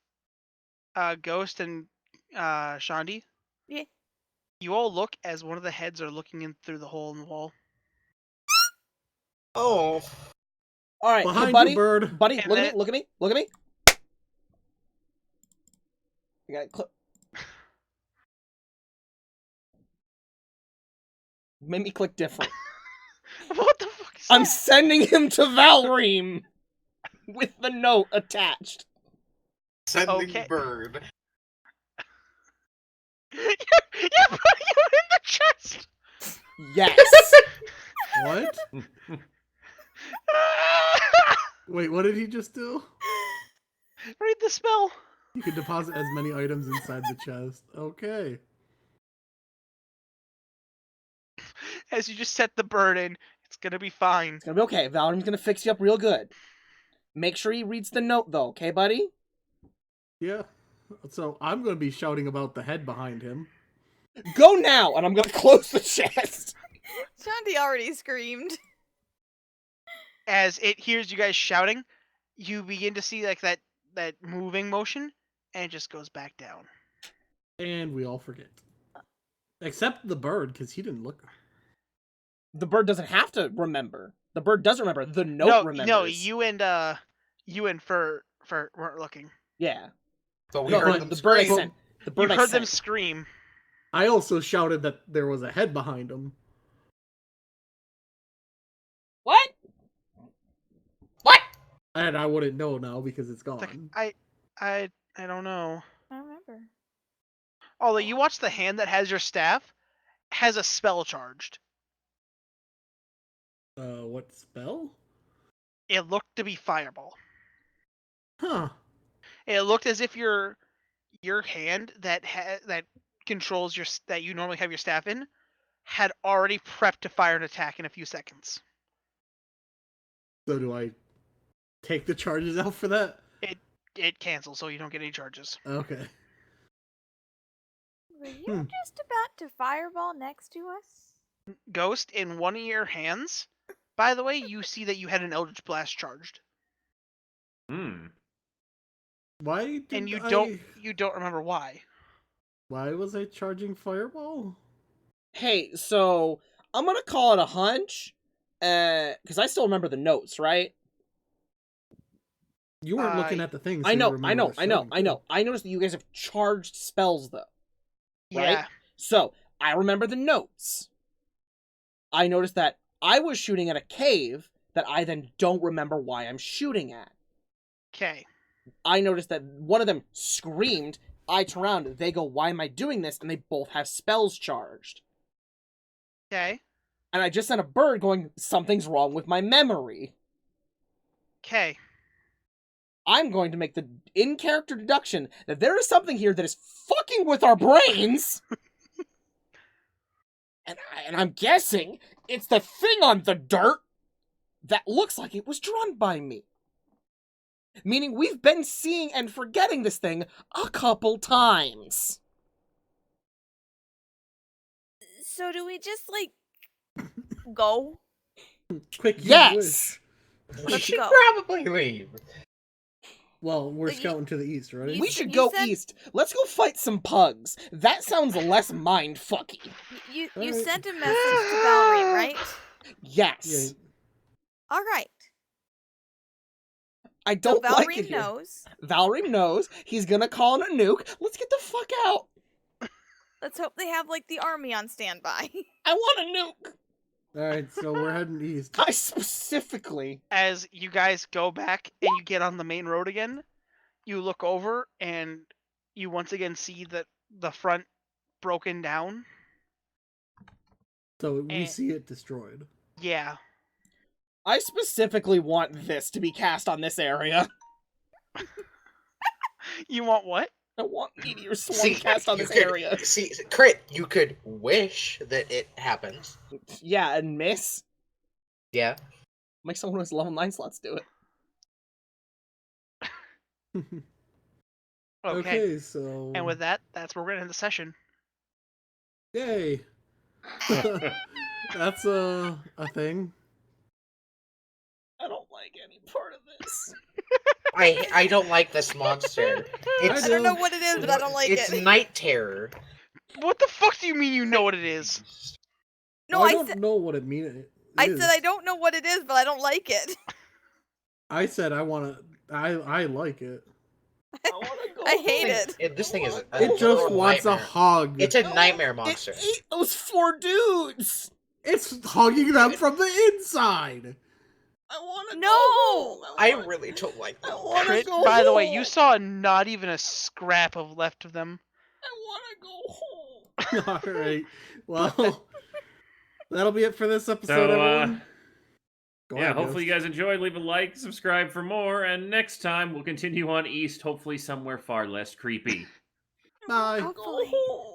Ghost, and Shandi, Yeah. you all look as one of the heads are looking in through the hole in the wall. Oh. All right, Behind hey, buddy. you, bird. Buddy, And look at then- me. Look at me. Look at me. You got it. Made me click different. What the fuck is I'm that? sending him to Valreem with the note attached. Sending Okay. bird. You're putting him in the chest! Yes. What? Wait, what did he just do? Read the spell. You can deposit as many items inside the chest. Okay. As you just set the bird in, it's gonna be fine. It's gonna be okay. Valreem's gonna fix you up real good. Make sure he reads the note, though, okay, buddy? Yeah. So I'm going to be shouting about the head behind him. Go now, and I'm gonna close the chest. Shanti already screamed. As it hears you guys shouting, you begin to see like that moving motion, and it just goes back down. And we all forget. Except the bird, because he didn't look. The bird doesn't have to remember. The bird does remember. The note remembers. No, you and Fur weren't looking. Yeah. But we No, heard them the bird I scream. sent. The bird You I heard them sent. scream. I also shouted that there was a head behind him. What? And I wouldn't know now because it's It's like, gone. I don't know. I don't remember. Although you watch the hand that has your staff has a spell charged. What spell? It looked to be fireball. Huh. It looked as if your hand that controls that you normally have your staff in had already prepped to fire an attack in a few seconds. So do I take the charges out for that? It cancels, so you don't get any charges. Okay. Were you just about to fireball next to us? Ghost, in one of your hands, by the way, you see that you had an Eldritch Blast charged. Why did And you I... don't remember why. Why was I charging fireball? Hey, so I'm gonna call it a hunch, because I still remember the notes, right? You weren't looking at the things. I know. I noticed that you guys have charged spells, though. Right? Yeah. So, I remember the notes. I noticed that I was shooting at a cave that I then don't remember why I'm shooting at. Okay. I noticed that one of them screamed, I turn around, they go, why am I doing this? And they both have spells charged. Okay. And I just sent a bird going, something's wrong with my memory. Okay. I'm going to make the in-character deduction that there is something here that is fucking with our brains. and I'm guessing it's the thing on the dirt that looks like it was drawn by me. Meaning we've been seeing and forgetting this thing a couple times. So do we just, like, go? Quick, you Yes! wish. We Let's should go. probably leave. Well, we're You- scouting to the east, right? you- We should you go said- east. Let's go fight some pugs. That sounds less mind-fucky. You Alright. sent a message to Valerie, right? Yes. Yeah. Alright. I So don't like Valerie it here. knows. Valerie knows. He's gonna call in a nuke. Let's get the fuck out. Let's hope they have, like, the army on standby. I want a nuke. Alright, so we're heading east. I specifically. As you guys go back and you get on the main road again, you look over and you once again see that the front broken down. So we Eh. see it destroyed. Yeah. I specifically want this to be cast on this area. You want what? I want meteor swarm cast on you this could- area. See, Crit, you could wish that it happens. Yeah, and miss. Yeah. Make someone who has level 9 slots do it. Okay. So And with that, that's where we're gonna end the session. yay. That's a thing. I don't like any part of this. I don't like this monster. It's I don't know what it is, but I don't like it's it. night terror. What the fuck do you mean you know what it is? No, Well, I I don't said know what it means. I said I don't know what it is, but I don't like it. I said I want to. I like it. I want to go. I hate it. This thing is. It a It just literal wants a nightmare. hug. It's a nightmare It monster. ate those 4 dudes. It's hugging them from the inside. I want to No! go home. I really don't like I that. wanna Crit, go by the way, you home. saw not even a scrap of left of them. I want to go home. All right. Well, that'll be it for this episode, So, everyone. Go Yeah, ahead, hopefully you Ghost. guys enjoyed. Leave a like, subscribe for more, and next time we'll continue on east, hopefully somewhere far less creepy. Bye. Go home.